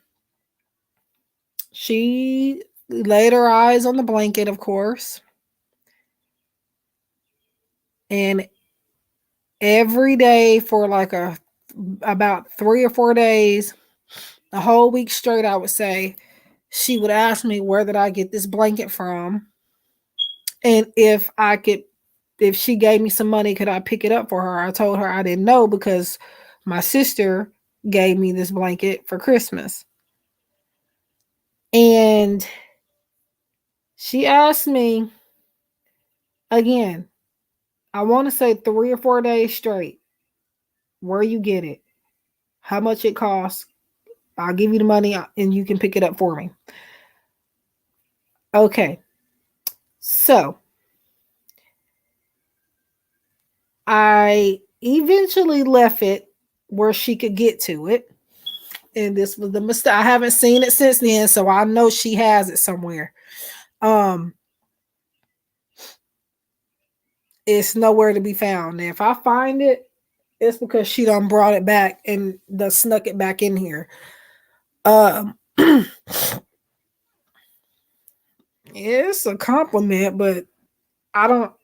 she laid her eyes on the blanket, of course. And every day for like about 3 or 4 days, a whole week straight, I would say, she would ask me where did I get this blanket from, and if she gave me some money, could I pick it up for her? I told her I didn't know because my sister gave me this blanket for Christmas. And she asked me again, I want to say 3 or 4 days straight, where you get it, how much it costs. I'll give you the money and you can pick it up for me. Okay. So I eventually left it where she could get to it. And this was the mistake. I haven't seen it since then, so I know she has it somewhere. Um, it's nowhere to be found. And if I find it, it's because she done brought it back and done snuck it back in here. Um, it's a compliment, but I don't.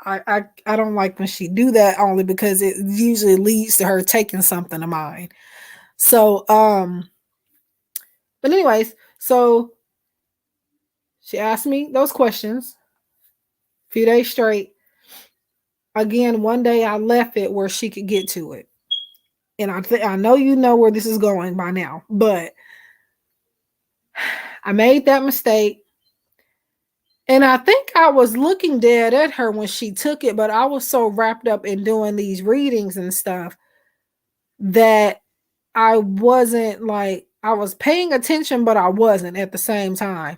I don't like when she do that, only because it usually leads to her taking something of mine. So but anyways, so she asked me those questions a few days straight. Again, one day I left it where she could get to it. And I know you know where this is going by now, but I made that mistake. And I think I was looking dead at her when she took it, but I was so wrapped up in doing these readings and stuff that I wasn't like, I was paying attention, but I wasn't at the same time.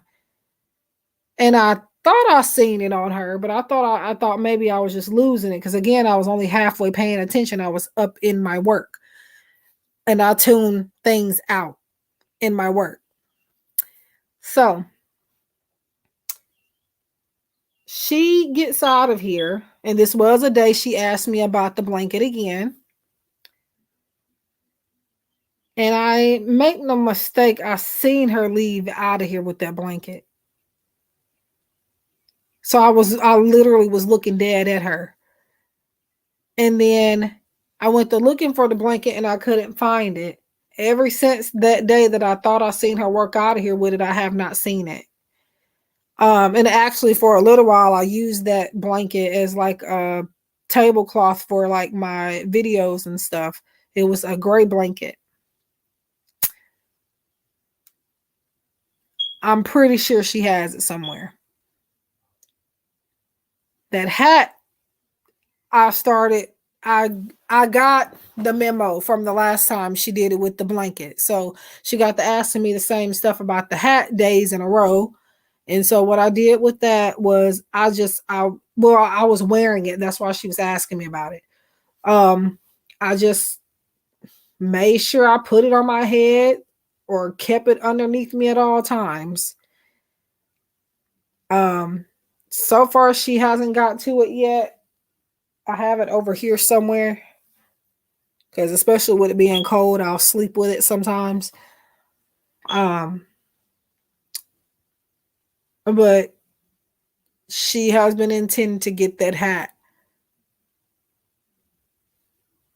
And I thought I seen it on her, but I thought maybe I was just losing it, because again, I was only halfway paying attention. I was up in my work, and I tune things out in my work. So she gets out of here, and this was a day she asked me about the blanket again. And I make no mistake, I seen her leave out of here with that blanket. So I literally was looking dead at her. And then I went to looking for the blanket and I couldn't find it. Ever since that day that I thought I seen her work out of here with it, I have not seen it. And actually for a little while I used that blanket as like a tablecloth for like my videos and stuff. It was a gray blanket. I'm pretty sure she has it somewhere. That hat, I got the memo from the last time she did it with the blanket. So she got to asking me the same stuff about the hat days in a row. And so what I did with that was I was wearing it. That's why she was asking me about it. I just made sure I put it on my head or kept it underneath me at all times. So far she hasn't got to it yet. I have it over here somewhere, because especially with it being cold, I'll sleep with it sometimes. But she has been intending to get that hat.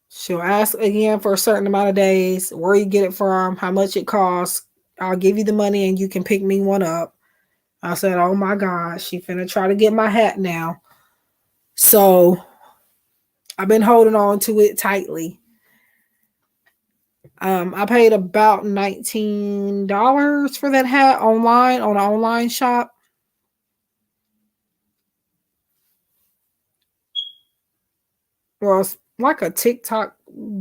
She'll ask again for a certain amount of days, where you get it from, how much it costs. I'll give you the money and you can pick me one up. I said, oh my God, she finna try to get my hat now. So I've been holding on to it tightly. I paid about $19 for that hat online on an online shop. Well, it's like a TikTok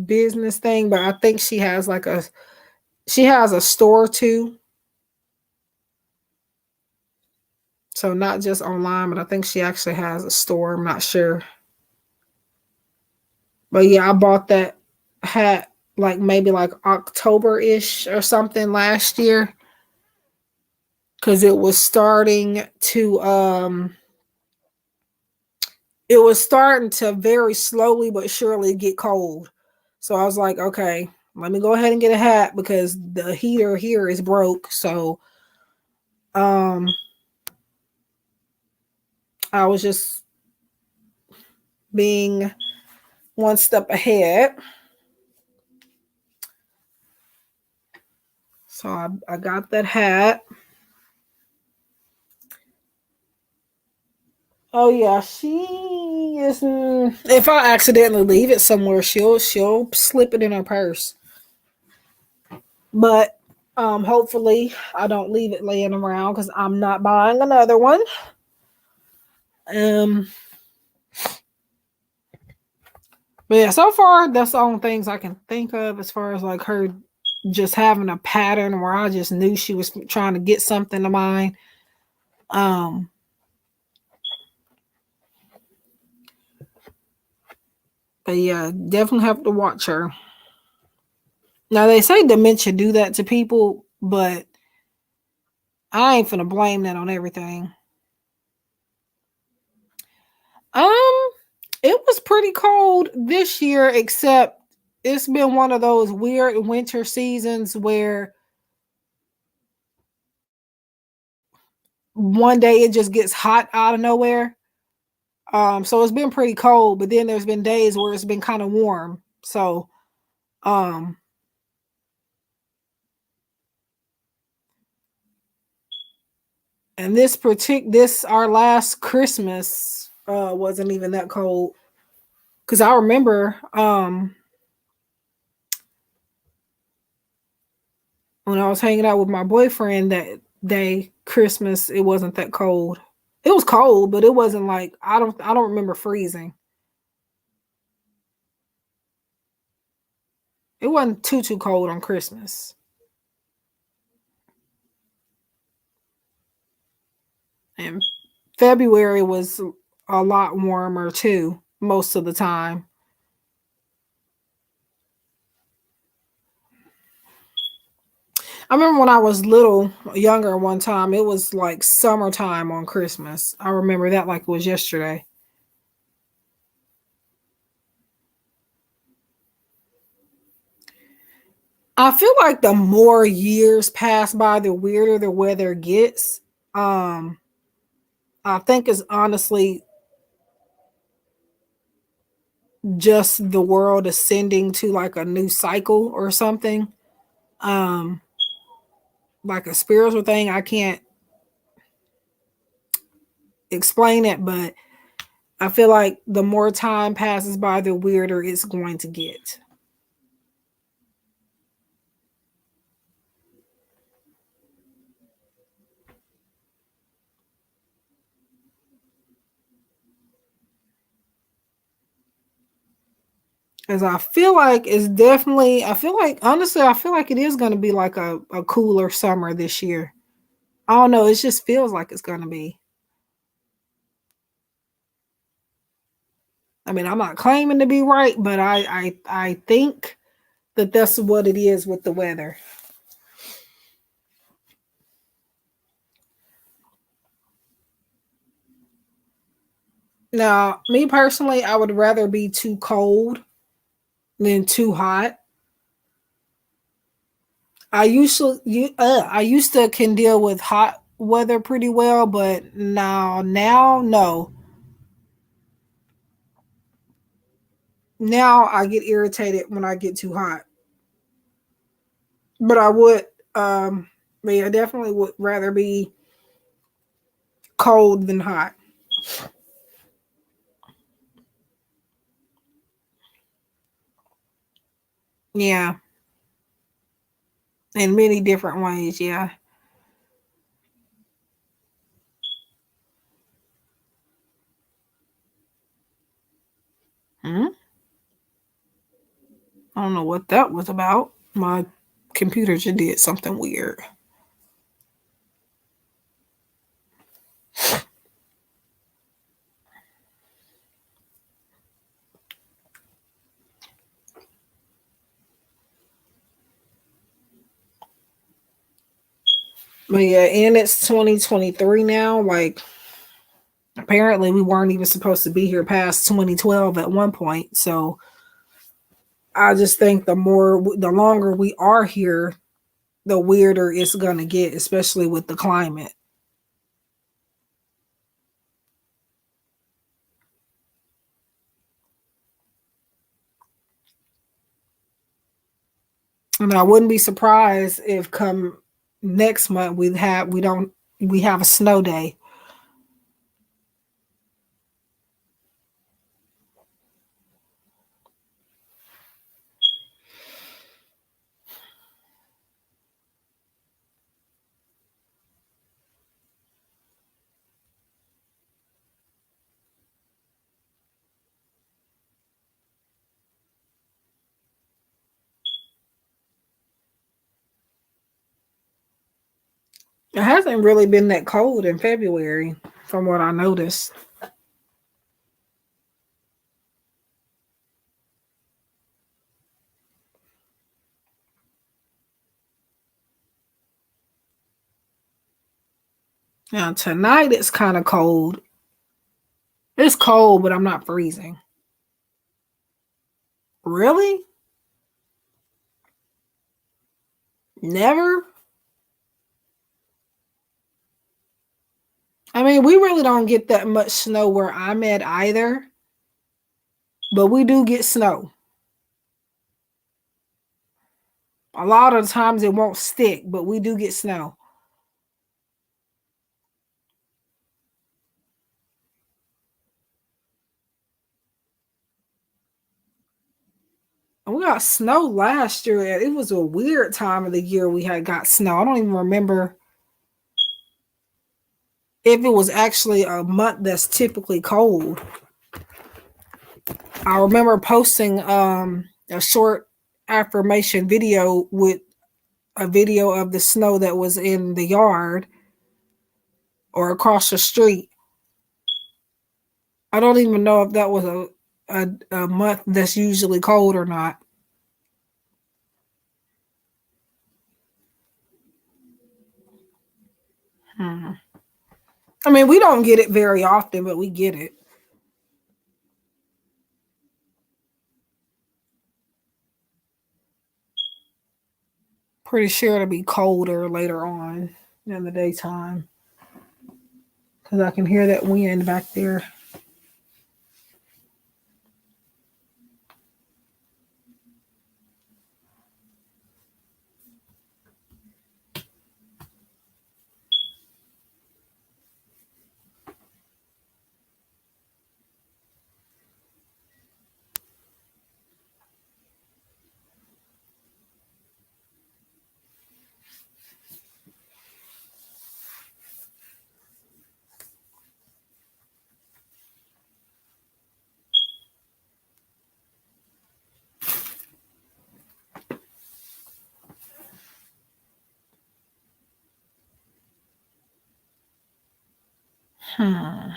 business thing, but I think she has a store too. So not just online, but I think she actually has a store. I'm not sure. But yeah, I bought that hat like maybe like October-ish or something last year, because it was starting to very slowly but surely get cold. So I was like, okay, let me go ahead and get a hat, because the heater here is broke. So I was just being one step ahead. So I got that hat. Oh yeah, she is. If I accidentally leave it somewhere, she'll slip it in her purse. But hopefully I don't leave it laying around, because I'm not buying another one. But yeah, so far that's the only things I can think of as far as like her just having a pattern where I just knew she was trying to get something of mine. But yeah, definitely have to watch her. Now they say dementia do that to people, but I ain't finna blame that on everything. It was pretty cold this year, except it's been one of those weird winter seasons where one day it just gets hot out of nowhere. So it's been pretty cold, but then there's been days where it's been kind of warm. So, um, and this our last Christmas wasn't even that cold because I remember when I was hanging out with my boyfriend that day Christmas, it wasn't that cold. It was cold, but it wasn't like I don't remember freezing. It wasn't too cold on Christmas. And February was a lot warmer too, most of the time. I remember when I was little, younger one time, it was like summertime on Christmas. I remember that like it was yesterday. I feel like the more years pass by, the weirder the weather gets. Um, I think it's honestly just the world ascending to like a new cycle or something. Um, like a spiritual thing. I can't explain it, but I feel like the more time passes by, the weirder it's going to get. As I feel like it's definitely, I feel like, honestly, I feel like it is going to be like a cooler summer this year. I don't know. It just feels like it's going to be. I mean, I'm not claiming to be right, but I think that that's what it is with the weather. Now, me personally, I would rather be too cold than too hot. I used to can deal with hot weather pretty well, but now no. Now I get irritated when I get too hot. But I would but yeah, I definitely would rather be cold than hot. Yeah, in many different ways, yeah. Hmm? I don't know what that was about. My computer just did something weird. But yeah, and it's 2023 now. Like apparently we weren't even supposed to be here past 2012 at one point. So I just think the longer we are here, the weirder it's gonna get, especially with the climate. And I wouldn't be surprised if come next month we have a snow day. It hasn't really been that cold in February, from what I noticed. Now tonight it's kind of cold. It's cold, but I'm not freezing. Really? Never? I mean, we really don't get that much snow where I'm at either, but we do get snow. A lot of the times it won't stick, but we do get snow. And we got snow last year. And it was a weird time of the year we had got snow. I don't even remember if it was actually a month that's typically cold. I remember posting a short affirmation video with a video of the snow that was in the yard or across the street. I don't even know if that was a month that's usually cold or not. Hmm. I mean, we don't get it very often, but we get it. Pretty sure it'll be colder later on in the daytime because I can hear that wind back there. Hmm.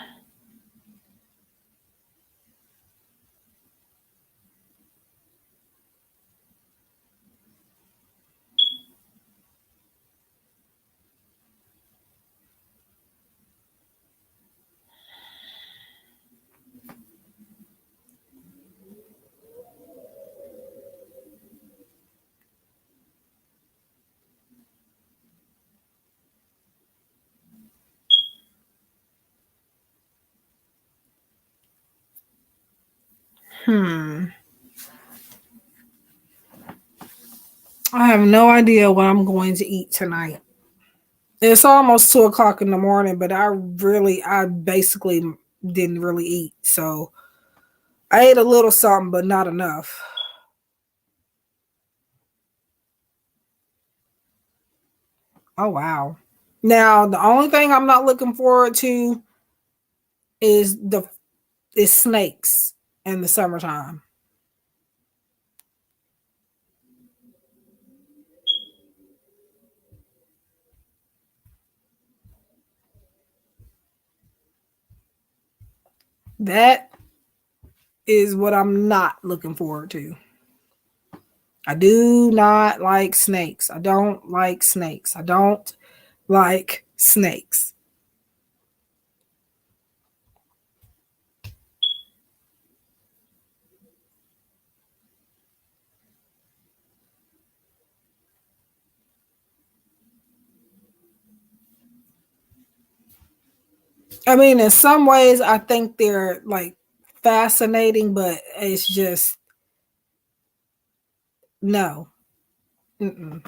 Hmm. I have no idea what I'm going to eat tonight. It's almost 2 o'clock in the morning, but I basically didn't really eat. So I ate a little something, but not enough. Oh, wow. Now, the only thing I'm not looking forward to is snakes in the summertime. That is what I'm not looking forward to. I do not like snakes. I don't like snakes. I don't like snakes. I mean, in some ways, I think they're like fascinating, but it's just no. Mm-mm.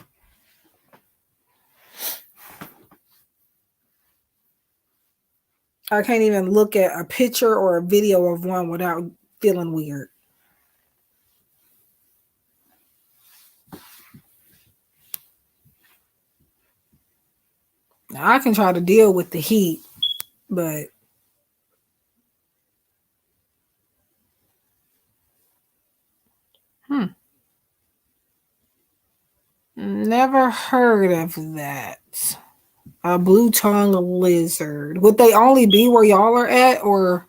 I can't even look at a picture or a video of one without feeling weird. Now, I can try to deal with the heat, but hmm, never heard of that. A blue tongue lizard. Would they only be where y'all are at, or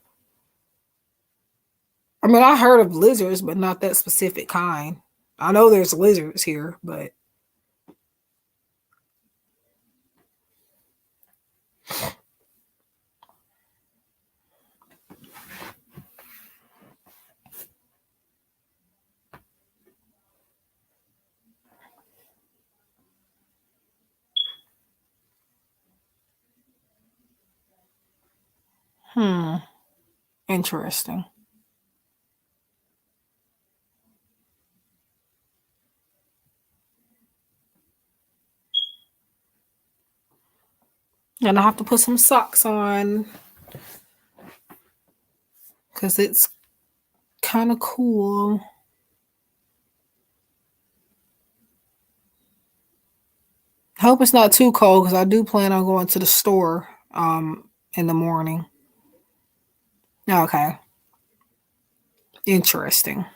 I mean, I heard of lizards, but not that specific kind. I know there's lizards here, but Hmm. Interesting. And I have to put some socks on because it's kind of cool. Hope it's not too cold because I do plan on going to the store in the morning. Okay. Interesting.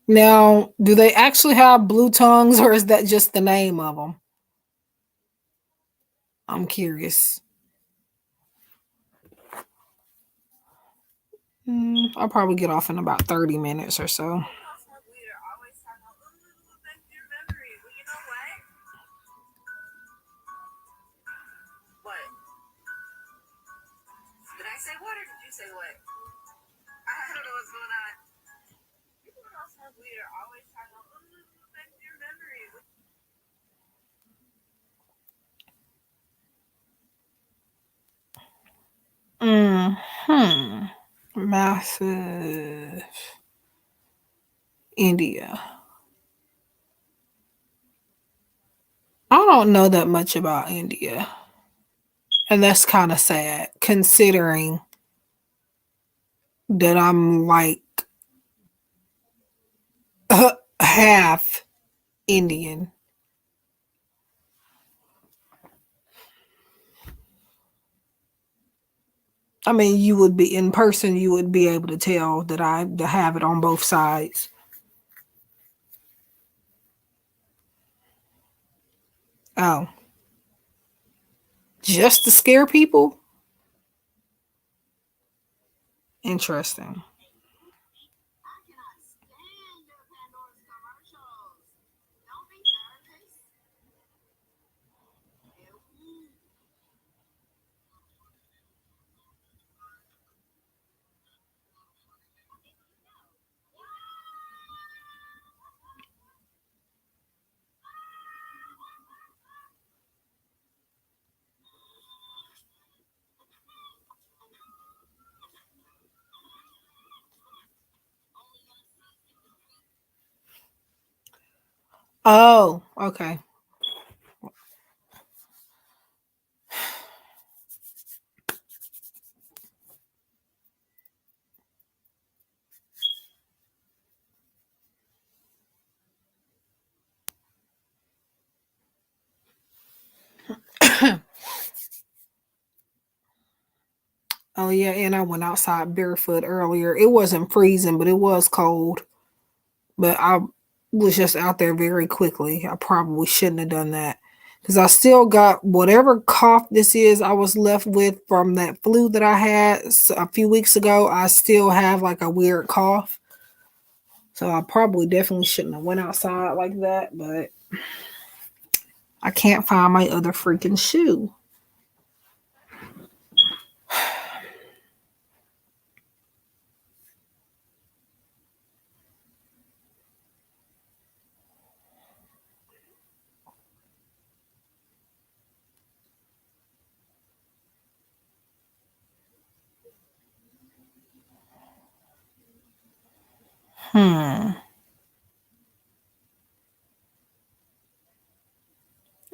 Now, do they actually have blue tongues or is that just the name of them? I'm curious. I'll probably get off in about 30 minutes or so. Hmm. Massive India. I don't know that much about India. And that's kind of sad considering that I'm like half Indian. I mean, you would be in person, you would be able to tell that I have it on both sides. Oh, just to scare people? Interesting. Oh, okay. Oh yeah, and I went outside barefoot earlier. It wasn't freezing, but it was cold. But I was just out there very quickly. I probably shouldn't have done that because I still got whatever cough this is I was left with from that flu that I had a few weeks ago. I still have like a weird cough. So I probably definitely shouldn't have went outside like that, but I can't find my other freaking shoe. Hmm.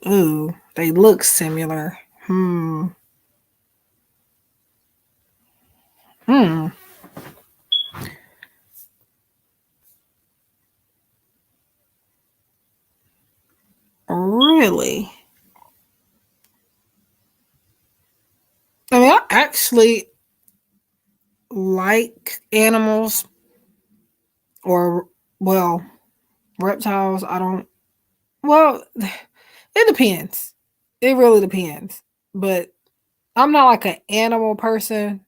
Ooh, they look similar. Hmm. Hmm. Really? I mean, I actually like animals or, well, reptiles. I don't, well, it depends. It really depends. But I'm not like an animal person,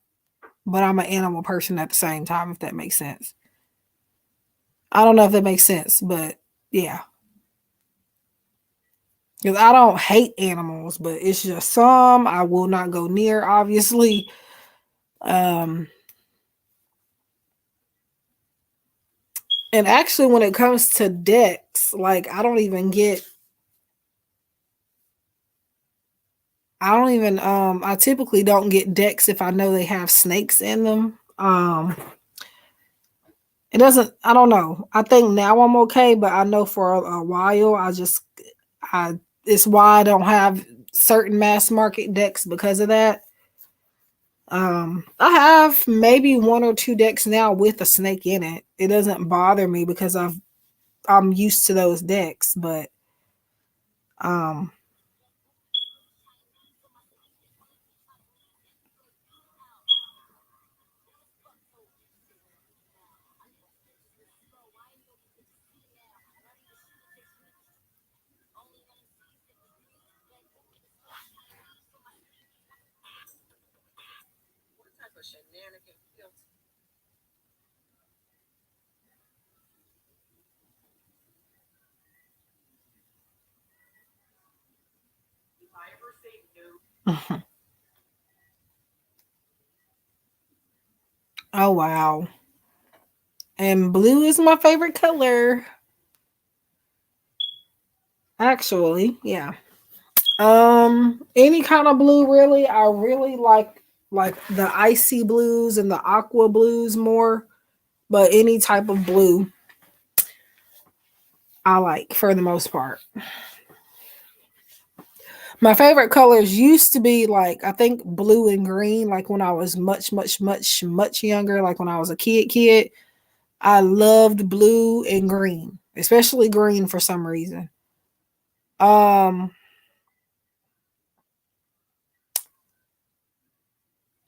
but I'm an animal person at the same time, if that makes sense. I don't know if that makes sense, but yeah. Because I don't hate animals, but it's just some I will not go near, obviously. Um, and actually, when it comes to decks, like I don't even get I don't even I typically don't get decks if I know they have snakes in them. It doesn't, I don't know. I think now I'm okay, but I know for a while I it's why I don't have certain mass market decks because of that. I have maybe one or two decks now with a snake in it. It doesn't bother me because I'm used to those decks, but um oh wow. And blue is my favorite color. Actually, yeah. Any kind of blue really. I really like the icy blues and the aqua blues more, but any type of blue I like for the most part. My favorite colors used to be like I think blue and green like when I was much younger, like when I was a kid. I loved blue and green, especially green for some reason. Um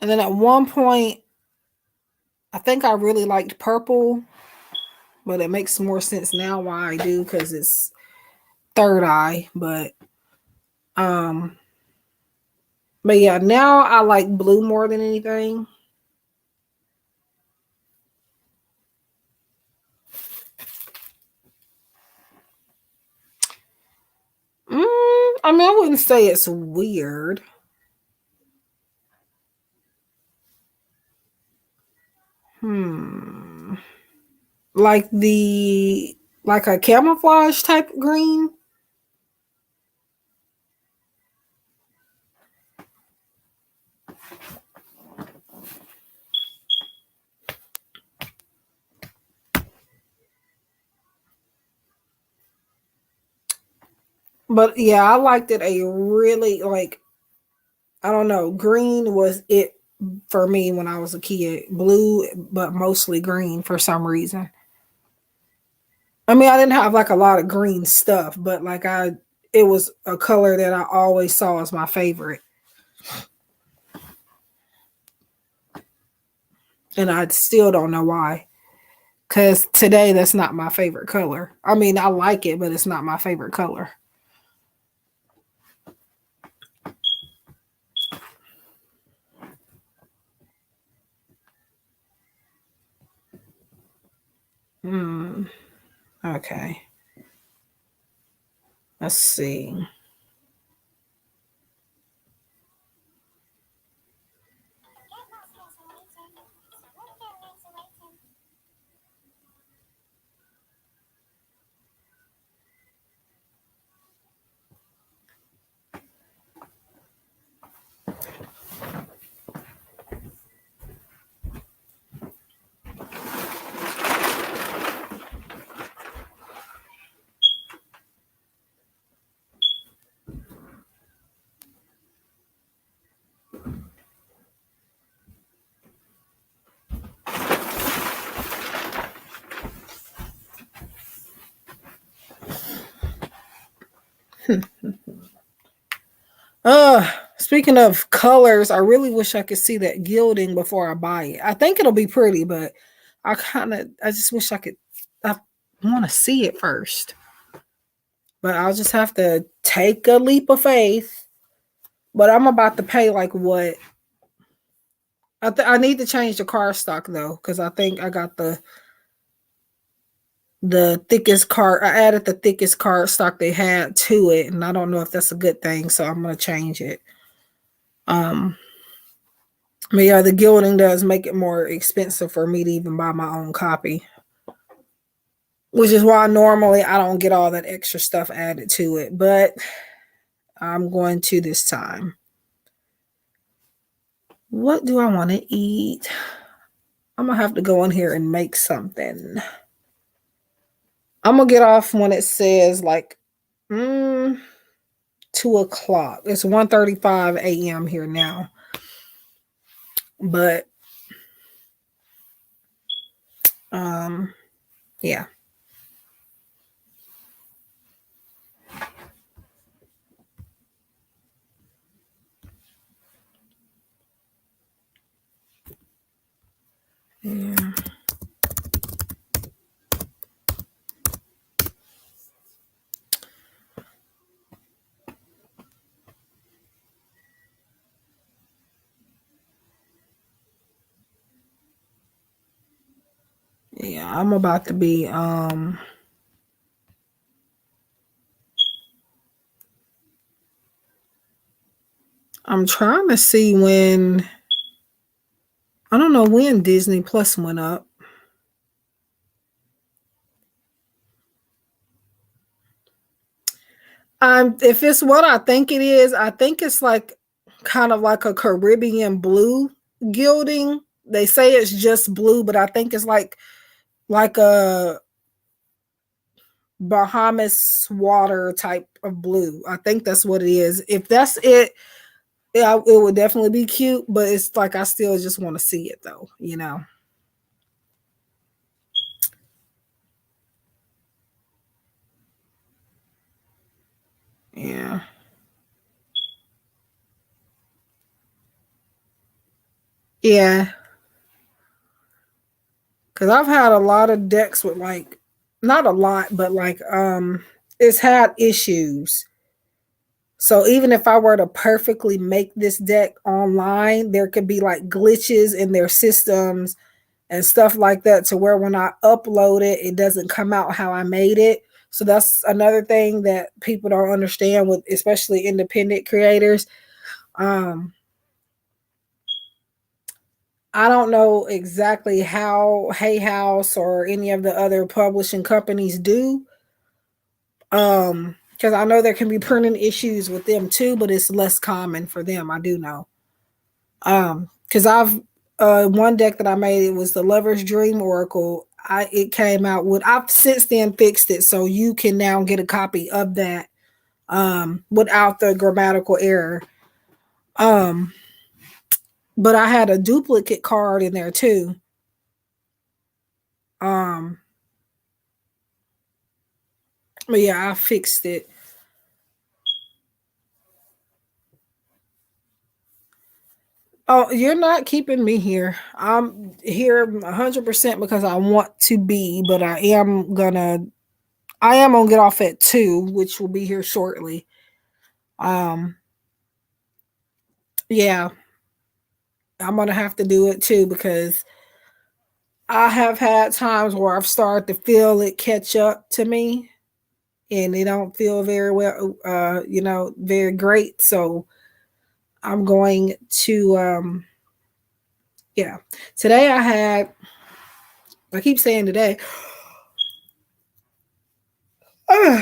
and then at one point I think I really liked purple, but it makes more sense now why I do cuz it's third eye, um but yeah, now I like blue more than anything. I mean, I wouldn't say it's weird. Hmm. Like like a camouflage type green. But yeah, I liked it a really like I don't know, green was it for me when I was a kid. Blue, but mostly green for some reason. I mean, I didn't have like a lot of green stuff, but like it was a color that I always saw as my favorite. And I still don't know why. Cause today that's not my favorite color. I mean, I like it, but it's not my favorite color. Hmm. Okay. Let's see. Speaking of colors, I really wish I could see that gilding before I buy it. I think it'll be pretty, but I just wish I want to see it first. But I'll just have to take a leap of faith. But I'm about to pay like what? I need to change the car stock though, because I think I got the thickest card. I added the thickest card stock they had to it, and I don't know if that's a good thing, so I'm gonna change it. Um, but yeah, the gilding does make it more expensive for me to even buy my own copy, which is why normally I don't get all that extra stuff added to it, but I'm going to this time. What do I want to eat? I'm going to have to go in here and make something. I'm going to get off when it says like 2 o'clock. It's 1:35 a.m. here now. But, yeah. Yeah. Yeah, I'm about to be I'm trying to see when, I don't know when Disney Plus went up. If it's what I think it is, I think it's like kind of like a Caribbean blue gilding. They say it's just blue, but I think it's like a Bahamas water type of blue. I think that's what it is. If that's it, yeah, it would definitely be cute, but it's like I still just want to see it though, you know. Yeah. Yeah. Cause I've had a lot of decks with like not a lot, but like it's had issues. So even if I were to perfectly make this deck online, there could be like glitches in their systems and stuff like that to where when I upload it, it doesn't come out how I made it. So that's another thing that people don't understand with especially independent creators. Um, I don't know exactly how Hay House or any of the other publishing companies do. Because I know there can be printing issues with them too, but it's less common for them. I do know. Because I've one deck that I made, it was the Lover's Dream Oracle. It came out with, I've since then fixed it, so you can now get a copy of that without the grammatical error. Um, but I had a duplicate card in there too. Um, but yeah, I fixed it. Oh, you're not keeping me here. I'm here 100% because I want to be, but I am gonna get off at 2, which will be here shortly. Um, yeah, I'm gonna have to do it too because I have had times where I've started to feel it catch up to me and it don't feel very well, very great. So I'm going to, yeah. Today I keep saying today, I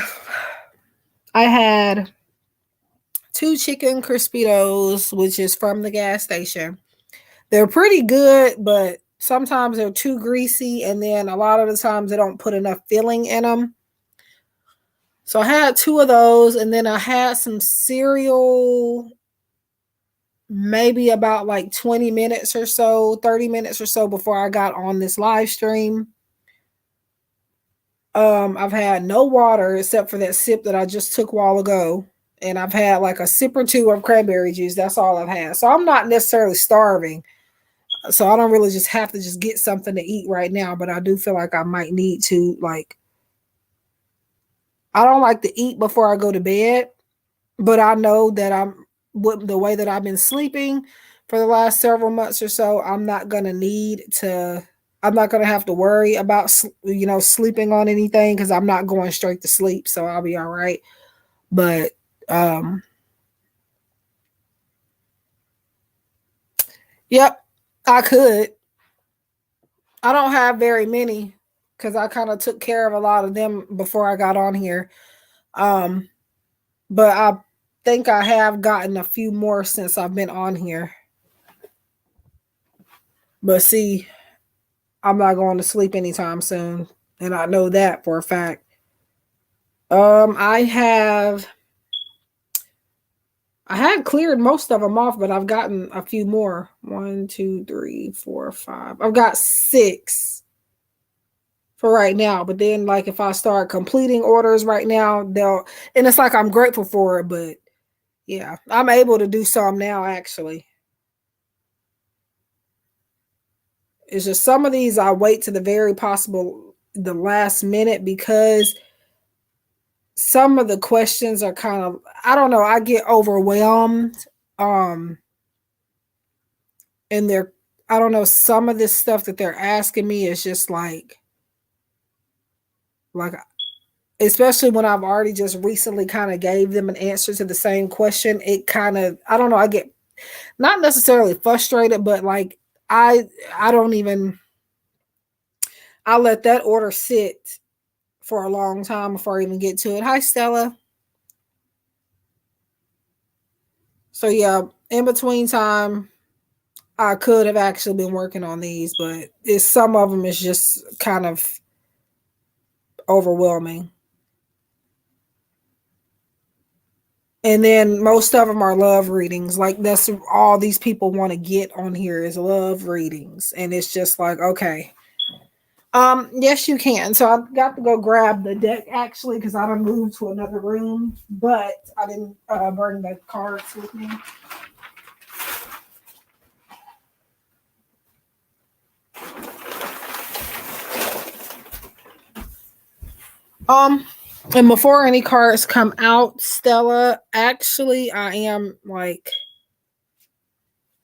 had 2 chicken crispitos, which is from the gas station. They're pretty good, but sometimes they're too greasy, and then a lot of the times they don't put enough filling in them. So I had 2 of those, and then I had some cereal, maybe about like 20 minutes or so, 30 minutes or so before I got on this live stream. I've had no water except for that sip that I just took a while ago. And I've had like a sip or two of cranberry juice. That's all I've had. So I'm not necessarily starving. So I don't really just have to just get something to eat right now. But I do feel like I might need to, like, I don't like to eat before I go to bed. But I know that with the way that I've been sleeping for the last several months or so, I'm not going to have to worry about, sleeping on anything because I'm not going straight to sleep. So I'll be all right. But, um, yep, I could. I don't have very many because I kind of took care of a lot of them before I got on here. Um, but I think I have gotten a few more since I've been on here. But see, I'm not going to sleep anytime soon, and I know that for a fact. I had cleared most of them off, but I've gotten a few more. One, two, three, four, five. I've got six for right now. But then, like, if I start completing orders right now, and it's like I'm grateful for it, but yeah, I'm able to do some now, actually. It's just some of these I wait to the last minute because some of the questions are kind of, I don't know, I get overwhelmed. Um, and they're, I don't know, some of this stuff that they're asking me is just like, especially when I've already just recently kind of gave them an answer to the same question. It kind of, I don't know, I get not necessarily frustrated, but like, I, I don't even, I let that order sit for a long time before I even get to it. Hi, Stella. So yeah, in between time, I could have actually been working on these, but it's some of them is just kind of overwhelming. And then most of them are love readings. Like that's all these people want to get on here is love readings, and it's just like okay. Yes, you can. So I've got to go grab the deck actually because I done moved to another room, but I didn't bring the cards with me. Um, and before any cards come out, Stella, actually, I am like,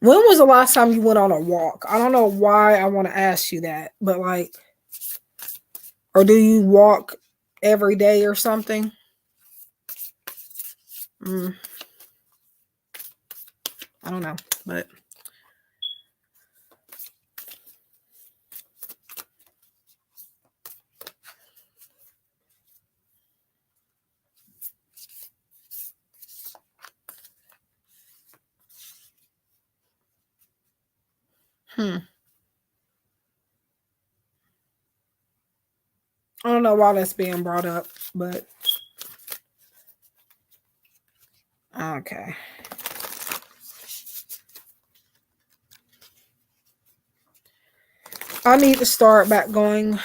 when was the last time you went on a walk? I don't know why I want to ask you that, but like, or do you walk every day or something? Mm, I don't know, but I don't know why that's being brought up, but okay. I need to start back going.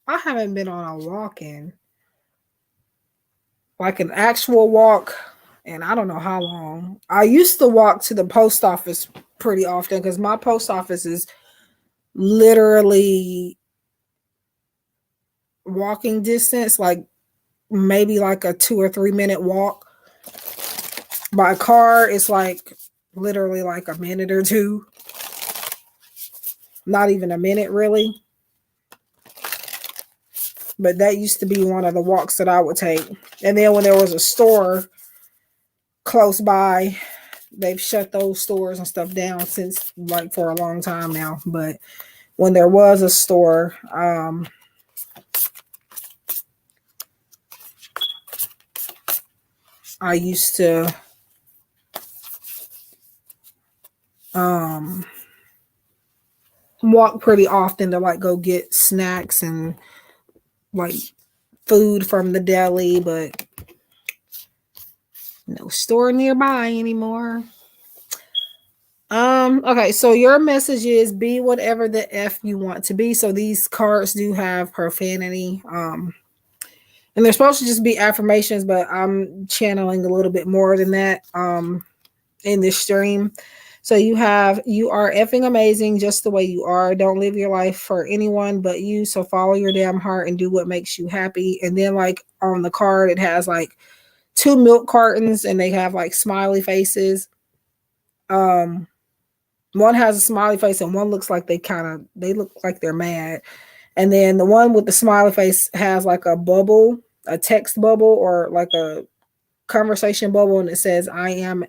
I haven't been on a walk in like an actual walk, and I don't know how long. I used to walk to the post office pretty often because my post office is literally walking distance, like maybe like a 2 or 3 minute walk. By car, it's like literally like a minute or two. Not even a minute, really. But that used to be one of the walks that I would take. And then when there was a store close by, they've shut those stores and stuff down since like for a long time now. But when there was a store, I used to walk pretty often to like go get snacks and like food from the deli, but no store nearby anymore. Okay, so your message is be whatever the F you want to be. So these cards do have profanity. And they're supposed to just be affirmations, but I'm channeling a little bit more than that in this stream. So you are effing amazing just the way you are. Don't live your life for anyone but you. So follow your damn heart and do what makes you happy. And then like on the card, it has like two milk cartons and they have like smiley faces. One has a smiley face and one looks like they look like they're mad. And then the one with the smiley face has like a bubble, a text bubble or like a conversation bubble, and it says I'm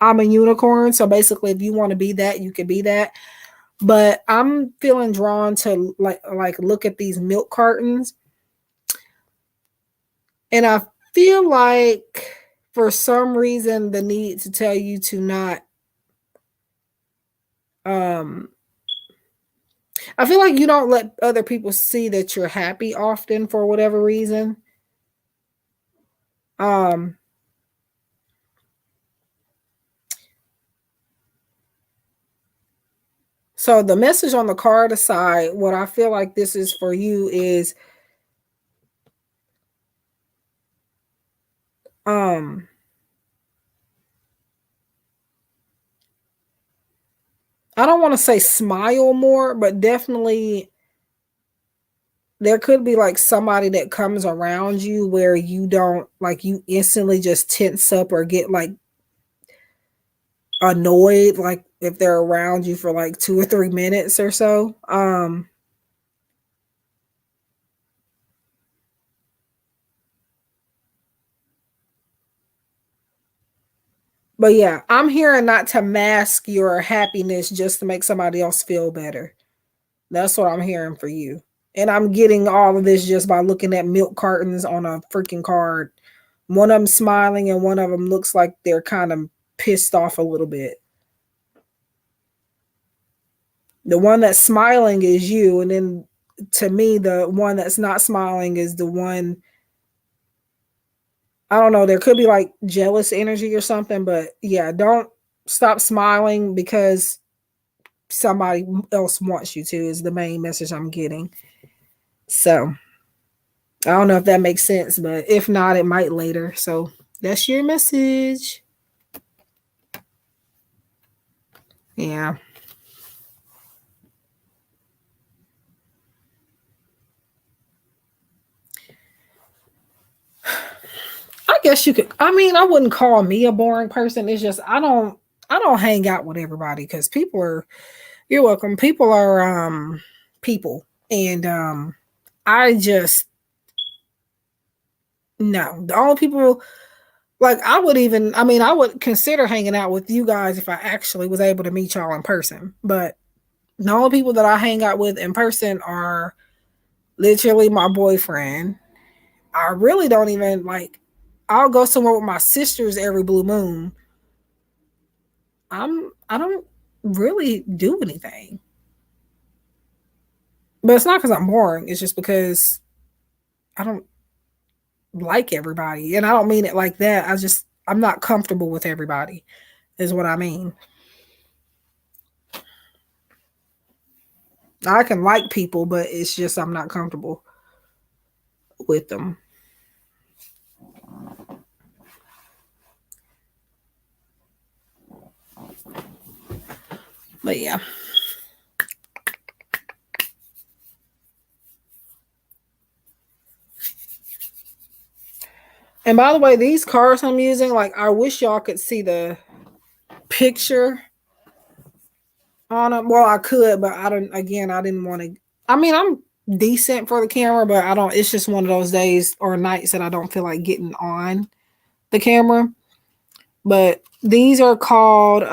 a unicorn. So basically if you want to be that, you can be that. But I'm feeling drawn to like look at these milk cartons. And I feel like for some reason the need to tell you to not I feel like you don't let other people see that you're happy often for whatever reason. Um, so the message on the card aside, what I feel like this is for you is um I don't want to say smile more, but definitely there could be like somebody that comes around you where you don't like you instantly just tense up or get like annoyed like if they're around you for like 2 or 3 minutes or so. But yeah, I'm hearing not to mask your happiness just to make somebody else feel better. That's what I'm hearing for you. And I'm getting all of this just by looking at milk cartons on a freaking card. One of them smiling and one of them looks like they're kind of pissed off a little bit. The one that's smiling is you, and then to me, the one that's not smiling is the one. I don't know. There could be like jealous energy or something, but yeah, don't stop smiling because somebody else wants you to. Is the main message I'm getting. So I don't know if that makes sense, but if not, it might later. So that's your message. Yeah. I guess you could. I mean, I wouldn't call me a boring person. It's just I don't hang out with everybody because people are. You're welcome. People are people, and I just no. The only people like I would even. I mean, I would consider hanging out with you guys if I actually was able to meet y'all in person. But the only people that I hang out with in person are literally my boyfriend. I really don't even like. I'll go somewhere with my sisters every blue moon. I don't really do anything. But it's not because I'm boring. It's just because I don't like everybody. And I don't mean it like that. I'm not comfortable with everybody, is what I mean. I can like people, but it's just I'm not comfortable with them. But yeah. And by the way, these cards I'm using, like I wish y'all could see the picture on them. Well, I could, but I don't. Again, I didn't want to. I mean, I'm decent for the camera, but I don't. It's just one of those days or nights that I don't feel like getting on the camera. But these are called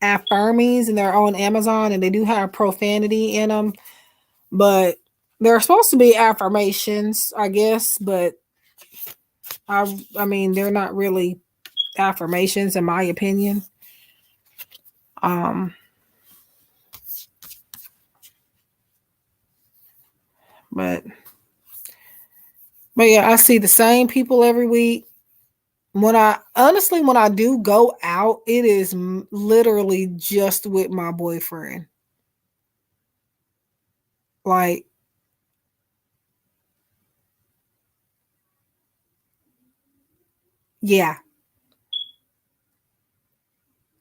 affirmings, and they're on Amazon, and they do have profanity in them. But they're supposed to be affirmations, I guess. But I mean, they're not really affirmations, in my opinion. Um, but but yeah, I see the same people every week. When I do go out, it is literally just with my boyfriend. Like, yeah.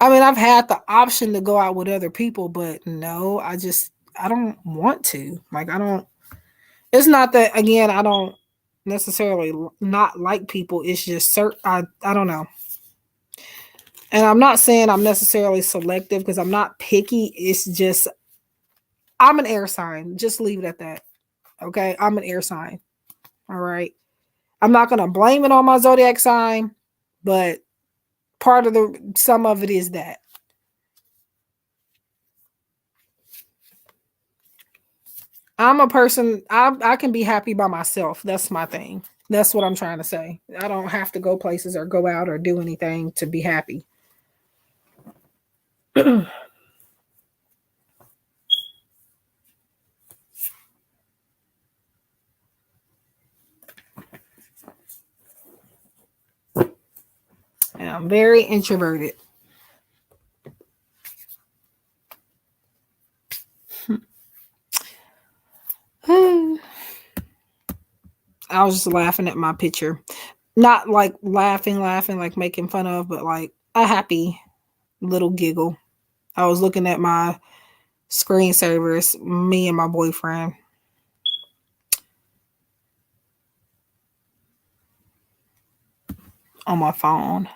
I mean, I've had the option to go out with other people, but no, I don't want to. Like, I don't. It's not that again. I don't necessarily not like people. It's just certain. I don't know. And I'm not saying I'm necessarily selective because I'm not picky. It's just I'm an air sign. Just leave it at that. Okay, I'm an air sign. All right. I'm not gonna blame it on my zodiac sign, but part of the some of it is that I'm a person. I can be happy by myself. That's my thing. That's what I'm trying to say. I don't have to go places or go out or do anything to be happy. am very introverted. I was just laughing at my picture. Not like laughing, like making fun of, but like a happy little giggle. I was looking at my screensavers, me and my boyfriend. On my phone.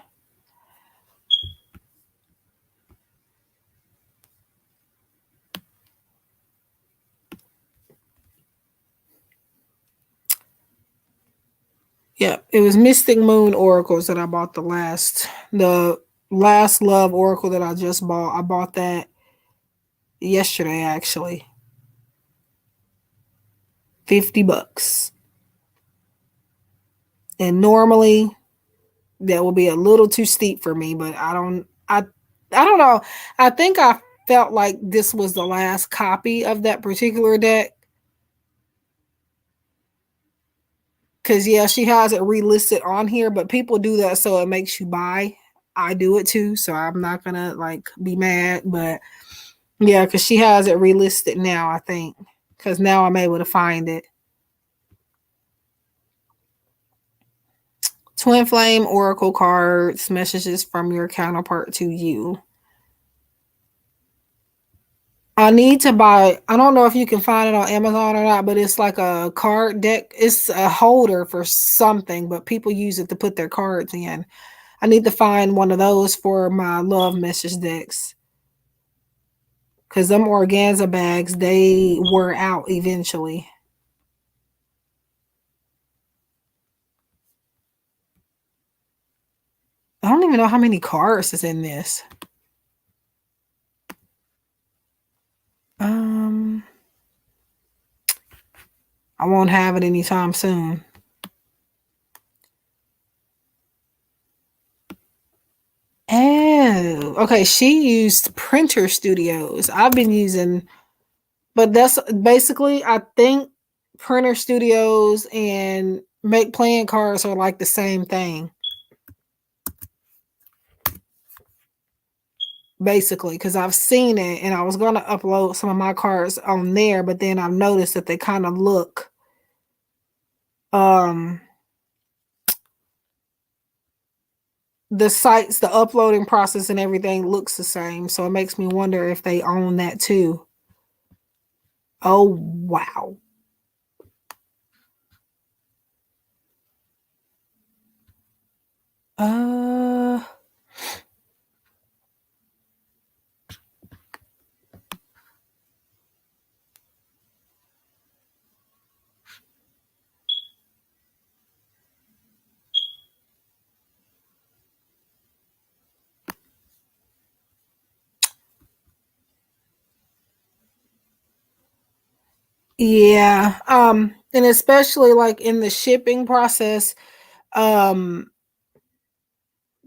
Yeah, it was Mystic Moon Oracles that I bought the last Love Oracle that I just bought. I bought that yesterday actually. $50. And normally that will be a little too steep for me, but I don't know. I think I felt like this was the last copy of that particular deck. Cause yeah, she has it relisted on here, but people do that so it makes you buy. I do it too, so I'm not gonna like be mad, but yeah, because she has it relisted now, I think. Because now I'm able to find it. Twin Flame Oracle cards, messages from your counterpart to you. I need to buy, I don't know if you can find it on Amazon or not, but it's like a card deck. It's a holder for something, but people use it to put their cards in. I need to find one of those for my love message decks. Because them organza bags, they were out eventually. I don't even know how many cards is in this. I won't have it anytime soon. Oh, okay. She used Printer Studios. I've been using, but that's basically, I think Printer Studios and Make Playing Cards are like the same thing. Basically, because I've seen it and I was going to upload some of my cards on there, but then I've noticed that they kind of look the sites, the uploading process and everything looks the same. So it makes me wonder if they own that too. Oh, wow. Uh, yeah. And especially like in the shipping process, um,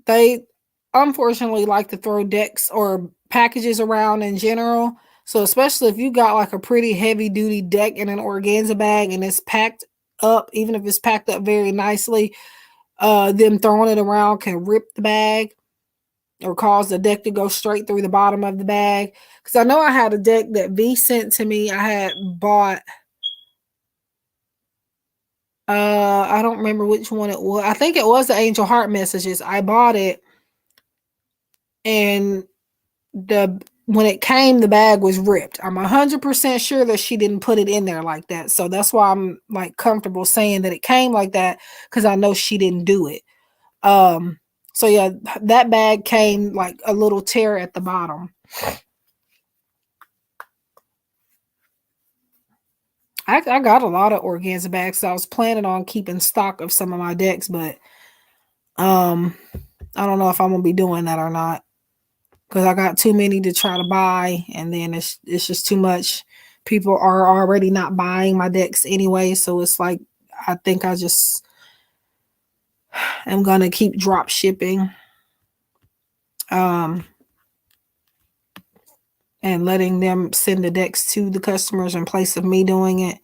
they unfortunately like to throw decks or packages around in general. So especially if you got like a pretty heavy duty deck in an organza bag and it's packed up, even if it's packed up very nicely, them throwing it around can rip the bag or cause the deck to go straight through the bottom of the bag. Because I know I had a deck that V sent to me. I had bought. I don't remember which one it was. I think it was the Angel Heart Messages. I bought it, and when it came, the bag was ripped. I'm 100% sure that she didn't put it in there like that. So that's why I'm like comfortable saying that it came like that because I know she didn't do it. So yeah, that bag came like a little tear at the bottom. I got a lot of organza bags, so I was planning on keeping stock of some of my decks, but I don't know if I'm gonna be doing that or not because I got too many to try to buy, and then it's just too much. People are already not buying my decks anyway, so it's like I think I just am gonna keep drop shipping, and letting them send the decks to the customers in place of me doing it.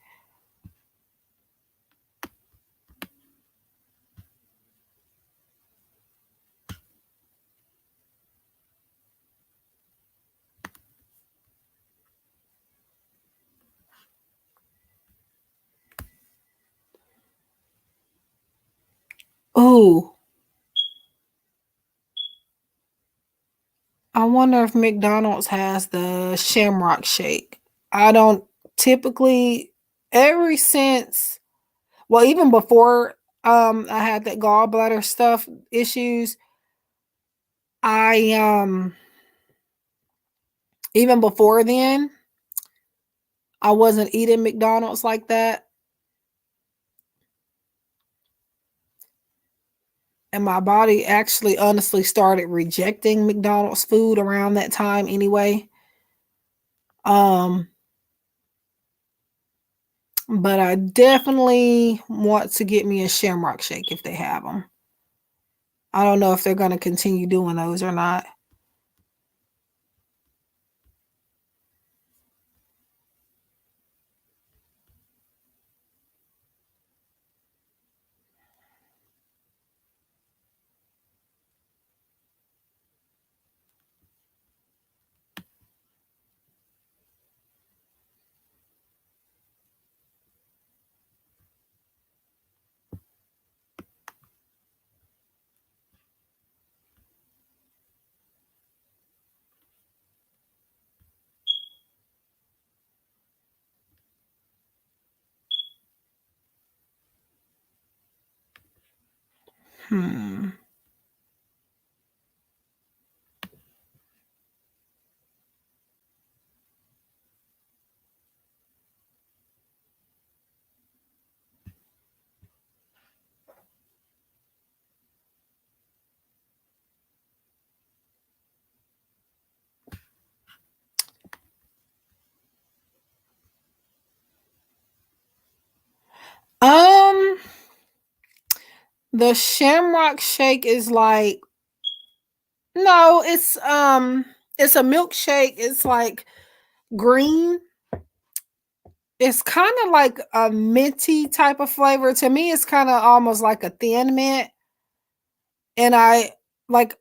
Ooh, I wonder if McDonald's has the Shamrock Shake. I don't typically ever since well, even before I had that gallbladder stuff issues, I even before then, I wasn't eating McDonald's like that. And my body actually honestly started rejecting McDonald's food around that time anyway. Um, but I definitely want to get me a Shamrock Shake if they have them. I don't know if they're going to continue doing those or not. Hmm. Um, the Shamrock Shake is like no, it's a milkshake. It's like green. It's kind of like a minty type of flavor. To me, it's kind of almost like a thin mint. And I like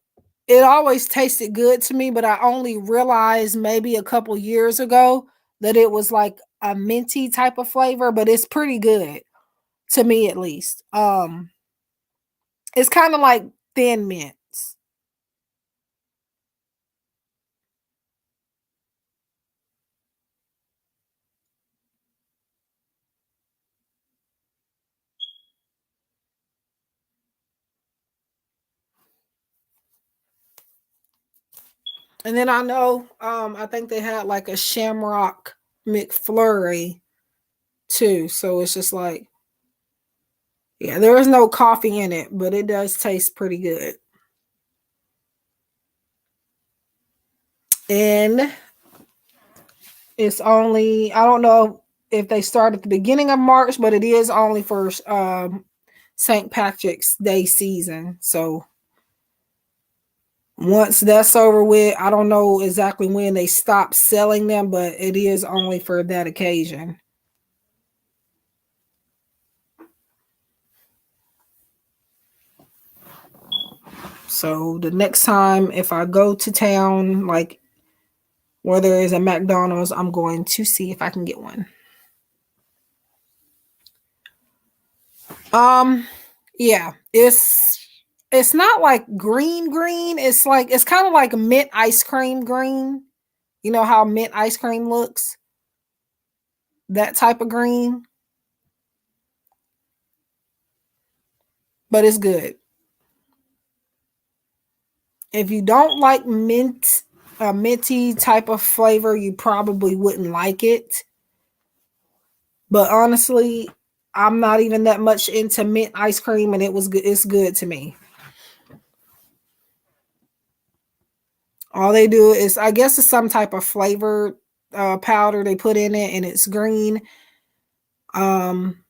it always tasted good to me, but I only realized maybe a couple years ago that it was like a minty type of flavor, but it's pretty good to me at least. It's kind of like thin mints. And then I know I think they had like a Shamrock McFlurry too. So it's just like yeah, there is no coffee in it, but it does taste pretty good. And it's only I don't know if they start at the beginning of March, but it is only for St. Patrick's Day season. So once that's over with, I don't know exactly when they stop selling them, but it is only for that occasion. So the next time if I go to town, like where there is a McDonald's, I'm going to see if I can get one. Um, yeah, it's not like green green. It's like it's kind of like mint ice cream green. You know how mint ice cream looks? That type of green, but it's good. If you don't like mint, a minty type of flavor, you probably wouldn't like it. But honestly, I'm not even that much into mint ice cream, and it was good. It's good to me. All they do is, I guess, it's some type of flavor powder they put in it, and it's green. Um,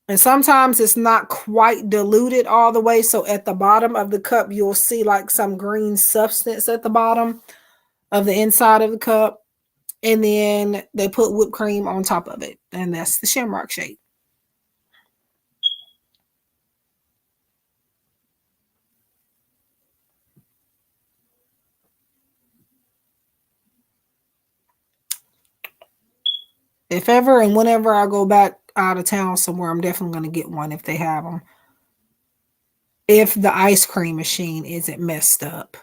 and sometimes it's not quite diluted all the way. So at the bottom of the cup, you'll see like some green substance at the bottom of the inside of the cup. And then they put whipped cream on top of it. And that's the Shamrock Shake. If ever and whenever I go back out of town somewhere, I'm definitely going to get one if they have them. if the ice cream machine isn't messed up.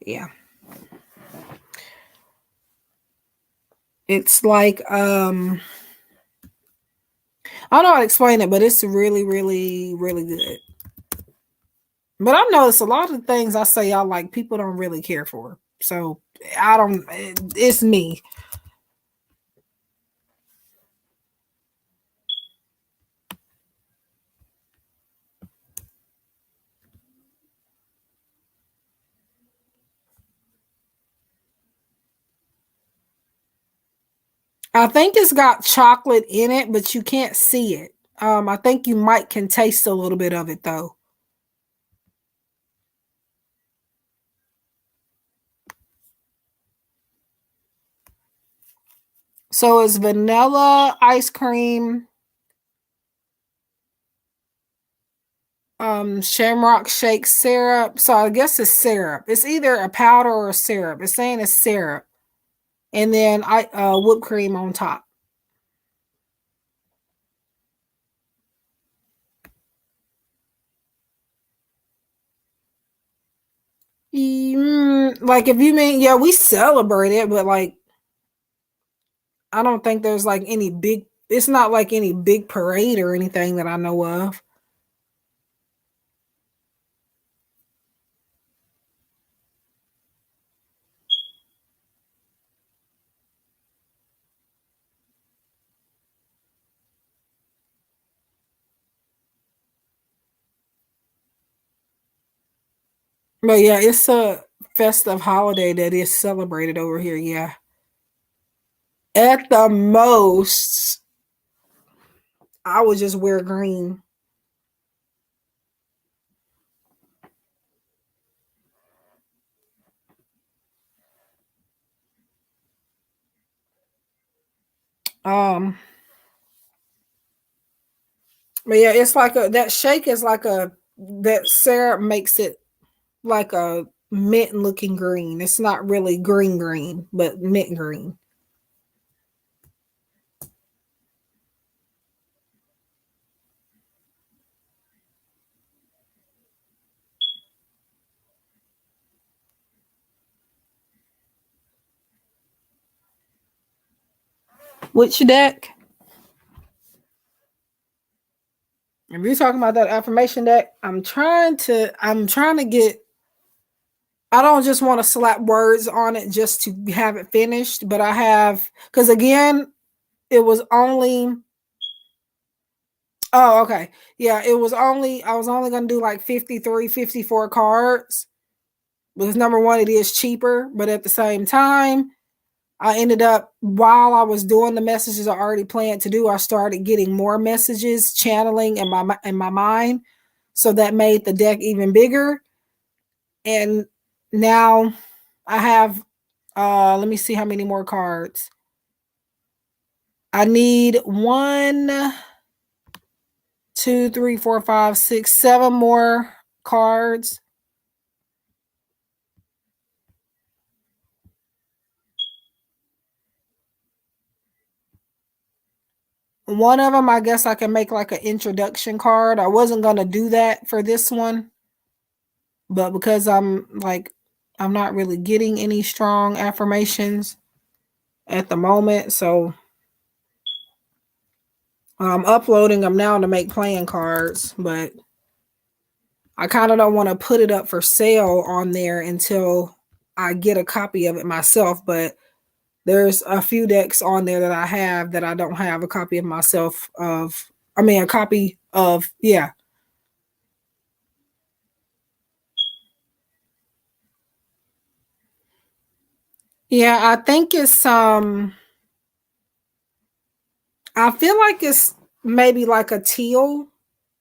Yeah. It's like I don't know how to explain it, but it's really, really, really good. But I noticed a lot of the things I say I like people don't really care for. So I don't it's me. I think it's got chocolate in it, but you can't see it. I think you might can taste a little bit of it though. So it's vanilla ice cream, shamrock shake syrup. So I guess it's syrup. It's either a powder or a syrup. It's saying it's syrup. And then I whipped cream on top. Like if you mean, yeah, we celebrate it, but like I don't think there's like any big. It's not like any big parade or anything that I know of. But yeah, it's a festive holiday that is celebrated over here. Yeah, at the most, I would just wear green. Um, but yeah, it's like a that shake is like a that syrup makes it like a mint looking green. It's not really green green, but mint green. Which deck? If you're talking about that affirmation deck, I'm trying to get I don't just want to slap words on it just to have it finished, but I have because again, it was only oh, okay. Yeah, it was only I was only gonna do like 53, 54 cards. Because number one, it is cheaper, but at the same time, I ended up while I was doing the messages I already planned to do, I started getting more messages channeling in my mind. So that made the deck even bigger. And now I have let me see how many more cards. I need one, two, three, four, five, six, seven more cards. One of them, I guess I can make like an introduction card. I wasn't going to do that for this one, but because I'm not really getting any strong affirmations at the moment. So I'm uploading them now to make playing cards, but I kind of don't want to put it up for sale on there until I get a copy of it myself. But there's a few decks on there that I have that I don't have a copy of myself of. I mean, a copy of, yeah. Yeah, I think it's I feel like it's maybe like a teal.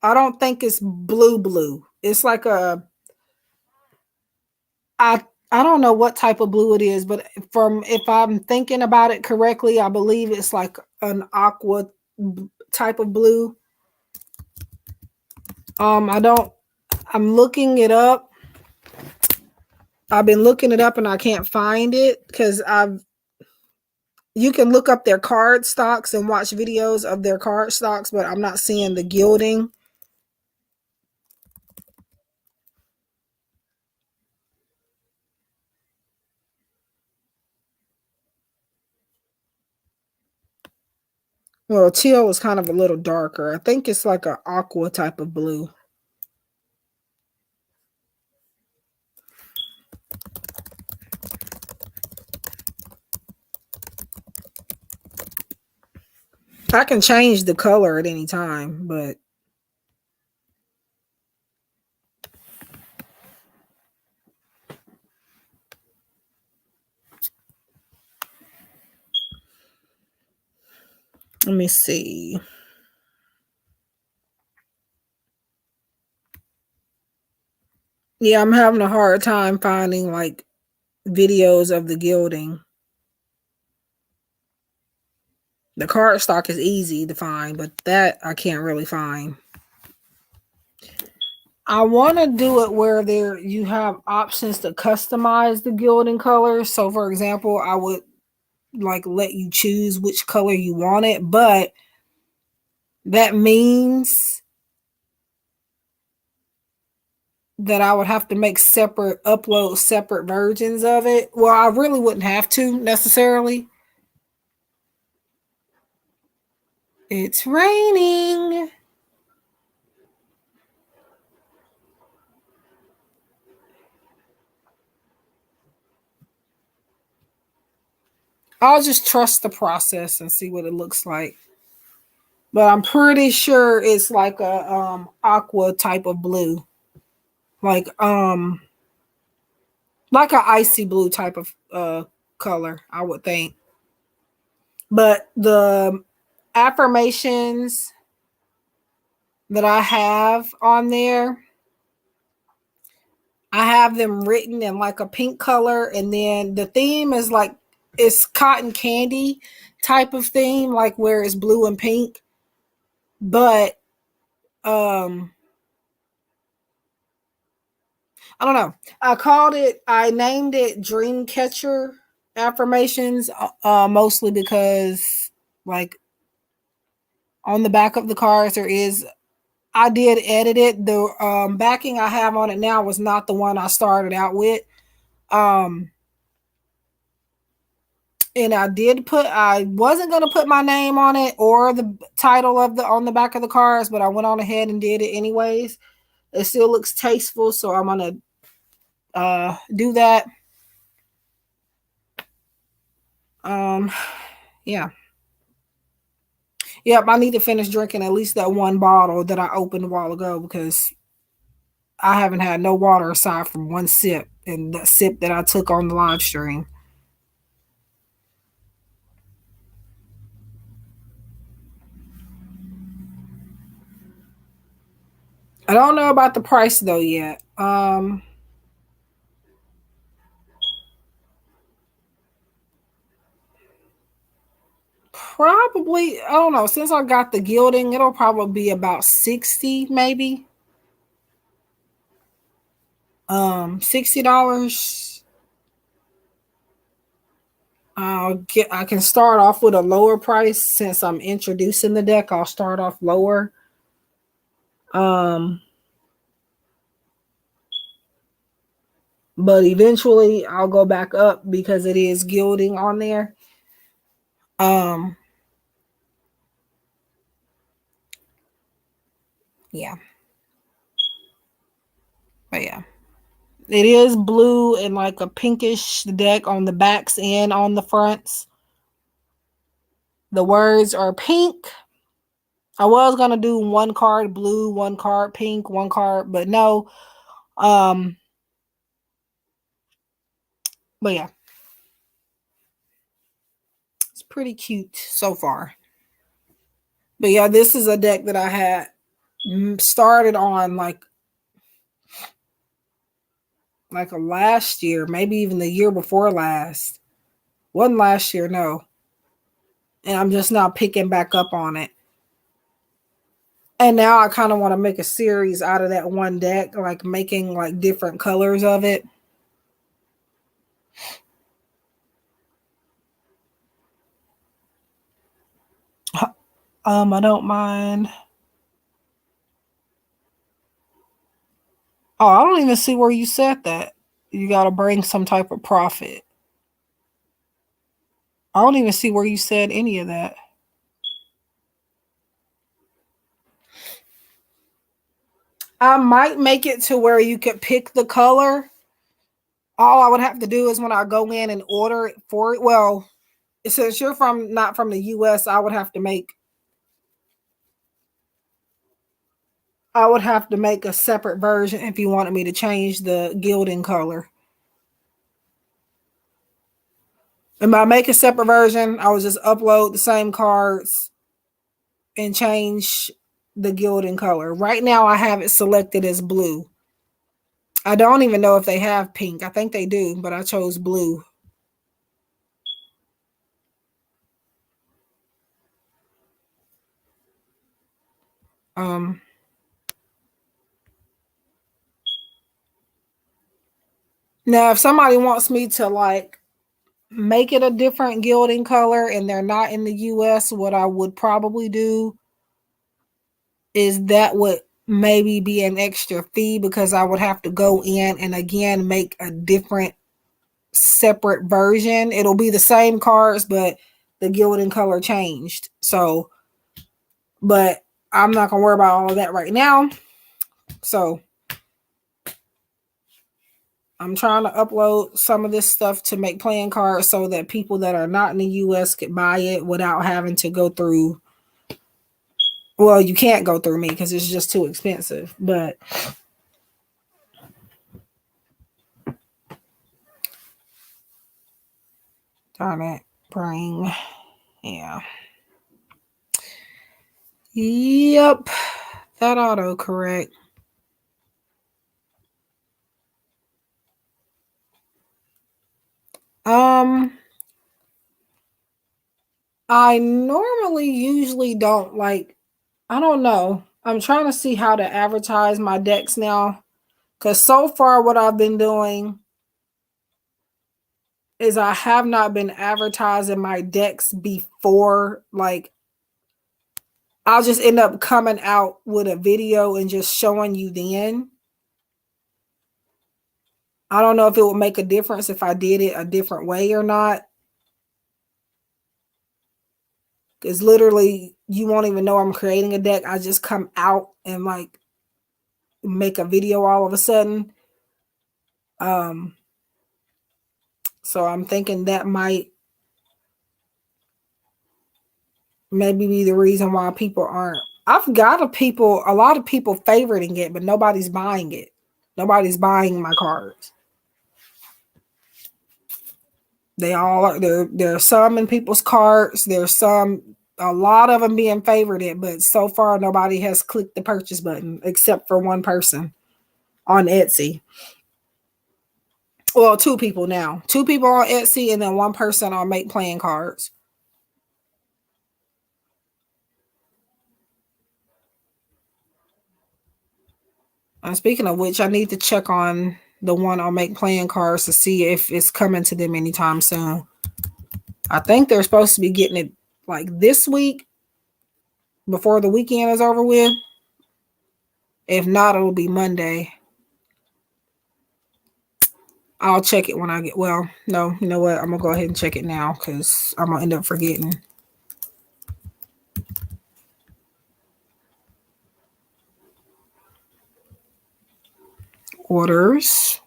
I don't think it's blue blue. It's like a I don't know what type of blue it is, but from if I'm thinking about it correctly, I believe it's like an aqua type of blue. I don't I'm looking it up. I've been looking it up and I can't find it because You can look up their card stocks and watch videos of their card stocks, but I'm not seeing the gilding. Well, teal is kind of a little darker. I think it's like an aqua type of blue. I can change the color at any time, but let me see. Yeah, I'm having a hard time finding like videos of the gilding. The cardstock is easy to find, but that I can't really find. I want to do it where there you have options to customize the gilding colors. So for example, I would like let you choose which color you want it, but that means that I would have to make upload separate versions of it. Well, I really wouldn't have to necessarily. It's raining. I'll just trust the process and see what it looks like. But I'm pretty sure it's like a aqua type of blue. Like like a icy blue type of color, I would think. But the affirmations that I have on there, I have them written in like a pink color, and then the theme is like it's cotton candy type of theme, like where it's blue and pink. But I don't know. I named it Dream Catcher affirmations, mostly because like on the back of the cards I did edit it. The backing I have on it now was not the one I started out with. Um, and I wasn't gonna put my name on it or the title of the on the back of the cards, but I went on ahead and did it anyways. It still looks tasteful, so I'm gonna do that. Um, yeah. Yep, I need to finish drinking at least that one bottle that I opened a while ago because I haven't had no water aside from one sip, and that sip that I took on the live stream. I don't know about the price though yet. Probably, I don't know. Since I got the gilding, it'll probably be about 60 maybe. $60. I can start off with a lower price since I'm introducing the deck. I'll start off lower. Um, but eventually I'll go back up because it is gilding on there. Um, yeah. But yeah. It is blue and like a pinkish deck on the backs and on the fronts. The words are pink. I was gonna do one card blue, one card pink, one card, but no. Um, but yeah, it's pretty cute so far. But yeah, this is a deck that I had started on like a last year, maybe even the year before last. Wasn't last year, no. And I'm just now picking back up on it. And now I kind of want to make a series out of that one deck, like making like different colors of it. I don't mind. Oh, I don't even see where you said that. You got to bring some type of profit. I don't even see where you said any of that. I might make it to where you could pick the color. All I would have to do is when I go in and order it for it. Well, since you're from not from the US, I would have to make a separate version if you wanted me to change the gilding color. And by make a separate version, I would just upload the same cards and change the gilding color. Right now, I have it selected as blue. I don't even know if they have pink. I think they do, but I chose blue. Um, Now, if somebody wants me to like make it a different gilding color and they're not in the US, what I would probably do is that would maybe be an extra fee because I would have to go in and again make a different separate version. It'll be the same cards, but the gilding color changed. So, but I'm not gonna worry about all of that right now. So I'm trying to upload some of this stuff to make playing cards so that people that are not in the US could buy it without having to go through. Well, you can't go through me because it's just too expensive. But darn it, bring, yeah, yep, that autocorrect. Um, I normally usually don't like. I don't know. I'm trying to see how to advertise my decks now. Because so far, what I've been doing is I have not been advertising my decks before. Like, I'll just end up coming out with a video and just showing you then. I don't know if it would make a difference if I did it a different way or not. Because literally, you won't even know I'm creating a deck. I just come out and like make a video all of a sudden. Um, so I'm thinking that might maybe be the reason why people aren't. I've got a lot of people favoriting it, but nobody's buying it. Nobody's buying my cards. They all are there are some in people's carts. There's a lot of them being favorited, but so far nobody has clicked the purchase button except for one person on Etsy. Well, two people now. Two people on Etsy and then one person on Make Playing Cards. And speaking of which, I need to check on the one on Make Playing Cards to see if it's coming to them anytime soon. I think they're supposed to be getting it like this week before the weekend is over with. If not, it'll be Monday. I'll check it when I get. Well, no, you know what? I'm gonna go ahead and check it now because I'm gonna end up forgetting. Orders.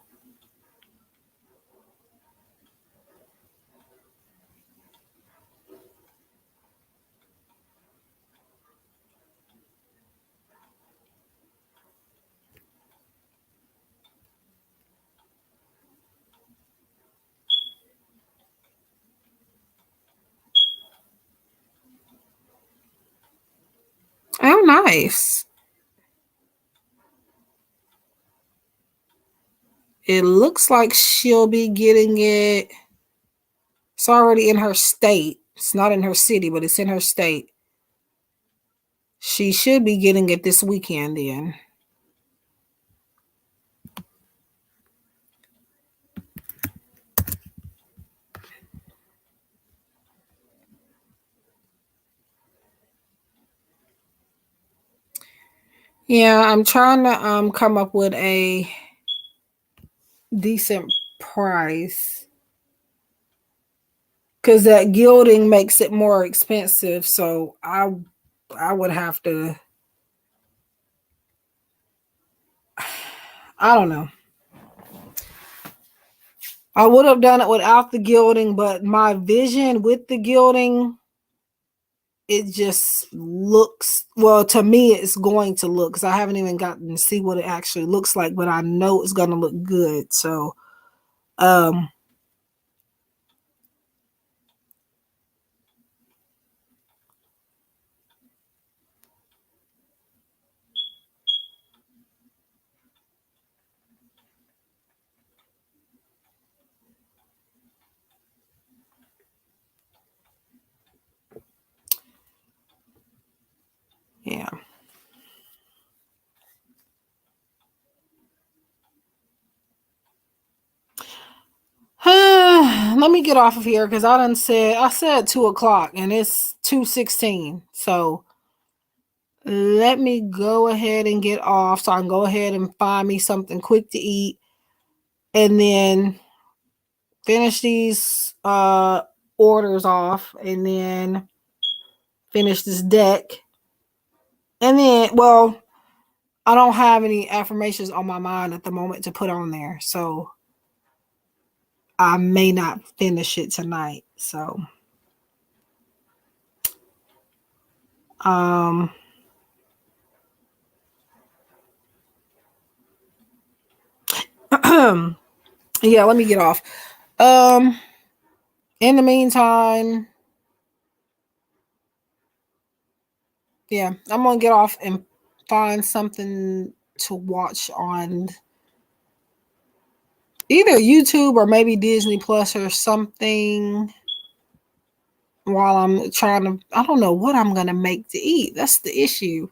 Oh, nice. It looks like she'll be getting it. It's already in her state. It's not in her city, but it's in her state. She should be getting it this weekend then. Yeah, I'm trying to come up with a decent price because that gilding makes it more expensive. So I would have to. I don't know. I would have done it without the gilding, but my vision with the gilding, it just looks well to me. It's going to look because I haven't even gotten to see what it actually looks like, but I know it's going to look good. So, um, yeah. Let me get off of here because I said 2 o'clock and it's 2:16. So let me go ahead and get off so I can go ahead and find me something quick to eat and then finish these orders off and then finish this deck. And then I don't have any affirmations on my mind at the moment to put on there. So I may not finish it tonight. So um yeah, let me get off. Um in the meantime, yeah, I'm gonna get off and find something to watch on either YouTube or maybe Disney Plus or something while I'm trying to. I don't know what I'm gonna make to eat. That's the issue.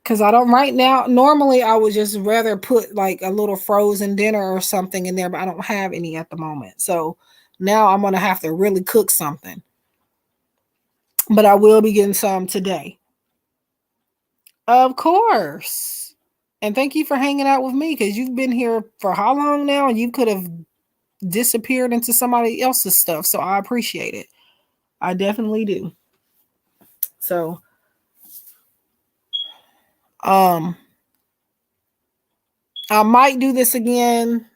Cause I don't right now. Normally, I would just rather put like a little frozen dinner or something in there, but I don't have any at the moment. So now I'm gonna have to really cook something. But I will be getting some today. Of course. And thank you for hanging out with me because you've been here for how long now? And you could have disappeared into somebody else's stuff. So I appreciate it. I definitely do. So, um, I might do this again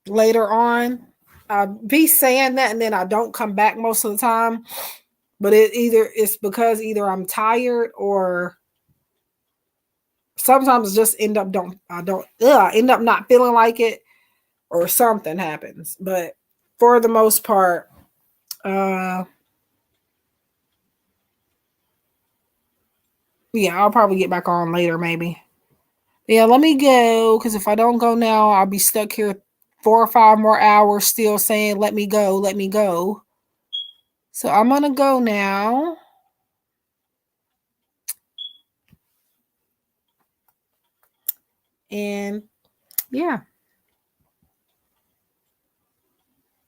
later on. I be saying that and then I don't come back most of the time. But it's because either I'm tired or sometimes just end up not feeling like it or something happens. But for the most part, uh yeah, I'll probably get back on later maybe. Yeah, let me go because if I don't go now, I'll be stuck here 4 or 5 more hours still saying let me go, let me go. So I'm gonna go now. And yeah.